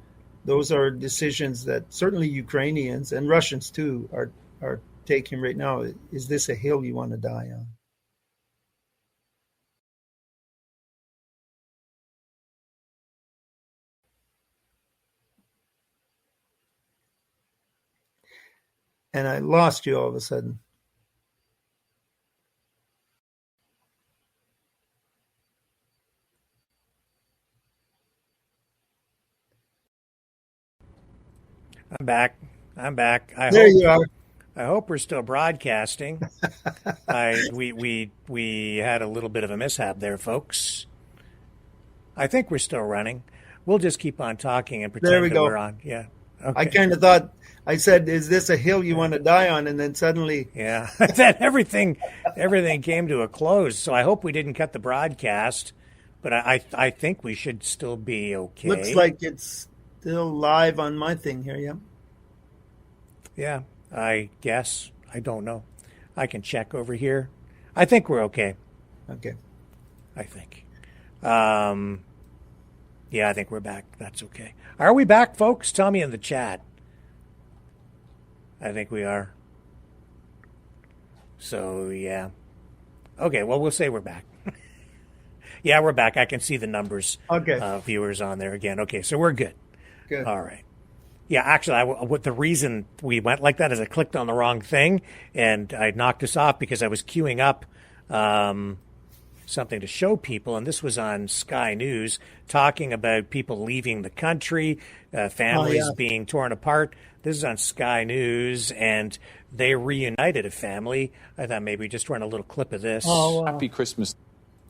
decisions that certainly Ukrainians and Russians too are taking right now. Is this a hill you want to die on? And I lost you all of a sudden. I'm back. You are. I hope we're still broadcasting. We had a little bit of a mishap there, folks. I think we're still running. We'll just keep on talking and pretend that we're on. Yeah. Okay. I kind of thought, I said, is this a hill you want to die on? And then suddenly... Yeah, then everything came to a close. So I hope we didn't cut the broadcast, but I think we should still be okay. Looks like it's still live on my thing here, yeah. Yeah, I guess. I don't know. I can check over here. I think we're okay. Okay. I think. Yeah, I think we're back. That's okay. Are we back, folks? Tell me in the chat. I think we are. So, yeah. Okay, well, we'll say we're back. Yeah, we're back. I can see the numbers. Okay. Viewers on there again. Okay, so we're good. Good. All right. Yeah, actually, what the reason we went like that is I clicked on the wrong thing, and I knocked us off because I was queuing up something to show people, and this was on Sky News, talking about people leaving the country, families being torn apart. This is on Sky News, and they reunited a family. I thought maybe just run a little clip of this. Oh, wow. Happy Christmas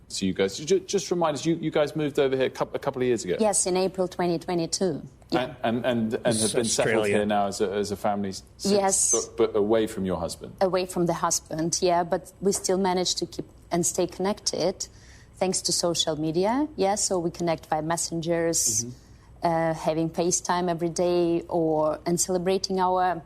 to you guys. Just remind us, you guys moved over here a couple of years ago? Yes, in April 2022. Yeah. And have been settled here now as a family since, yes. But away from your husband? Away from the husband, yeah, but we still manage to keep and stay connected thanks to social media, yeah, so we connect via messengers, having FaceTime every day and celebrating our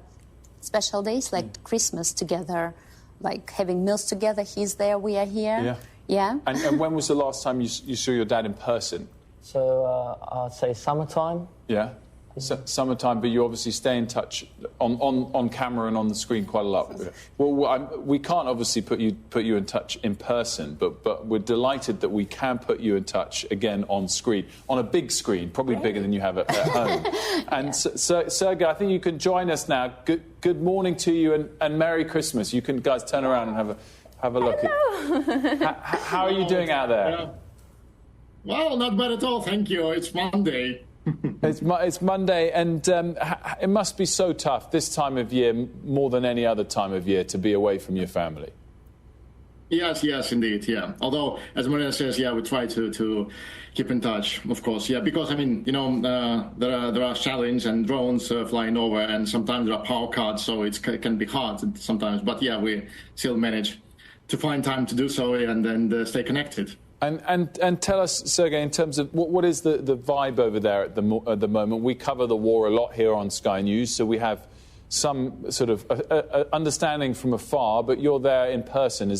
special days like Christmas together, like having meals together. He's there, we are here. Yeah. And when was the last time you saw your dad in person? So I'd say summertime. Yeah, summertime, but you obviously stay in touch on camera and on the screen quite a lot. Well, we can't obviously put you in touch in person, but we're delighted that we can put you in touch again on screen, on a big screen, probably bigger than you have at home. And Sergey, I think you can join us now. Good morning to you and Merry Christmas. You can guys turn around and have a look. How are you doing out there? Well, not bad at all, thank you. It's Monday. It's Monday, and it must be so tough this time of year, more than any other time of year, to be away from your family. Yes, indeed, yeah. Although, as Maria says, yeah, we try to keep in touch, of course, yeah, because, I mean, there are satellites and drones flying over, and sometimes there are power cuts, so it can be hard sometimes. But, yeah, we still manage to find time to do so and stay connected. And tell us, Sergey, in terms of what is the vibe over there at the moment? We cover the war a lot here on Sky News, so we have some sort of understanding from afar, but you're there in person.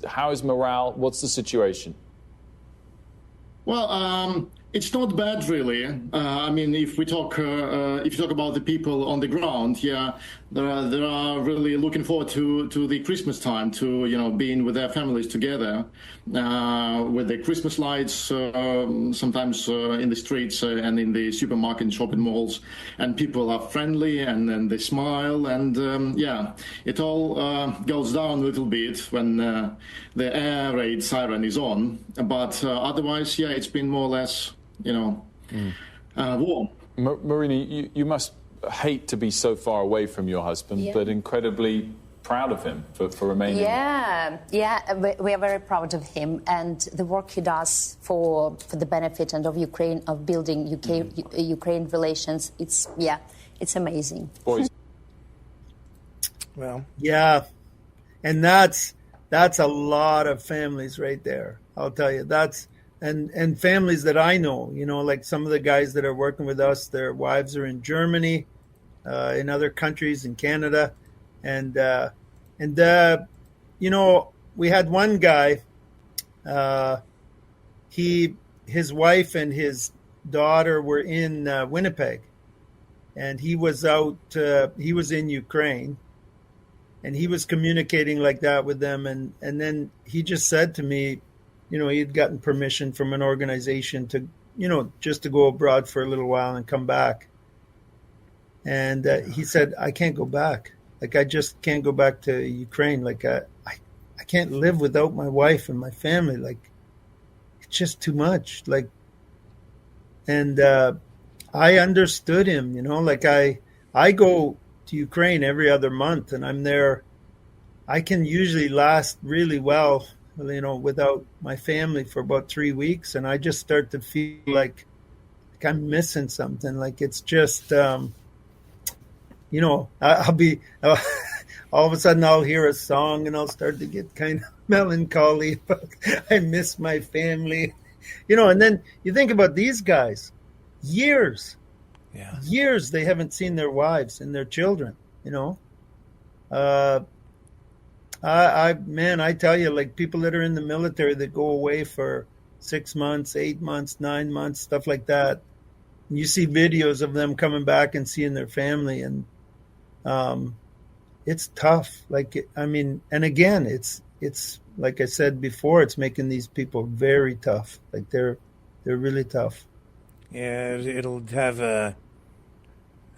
How is morale? What's the situation? Well, It's not bad, really. I mean, if you talk about the people on the ground, yeah, they are really looking forward to the Christmas time, to being with their families together, with the Christmas lights, sometimes in the streets and in the supermarket and shopping malls, and people are friendly and then they smile, and yeah, it all goes down a little bit when the air raid siren is on, but otherwise, yeah, it's been more or less. Warm. Marina, you must hate to be so far away from your husband, but incredibly proud of him for remaining. Yeah, we are very proud of him and the work he does for the benefit and of Ukraine, of building Ukraine relations. It's amazing. Boys. Well, yeah, and that's a lot of families right there. I'll tell you, that's. And families that I know, like some of the guys that are working with us, their wives are in Germany, in other countries, in Canada, and we had one guy, his wife and his daughter were in Winnipeg, and he was in Ukraine, and he was communicating like that with them, and then he just said to me, he had gotten permission from an organization to, just to go abroad for a little while and come back. And he said, I can't go back. Like, I just can't go back to Ukraine. Like, I can't live without my wife and my family. Like, it's just too much. Like, and I understood him, like I go to Ukraine every other month and I'm there. I can usually last really well, without my family for about 3 weeks, and I just start to feel like I'm missing something. Like it's just, I'll be all of a sudden I'll hear a song and I'll start to get kind of melancholy. I miss my family, and then you think about these guys, years they haven't seen their wives and their children, I tell you, like people that are in the military that go away for 6 months, 8 months, 9 months, stuff like that. And you see videos of them coming back and seeing their family, and it's tough. And again, it's like I said before, it's making these people very tough. Like they're really tough. Yeah, it'll have an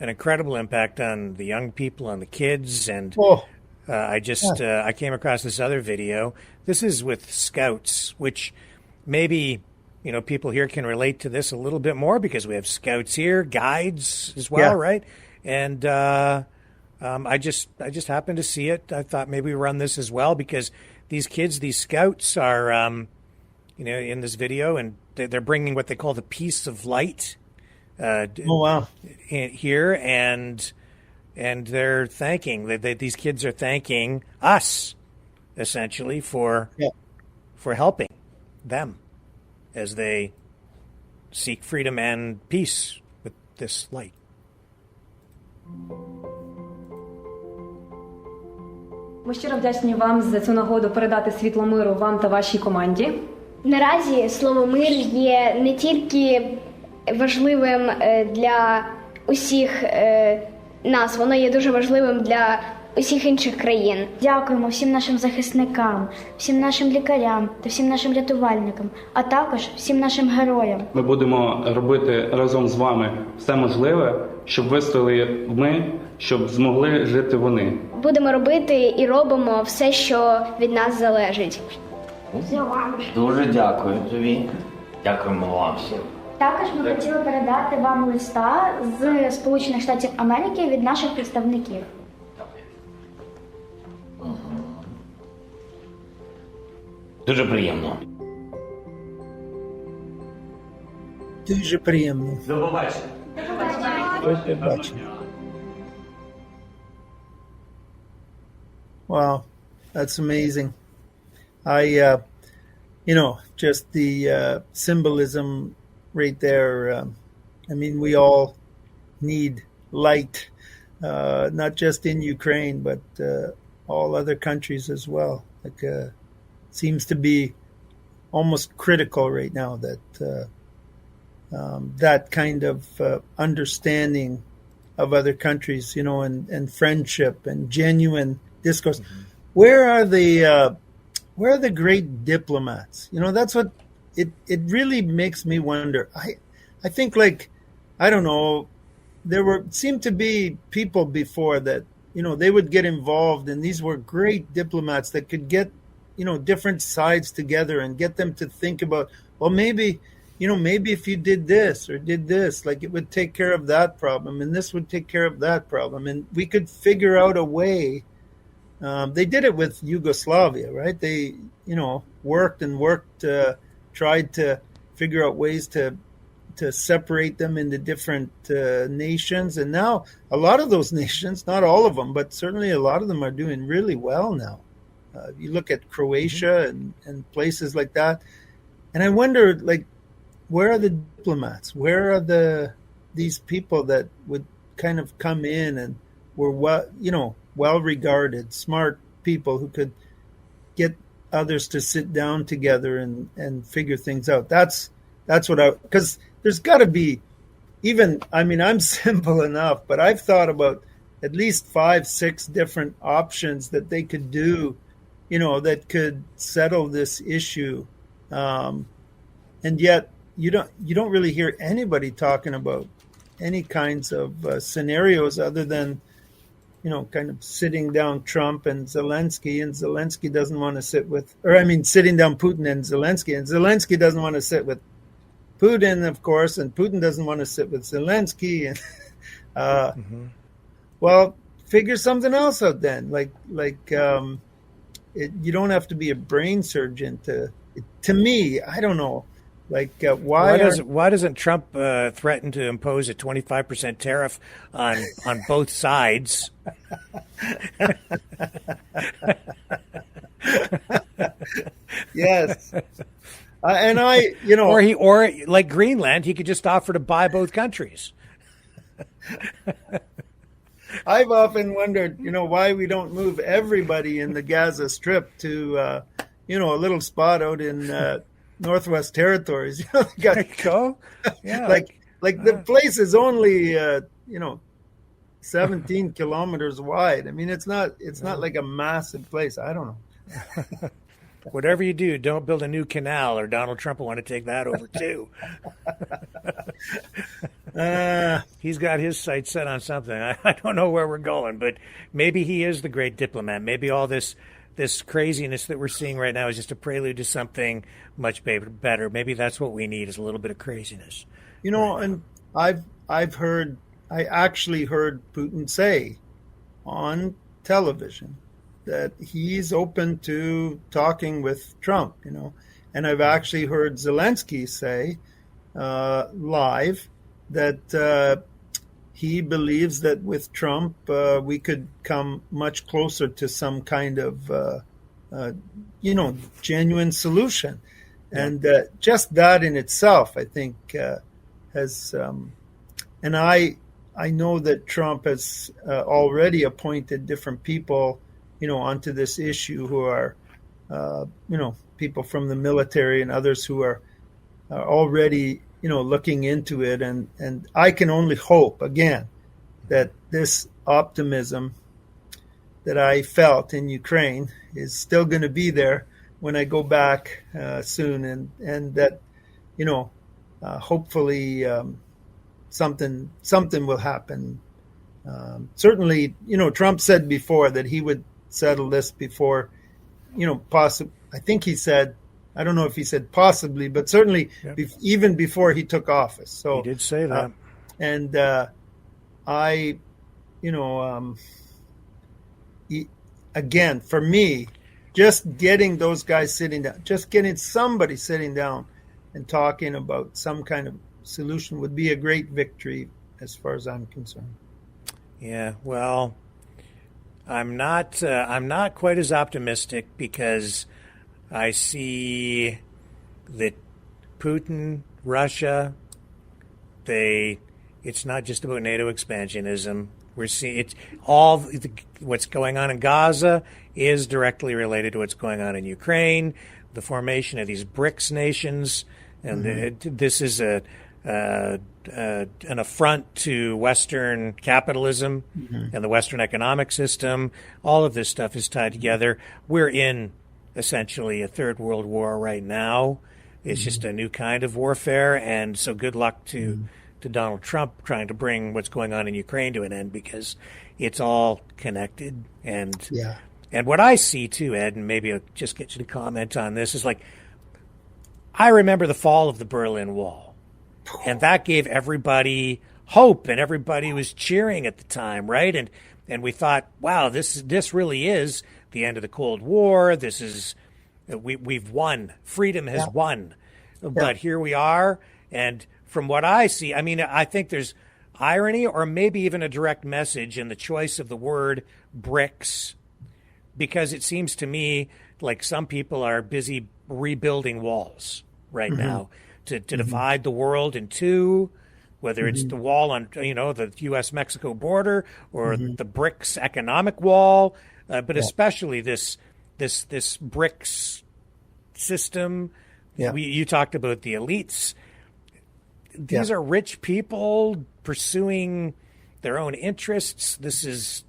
incredible impact on the young people, on the kids, and. I came across this other video. This is with scouts, which maybe, people here can relate to this a little bit more because we have scouts here, guides as well, right? And I just happened to see it. I thought maybe we run this as well because these kids, these scouts are, in this video, and they're bringing what they call the piece of light. Here, and they're thanking these kids are thanking us essentially for helping them as they seek freedom and peace with this light. Ми щиро вдячні вам за цю нагоду передати світло миру вам та вашій команді. Наразі слово «мир» є не тільки важливим для усіх нас, воно є дуже важливим для усіх інших країн. Дякуємо всім нашим захисникам, всім нашим лікарям та всім нашим рятувальникам, а також всім нашим героям. Ми будемо робити разом з вами все можливе, щоб вистояли ми, щоб змогли жити вони. Будемо робити і робимо все, що від нас залежить. Дуже дякую тобі. Дякуємо вам всім. Також ми хотіли передати вам листа з Сполучених Штатів Америки від наших представників. Дуже приємно. Дуже приємно. До побачення. До побачення. Wow, that's amazing. Just the symbolism right there. We all need light, not just in Ukraine, but all other countries as well. Seems to be almost critical right now that that kind of understanding of other countries, and friendship and genuine discourse. Mm-hmm. Where are the great diplomats? That's what it really makes me wonder. I think, like, I don't know, seemed to be people before that, they would get involved, and these were great diplomats that could get, different sides together and get them to think about, well, maybe if you did this or did this, like, it would take care of that problem, and this would take care of that problem, and we could figure out a way. They did it with Yugoslavia, right? They, worked, tried to figure out ways to separate them into different nations. And now a lot of those nations, not all of them, but certainly a lot of them are doing really well now. You look at Croatia and places like that. And I wonder, like, where are the diplomats? Where are these people that would kind of come in and were well-regarded, smart people who could get others to sit down together and figure things out? That's because there's got to be, I'm simple enough, but I've thought about at least 5-6 different options that they could do, that could settle this issue. And yet you don't really hear anybody talking about any kinds of scenarios other than, kind of sitting down Trump and Zelensky doesn't want to sitting down Putin and Zelensky doesn't want to sit with Putin, of course, and Putin doesn't want to sit with Zelensky. And well, figure something else out then. You don't have to be a brain surgeon to me, I don't know. Why doesn't Trump threaten to impose a 25% tariff on both sides? Yes. or like Greenland, he could just offer to buy both countries. I've often wondered, why we don't move everybody in the Gaza Strip to, a little spot out in Northwest Territories. There you go. Yeah. The place is only 17 kilometers wide. It's not like a massive place. I don't know. Whatever you do, don't build a new canal, or Donald Trump will want to take that over too. He's got his sights set on something. I don't know where we're going, but maybe he is the great diplomat. Maybe all this craziness that we're seeing right now is just a prelude to something much better. Maybe that's what we need, is a little bit of craziness. And I actually heard Putin say on television that he's open to talking with Trump, and I've actually heard Zelensky say live that he believes that with Trump we could come much closer to some kind of genuine solution. And just that in itself, I think, has, and I know that Trump has already appointed different people, onto this issue who are, people from the military and others who are already, looking into it. And I can only hope, again, that this optimism that I felt in Ukraine is still going to be there when I go back soon, and that, hopefully something will happen. Certainly, Trump said before that he would settle this before, possibly. I think he said, I don't know if he said possibly, but certainly even before he took office. So he did say that. And again, for me, just getting those guys sitting down, just getting somebody sitting down and talking about some kind of solution would be a great victory as far as I'm concerned. Yeah, well, I'm not quite as optimistic, because I see that Putin, Russia, it's not just about NATO expansionism. We're seeing it's all what's going on in Gaza is directly related to what's going on in Ukraine, the formation of these BRICS nations, and this is an affront to Western capitalism and the Western economic system. All of this stuff is tied together. We're in essentially a third world war right now. It's just a new kind of warfare, and so good luck to Donald Trump trying to bring what's going on in Ukraine to an end, because it's all connected. And what I see too, Ed, and maybe I'll just get you to comment on this, is like, I remember the fall of the Berlin Wall, and that gave everybody hope, and everybody was cheering at the time, right? And we thought, wow, this really is the end of the Cold War. This is we've won. Freedom has won. But here we are, and from what I see, I mean, I think there's irony or maybe even a direct message in the choice of the word BRICS, because it seems to me like some people are busy rebuilding walls right now to divide the world in two, whether it's the wall on, the U.S.-Mexico border or the BRICS economic wall, but especially this BRICS system. You talked about the elites. These are rich people pursuing their own interests. This is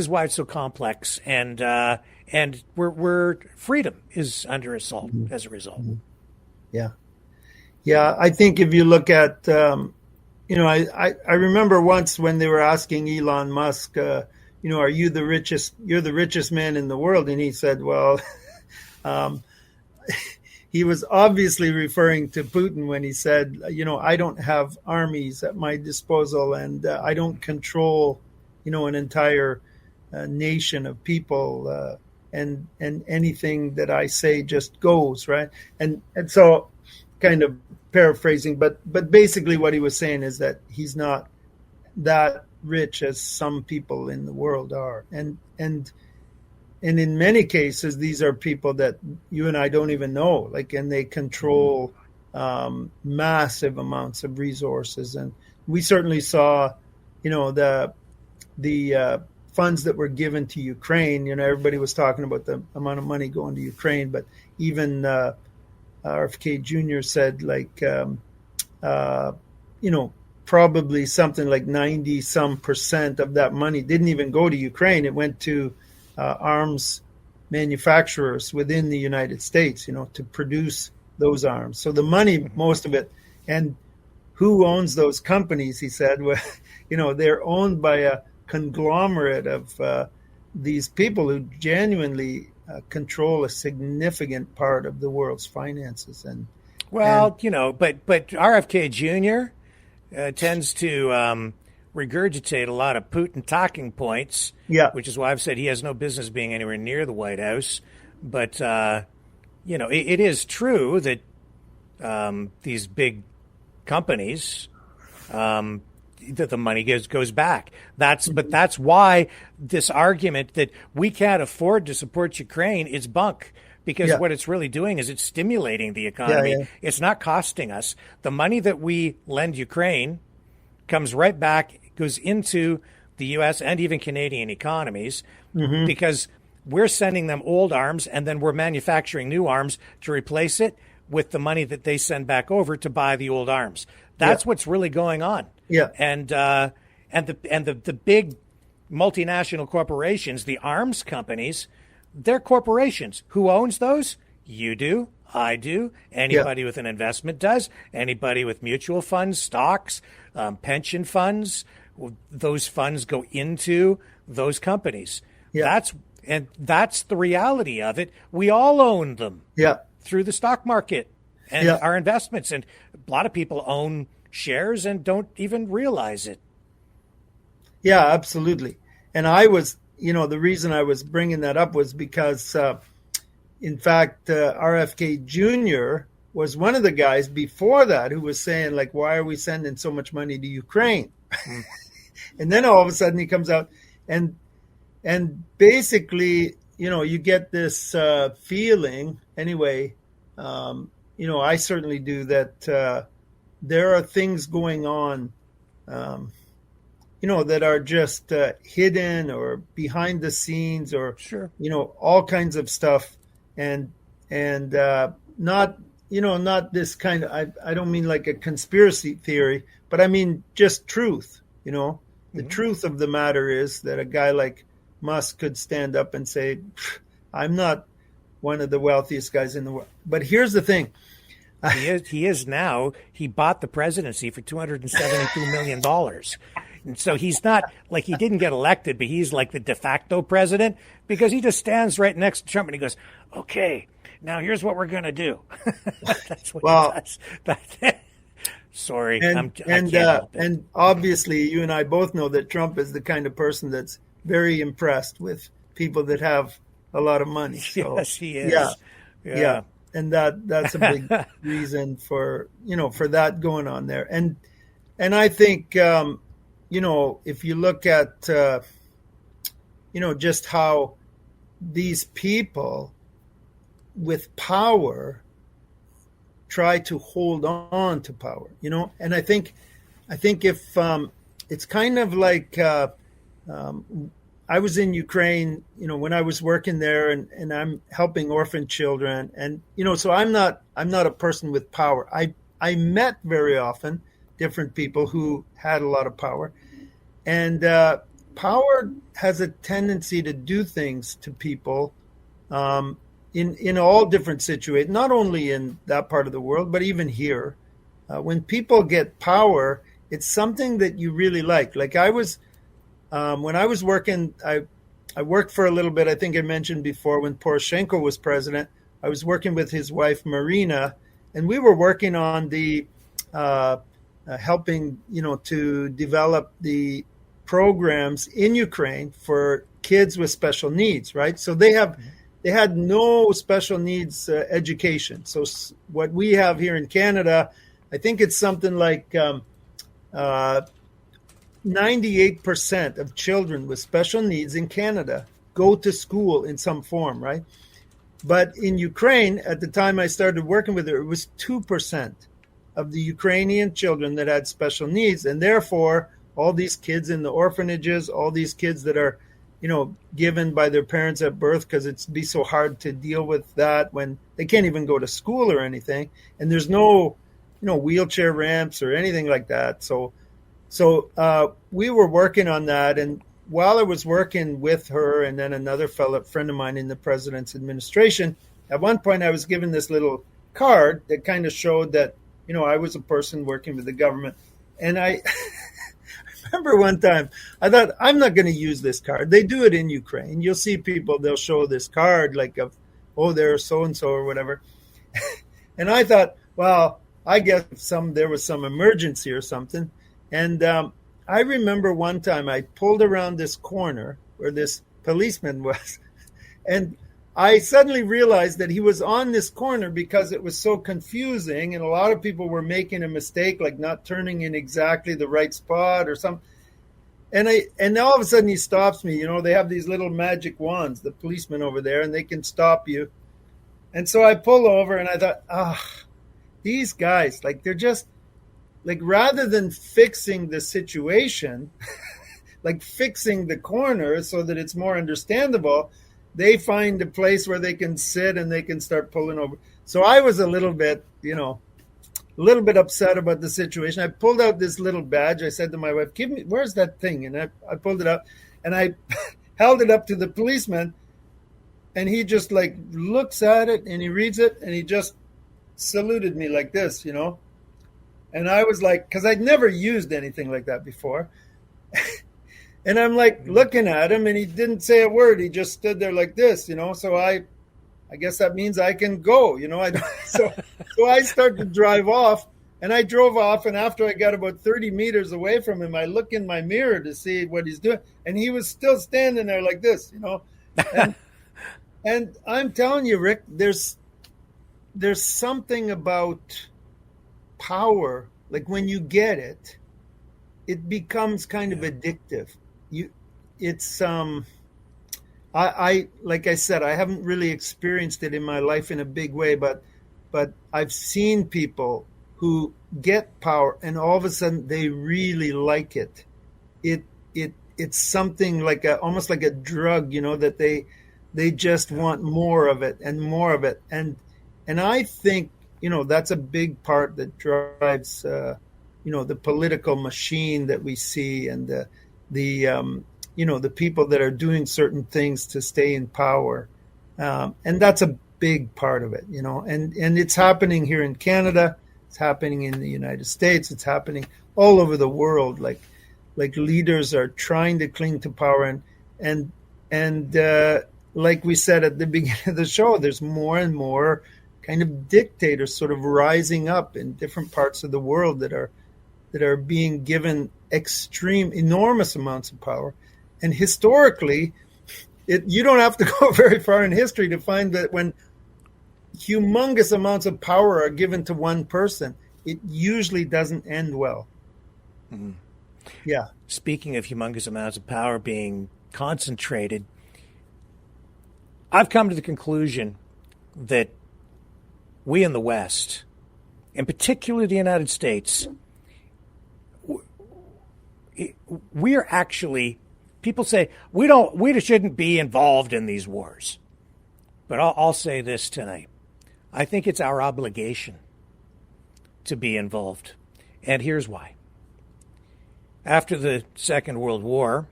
why it's so complex, and we're freedom is under assault as a result. I think if you look at, I remember once when they were asking Elon Musk, are you the richest? You're the richest man in the world, and he said, well. He was obviously referring to Putin when he said, I don't have armies at my disposal, and I don't control, an entire nation of people, and anything that I say just goes, right? And so, kind of paraphrasing, but basically what he was saying is that he's not that rich as some people in the world are, and in many cases, these are people that you and I don't even know, and they control massive amounts of resources. And we certainly saw, the funds that were given to Ukraine. Everybody was talking about the amount of money going to Ukraine, but even RFK Jr. said, probably something like 90% of that money didn't even go to Ukraine. It went to arms manufacturers within the United States, to produce those arms. So the money, most of it, and who owns those companies, he said, well, they're owned by a conglomerate of these people who genuinely control a significant part of the world's finances. But RFK Jr. Tends to regurgitate a lot of Putin talking points, which is why I've said he has no business being anywhere near the White House. But, it is true that these big companies, that the money goes back. But that's why this argument that we can't afford to support Ukraine is bunk. Because what it's really doing is it's stimulating the economy. It's not costing us. The money that we lend Ukraine comes right back, goes into the U.S. and even Canadian economies, because we're sending them old arms and then we're manufacturing new arms to replace it with the money that they send back over to buy the old arms. That's what's really going on. And the big multinational corporations, the arms companies, they're corporations. Who owns those? You do. I do. Anybody with an investment does. Anybody with mutual funds, stocks, pension funds, those funds go into those companies. That's the reality of it. We all own them through the stock market and our investments. And a lot of people own shares and don't even realize it. Yeah, absolutely. And I was, the reason I was bringing that up was because, in fact, RFK Jr. was one of the guys before that who was saying, why are we sending so much money to Ukraine? And then all of a sudden he comes out and basically, you get this feeling anyway, I certainly do, that there are things going on, that are just hidden or behind the scenes or, all kinds of stuff. And not not this kind of, I don't mean like a conspiracy theory, but I mean just truth, The truth of the matter is that a guy like Musk could stand up and say, I'm not one of the wealthiest guys in the world. But here's the thing. He is now. He bought the presidency for $272 million. And so he's not like, he didn't get elected, but he's like the de facto president, because he just stands right next to Trump and he goes, okay, now here's what we're going to do. That's what he does. Sorry. I can't help it. And obviously you and I both know that Trump is the kind of person that's very impressed with people that have a lot of money. So, yes, he is. Yeah. And that's a big reason for that going on there. And I think, if you look at, just how these people with power try to hold on to power, and I think if it's kind of like I was in Ukraine, when I was working there, and I'm helping orphan children, and so I'm not a person with power. I met very often different people who had a lot of power, and power has a tendency to do things to people in all different situations, not only in that part of the world, but even here. When people get power, it's something that you really like. Like I was, when I was working, I worked for a little bit, I think I mentioned before, when Poroshenko was president. I was working with his wife, Marina, and we were working on the helping, to develop the programs in Ukraine for kids with special needs, right? So they had no special needs education. So what we have here in Canada, I think it's something like 98% of children with special needs in Canada go to school in some form, right? But in Ukraine, at the time I started working with her, it was 2% of the Ukrainian children that had special needs. And therefore, all these kids in the orphanages, all these kids that are, given by their parents at birth, because it'd be so hard to deal with that when they can't even go to school or anything. And there's no, wheelchair ramps or anything like that. So we were working on that. And while I was working with her and then another friend of mine in the president's administration, at one point I was given this little card that kind of showed that, I was a person working with the government. And I remember one time I thought, I'm not going to use this card. They do it in Ukraine. You'll see people, they'll show this card like, they're so-and-so or whatever. And I thought, well, I guess there was some emergency or something. And I remember one time I pulled around this corner where this policeman was, and I suddenly realized that he was on this corner because it was so confusing, and a lot of people were making a mistake, like not turning in exactly the right spot or something. And all of a sudden he stops me. They have these little magic wands, the policemen over there, and they can stop you. And so I pull over, and I thought, these guys, like they're just, like rather than fixing the situation, like fixing the corner so that it's more understandable, they find a place where they can sit and they can start pulling over. So I was a little bit upset about the situation. I pulled out this little badge. I said to my wife, where's that thing? And I pulled it out and I held it up to the policeman, and he just like looks at it and he reads it and he just saluted me like this, And I was like, because I'd never used anything like that before. And I'm like looking at him, and he didn't say a word. He just stood there like this, So I guess that means I can go, So I started to drive off, and I drove off. And after I got about 30 meters away from him, I look in my mirror to see what he's doing, and he was still standing there like this, And I'm telling you, Rick, there's something about power, like when you get it, it becomes kind of addictive. I like I said, I haven't really experienced it in my life in a big way, but I've seen people who get power and all of a sudden they really like it. It's something like almost like a drug, that they just want more of it and more of it. And I think that's a big part that drives, the political machine that we see, and the people that are doing certain things to stay in power. And that's a big part of it, and it's happening here in Canada. It's happening in the United States. It's happening all over the world. Like leaders are trying to cling to power, and like we said at the beginning of the show, there's more and more kind of dictators sort of rising up in different parts of the world that are being given enormous amounts of power. And historically, you don't have to go very far in history to find that when humongous amounts of power are given to one person, it usually doesn't end well. Mm-hmm. Yeah. Speaking of humongous amounts of power being concentrated, I've come to the conclusion that we in the West, in particular the United States, we are actually, people say we shouldn't be involved in these wars. But I'll say this tonight. I think it's our obligation to be involved. And here's why. After the Second World War,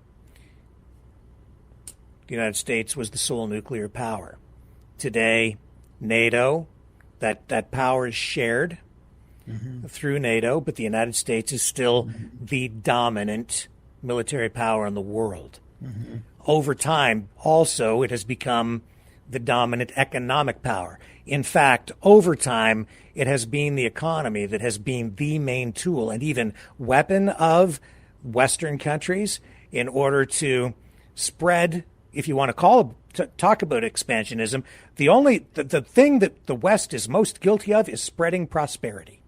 the United States was the sole nuclear power. Today, NATO, that power is shared through NATO, but the United States is still the dominant military power in the world. Over time, also, it has become the dominant economic power. In fact, over time, it has been the economy that has been the main tool and even weapon of Western countries in order to spread, if you want to talk about expansionism, the thing that the West is most guilty of is spreading prosperity.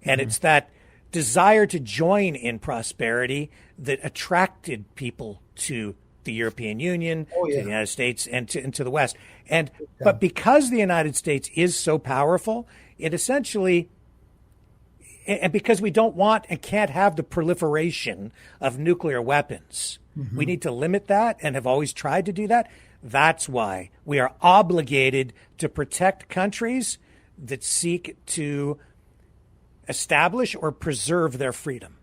And it's that desire to join in prosperity that attracted people to the European Union, to the United States, and to the West. But because the United States is so powerful, it essentially, and because we don't want and can't have the proliferation of nuclear weapons, we need to limit that and have always tried to do that. That's why we are obligated to protect countries that seek to establish or preserve their freedom.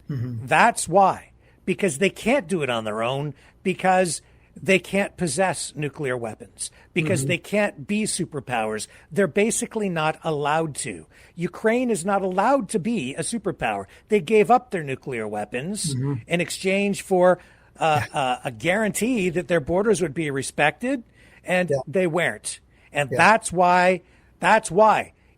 That's why. Because they can't do it on their own, because they can't possess nuclear weapons, because they can't be superpowers. They're basically not allowed to. Ukraine is not allowed to be a superpower. They gave up their nuclear weapons in exchange for a guarantee that their borders would be respected, and they weren't. And that's why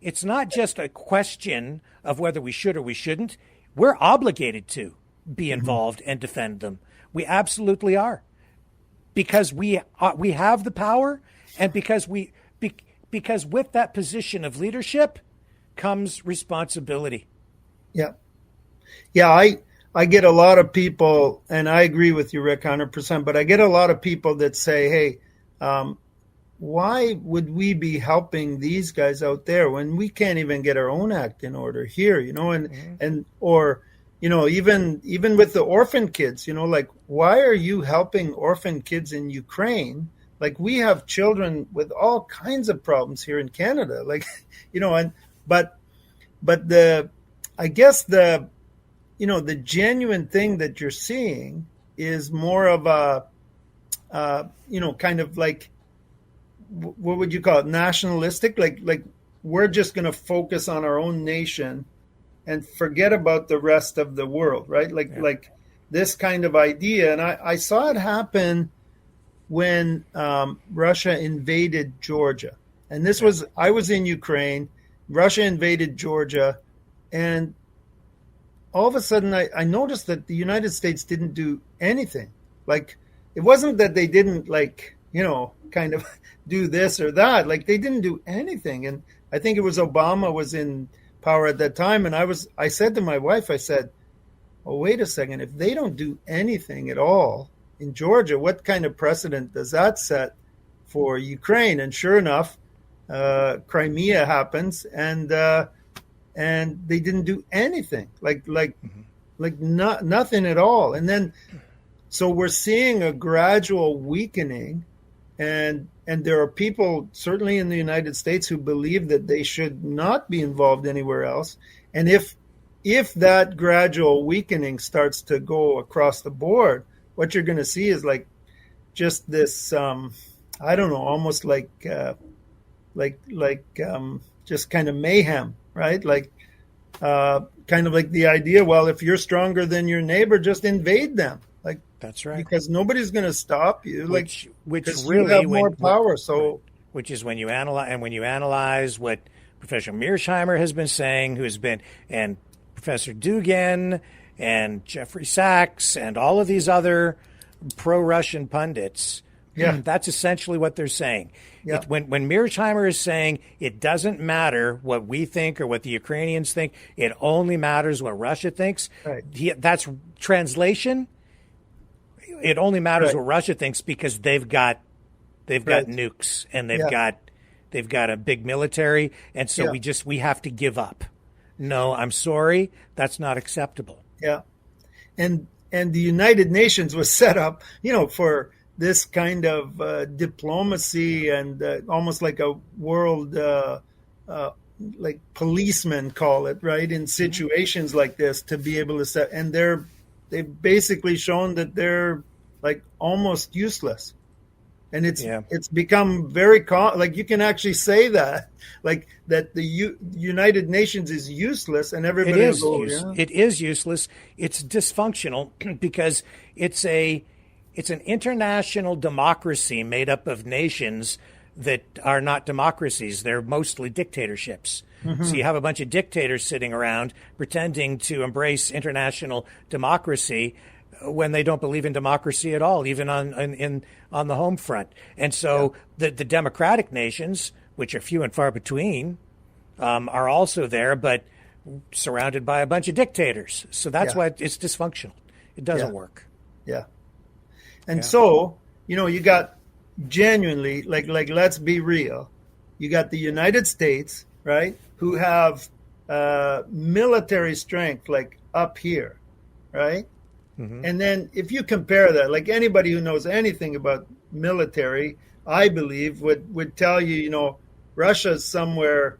it's not just a question of whether we should or we shouldn't. We're obligated to be involved and defend them. We absolutely are, because we have the power, and because because with that position of leadership comes responsibility. Yeah. I get a lot of people, and I agree with you, Rick, 100%. But I get a lot of people that say, "Hey, why would we be helping these guys out there when we can't even get our own act in order here?" Even with the orphan kids, like, why are you helping orphan kids in Ukraine? Like, we have children with all kinds of problems here in Canada, I guess the genuine thing that you're seeing is more of a, kind of like, what would you call it? Nationalistic? Like we're just going to focus on our own nation and forget about the rest of the world, right? Like this kind of idea. And I saw it happen when Russia invaded Georgia. And I was in Ukraine, Russia invaded Georgia, and all of a sudden I noticed that the United States didn't do anything. Like, it wasn't that they didn't, kind of do this or that. Like, they didn't do anything. And I think it was Obama was in power at that time. And I said to my wife, I said, "Oh, wait a second. If they don't do anything at all in Georgia, what kind of precedent does that set for Ukraine?" And sure enough, Crimea happens, and they didn't do anything, nothing at all. And then, so we're seeing a gradual weakening, and there are people certainly in the United States who believe that they should not be involved anywhere else. And if that gradual weakening starts to go across the board, what you're going to see is like just this I don't know, almost like just kind of mayhem, right? Like kind of like the idea, well, if you're stronger than your neighbor, just invade them. Like that's right, because nobody's going to stop you. Which really you have more power. So which is when you analyze what Professor Mearsheimer has been saying, and Professor Dugan and Jeffrey Sachs and all of these other pro-Russian pundits. Yeah. That's essentially what they're saying. Yeah. When Mearsheimer is saying it doesn't matter what we think or what the Ukrainians think, it only matters what Russia thinks. Right. That's translation. It only matters Right. what Russia thinks because they've got nukes and they've got a big military, and so we have to give up. No, I'm sorry, that's not acceptable. Yeah, and the United Nations was set up, for this kind of diplomacy and almost like a world, like policemen call it, right? In situations like this, to be able to set, and they've basically shown that they're like almost useless. And it's become very like you can actually say that, like that the United Nations is useless, and everybody it is useless. It's dysfunctional because it's an international democracy made up of nations that are not democracies. They're mostly dictatorships. Mm-hmm. So you have a bunch of dictators sitting around pretending to embrace international democracy when they don't believe in democracy at all, even on the home front. And so the democratic nations, which are few and far between, are also there, but surrounded by a bunch of dictators. So that's why it's dysfunctional. It doesn't work. Yeah. And so, you got genuinely, like let's be real, you got the United States, right, who have military strength like up here, right? Mm-hmm. And then if you compare that, like anybody who knows anything about military, I believe would tell you, Russia's somewhere,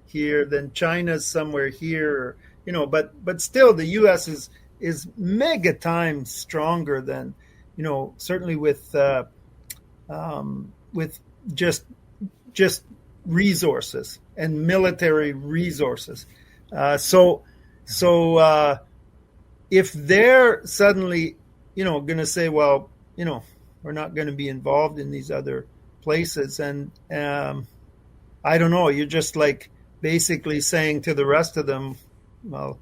here, then China's somewhere here, but still the U.S. is mega times stronger than, certainly with just resources and military resources. So if they're suddenly, going to say, well, we're not going to be involved in these other places, and I don't know, you're just like basically saying to the rest of them, well,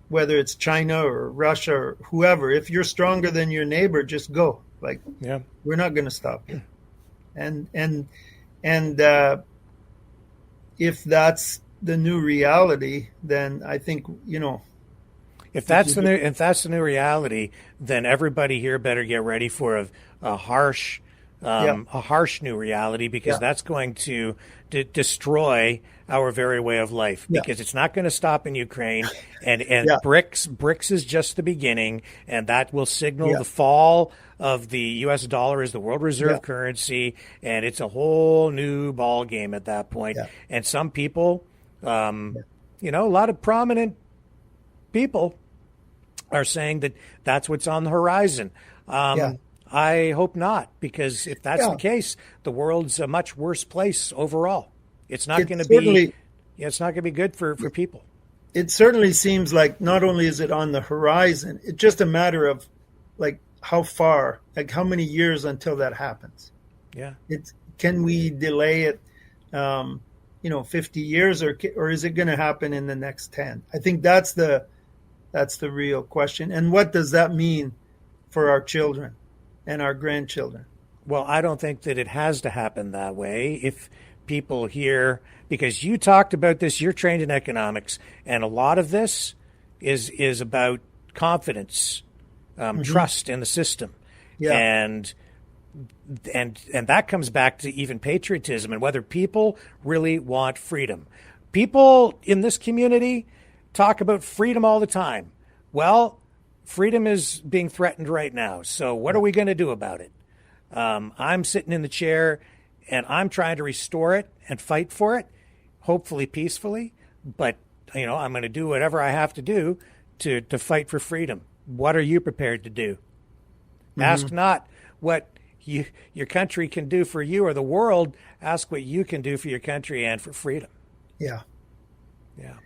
whether it's China or Russia or whoever, if you're stronger than your neighbor, just go. Like, we're not going to stop you. And if that's the new reality, then I think, if that's the new reality, then everybody here better get ready for a harsh new reality, because that's going to destroy our very way of life, because it's not going to stop in Ukraine, and BRICS is just the beginning, and that will signal the fall of the U.S. dollar as the world reserve currency, and it's a whole new ball game at that point. And some people, a lot of prominent people are saying that that's what's on the horizon. I hope not, because if that's the case, the world's a much worse place overall. It's not going to be. It's not going to be good for people. It certainly seems like not only is it on the horizon, it's just a matter of like how far, like how many years until that happens. Yeah. Can we delay it, 50 years, or is it going to happen in the next 10? I think that's the real question. And what does that mean for our children and our grandchildren? Well, I don't think that it has to happen that way. If people here, because you talked about this, you're trained in economics, and a lot of this is about confidence, trust in the system, and that comes back to even patriotism and whether people really want freedom. People in this community talk about freedom all the time. Well, freedom is being threatened right now. So what are we going to do about it? I'm sitting in the chair and I'm trying to restore it and fight for it, hopefully peacefully. But, I'm going to do whatever I have to do to fight for freedom. What are you prepared to do? Mm-hmm. Ask not what your country can do for you or the world. Ask what you can do for your country and for freedom. Yeah. Yeah.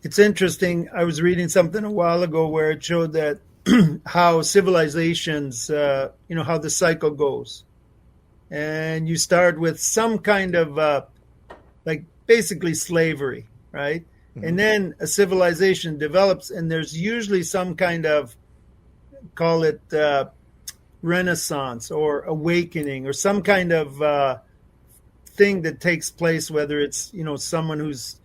It's interesting. I was reading something a while ago where it showed that how civilizations, how the cycle goes. And you start with some kind of basically slavery, right? Mm-hmm. And then a civilization develops, and there's usually some kind of, call it renaissance or awakening or some kind of thing that takes place, whether it's, someone who's,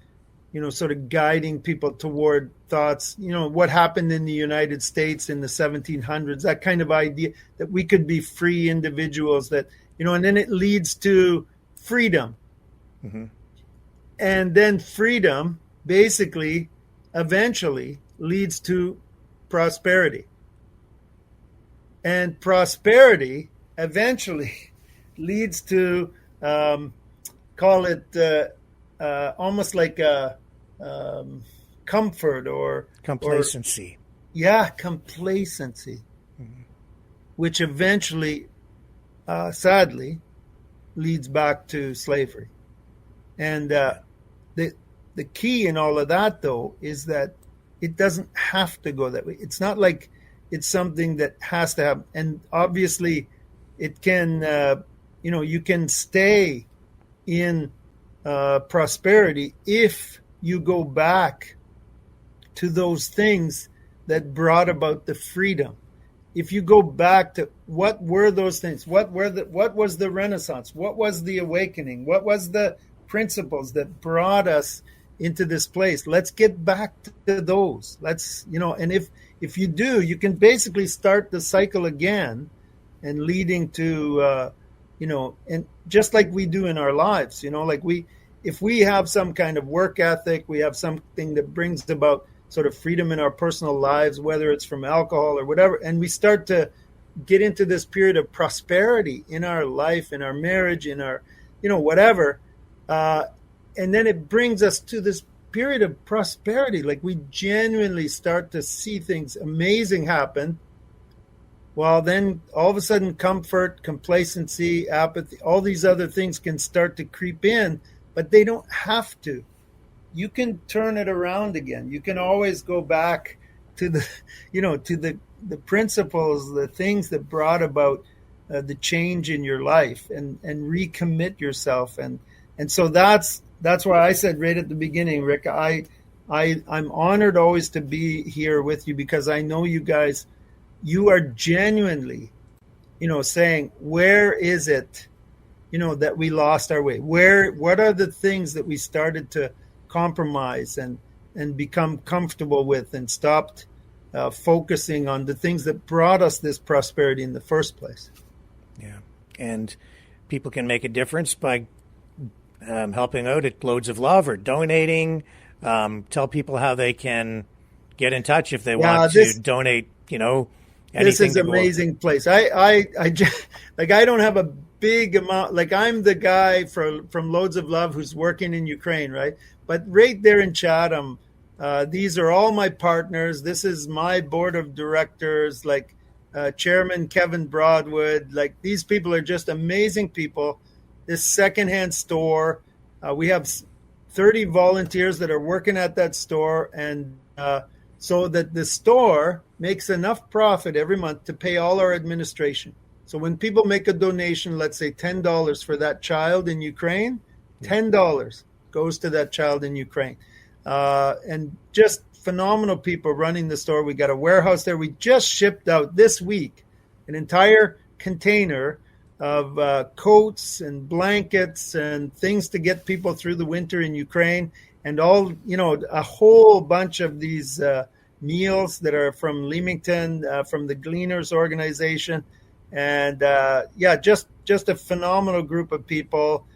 sort of guiding people toward thoughts, what happened in the United States in the 1700s, that kind of idea that we could be free individuals that, and then it leads to freedom. Mm-hmm. And then freedom basically eventually leads to prosperity. And prosperity eventually leads to, call it almost like a comfort or complacency. Complacency, mm-hmm. which eventually, sadly, leads back to slavery. And the key in all of that, though, is that it doesn't have to go that way. It's not like it's something that has to happen. And obviously, it can, you can stay in prosperity if you go back to those things that brought about the freedom. If you go back to what were those things, what was the Renaissance, what was the awakening, what was the principles that brought us into this place, let's get back to those. Let's, and if you do, you can basically start the cycle again and leading to and just like we do in our lives, if we have some kind of work ethic, we have something that brings about sort of freedom in our personal lives, whether it's from alcohol or whatever, and we start to get into this period of prosperity in our life, in our marriage, in our, whatever, and then it brings us to this period of prosperity. Like we genuinely start to see things amazing happen. Well, then all of a sudden comfort, complacency, apathy, all these other things can start to creep in, but they don't have to. You can turn it around again. You can always go back to the, to the principles, the things that brought about the change in your life and recommit yourself. And so that's why I said right at the beginning, Rick, I'm honored always to be here with you because I know you guys, you are genuinely, saying, where is it, that we lost our way? What are the things that we started to compromise and become comfortable with and stopped focusing on the things that brought us this prosperity in the first place? Yeah. And people can make a difference by helping out at Loads of Love or donating. Tell people how they can get in touch if they want to donate, This is an amazing place. I just, I don't have a big amount. I'm the guy from Loads of Love who's working in Ukraine, right? But right there in Chatham, these are all my partners. This is my board of directors, Chairman Kevin Broadwood. These people are just amazing people. This secondhand store, we have 30 volunteers that are working at that store, and so that the store makes enough profit every month to pay all our administration. So when people make a donation, let's say $10 for that child in Ukraine, $10 goes to that child in Ukraine. And just phenomenal people running the store. We got a warehouse there. We just shipped out this week an entire container of coats and blankets and things to get people through the winter in Ukraine, and all, a whole bunch of these meals that are from Leamington, from the Gleaners organization. And just a phenomenal group of people.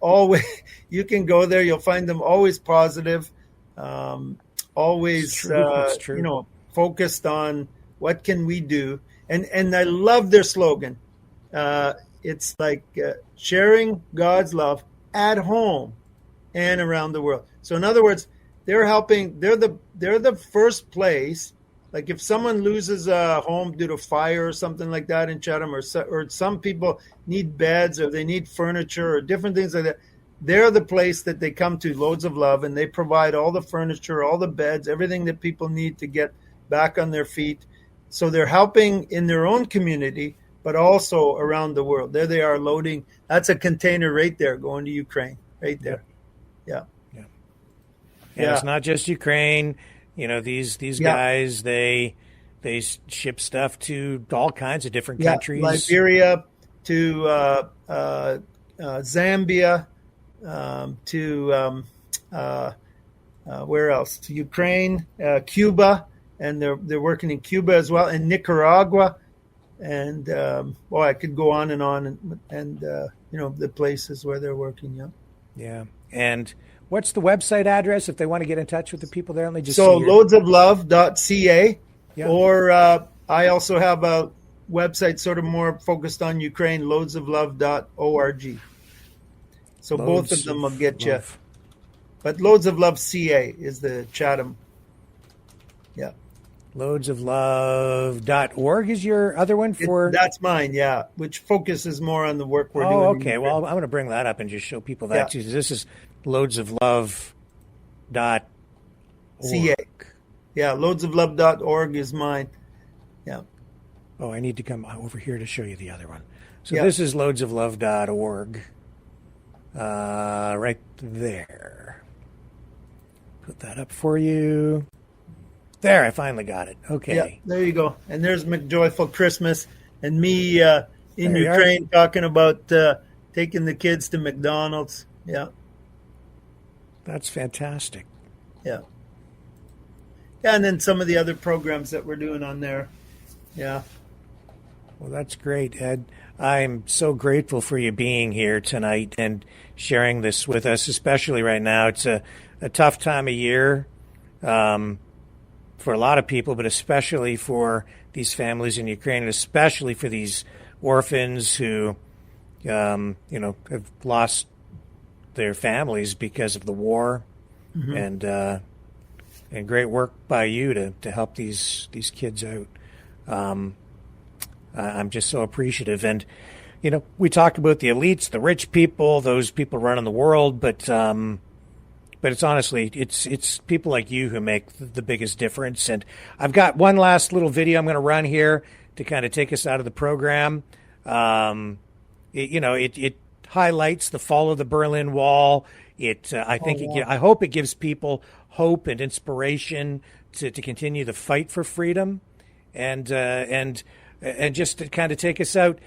Always, you can go there. You'll find them always positive, always, It's true. focused on what can we do. And I love their slogan. It's like sharing God's love at home and around the world. So in other words, they're helping. They're the first place. Like if someone loses a home due to fire or something like that in Chatham, or some people need beds or they need furniture or different things like that, they're the place that they come to, Loads of Love, and they provide all the furniture, all the beds, everything that people need to get back on their feet. So they're helping in their own community, but also around the world. There they are loading. That's a container right there going to Ukraine, right there. Yeah. And it's not just Ukraine. You know, these guys, they ship stuff to all kinds of different countries. Liberia, to Zambia, to where else? To Ukraine, Cuba, and they're working in Cuba as well, and Nicaragua, and I could go on, and the places where they're working. Yeah. And what's the website address if they want to get in touch with the people there? loadsoflove.ca, or I also have a website sort of more focused on Ukraine, loadsoflove.org. So both of them will get you. But Loads of Love CA is the Chatham. Yeah. Loadsoflove.org is your other one for? That's mine, which focuses more on the work we're doing. Oh, okay. Well, I'm going to bring that up and just show people that too. This is loadsoflove.org. CA. Yeah, loadsoflove.org is mine. Yeah. Oh, I need to come over here to show you the other one. So this is loadsoflove.org. Right there. Put that up for you. There, I finally got it. Okay. Yeah, there you go. And there's McJoyful Christmas and me in Ukraine talking about taking the kids to McDonald's. Yeah. That's fantastic. Yeah. And then some of the other programs that we're doing on there. Yeah. Well, that's great, Ed. I'm so grateful for you being here tonight and sharing this with us, especially right now. It's a tough time of year for a lot of people, but especially for these families in Ukraine, and especially for these orphans who, have lost their families because of the war. Mm-hmm. And great work by you to help these kids out. I'm just so appreciative. And, we talk about the elites, the rich people, those people running the world, but it's honestly, it's people like you who make the biggest difference. And I've got one last little video I'm going to run here to kind of take us out of the program. It highlights the fall of the Berlin Wall. I hope it gives people hope and inspiration to continue the fight for freedom, and just to kind of take us out.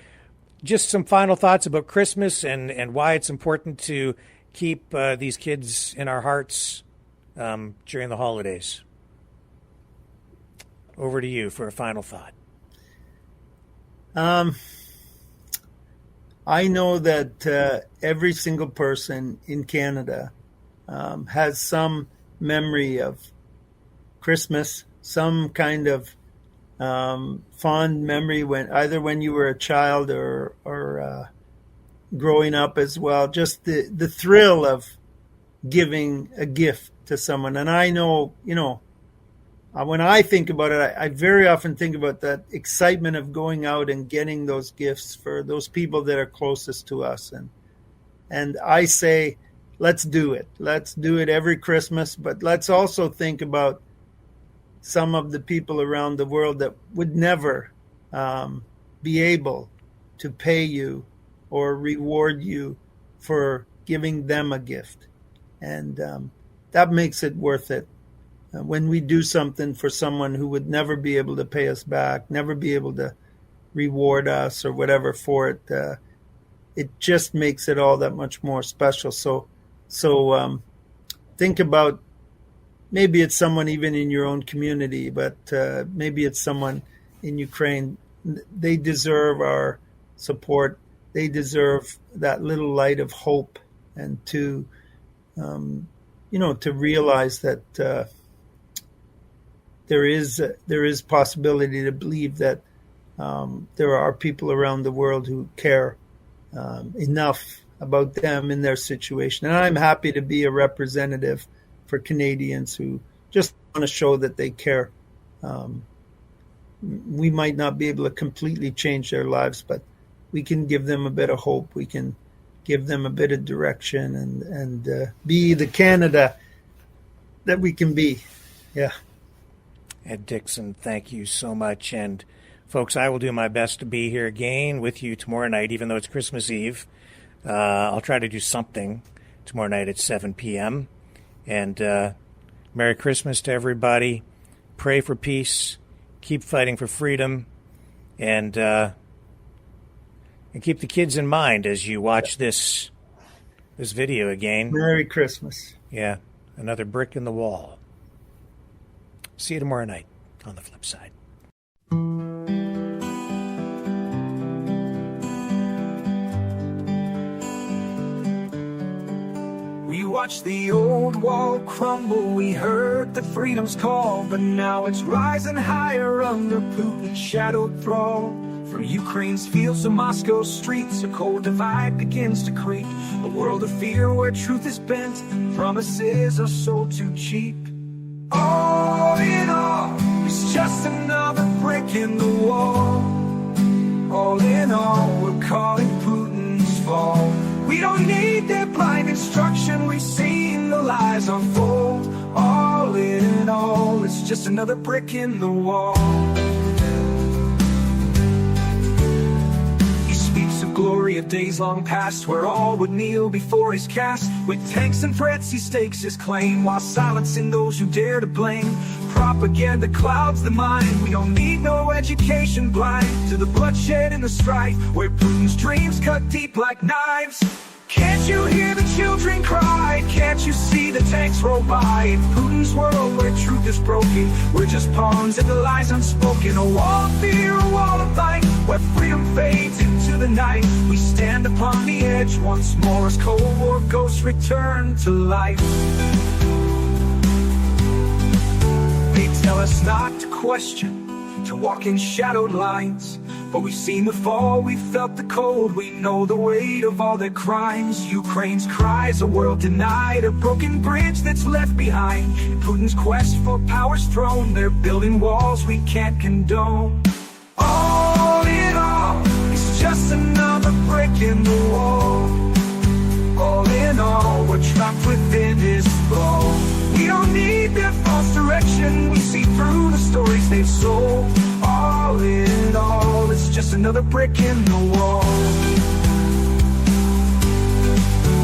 Just some final thoughts about Christmas and why it's important to keep these kids in our hearts during the holidays. Over to you for a final thought. I know that every single person in Canada has some memory of Christmas, some kind of fond memory when you were a child or growing up as well. Just the thrill of giving a gift to someone. And I know, when I think about it, I very often think about that excitement of going out and getting those gifts for those people that are closest to us. And I say, let's do it. Let's do it every Christmas, but let's also think about some of the people around the world that would never be able to pay you or reward you for giving them a gift. And that makes it worth it. When we do something for someone who would never be able to pay us back, never be able to reward us or whatever for it, it just makes it all that much more special. So think about, maybe it's someone even in your own community, but maybe it's someone in Ukraine. They deserve our support. They deserve that little light of hope, and to realize that there is possibility to believe that there are people around the world who care enough about them in their situation. And I'm happy to be a representative for Canadians who just want to show that they care. We might not be able to completely change their lives, but we can give them a bit of hope. We can give them a bit of direction and be the Canada that we can be. Yeah. Ed Dickson, thank you so much. And folks, I will do my best to be here again with you tomorrow night, even though it's Christmas Eve. I'll try to do something tomorrow night at 7 p.m. And Merry Christmas to everybody. Pray for peace. Keep fighting for freedom. And keep the kids in mind as you watch this video again. Merry Christmas. Yeah, another brick in the wall. See you tomorrow night on the flip side. We watched the old wall crumble, we heard the freedom's call, but now it's rising higher under Putin's shadowed thrall. From Ukraine's fields to Moscow's streets, a cold divide begins to creep. A world of fear where truth is bent, and promises are sold too cheap. All in all, it's just another brick in the wall. All in all, we're calling Putin's fall. We don't need their blind instruction, we've seen the lies unfold. All in all, it's just another brick in the wall. He speaks of glory of days long past, where all would kneel before his cast. With tanks and threats he stakes his claim, while silencing those who dare to blame. Propaganda clouds the mind, we don't need no education, blind to the bloodshed and the strife, where Putin's dreams cut deep like knives. Can't you hear the children cry? Can't you see the tanks roll by? In Putin's world where truth is broken, we're just pawns in the lies unspoken. A wall of fear, a wall of light, where freedom fades into the night. We stand upon the edge once more as Cold War ghosts return to life. They tell us not to question, to walk in shadowed lines. But we've seen the fall, we've felt the cold, we know the weight of all their crimes. Ukraine's cries, a world denied, a broken bridge that's left behind. In Putin's quest for power's throne, they're building walls we can't condone. All in all, it's just another brick in the wall. All in all, we're trapped within his thrall. We don't need their false direction, we see through the stories they've sold. All in all, it's just another brick in the wall.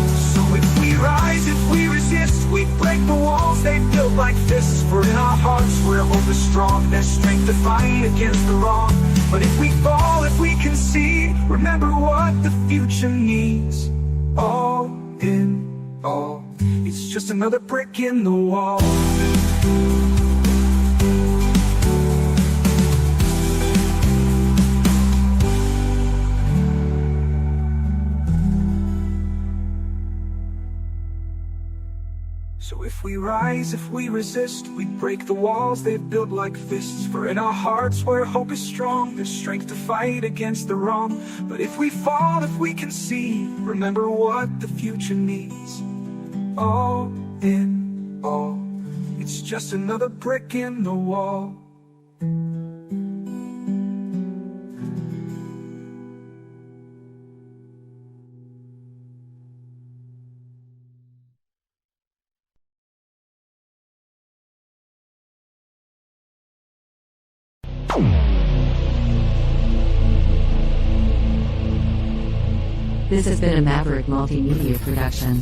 So if we rise, if we resist, we break the walls they built like fists. For in our hearts where hope is strong, there's strength to fight against the wrong. But if we fall, if we concede, remember what the future needs. All in all, it's just another brick in the wall. So if we rise, if we resist, we break the walls they've built like fists. For in our hearts where hope is strong, there's strength to fight against the wrong. But if we fall, if we concede, remember what the future needs. All in all, it's just another brick in the wall. This has been a Maverick Multimedia production.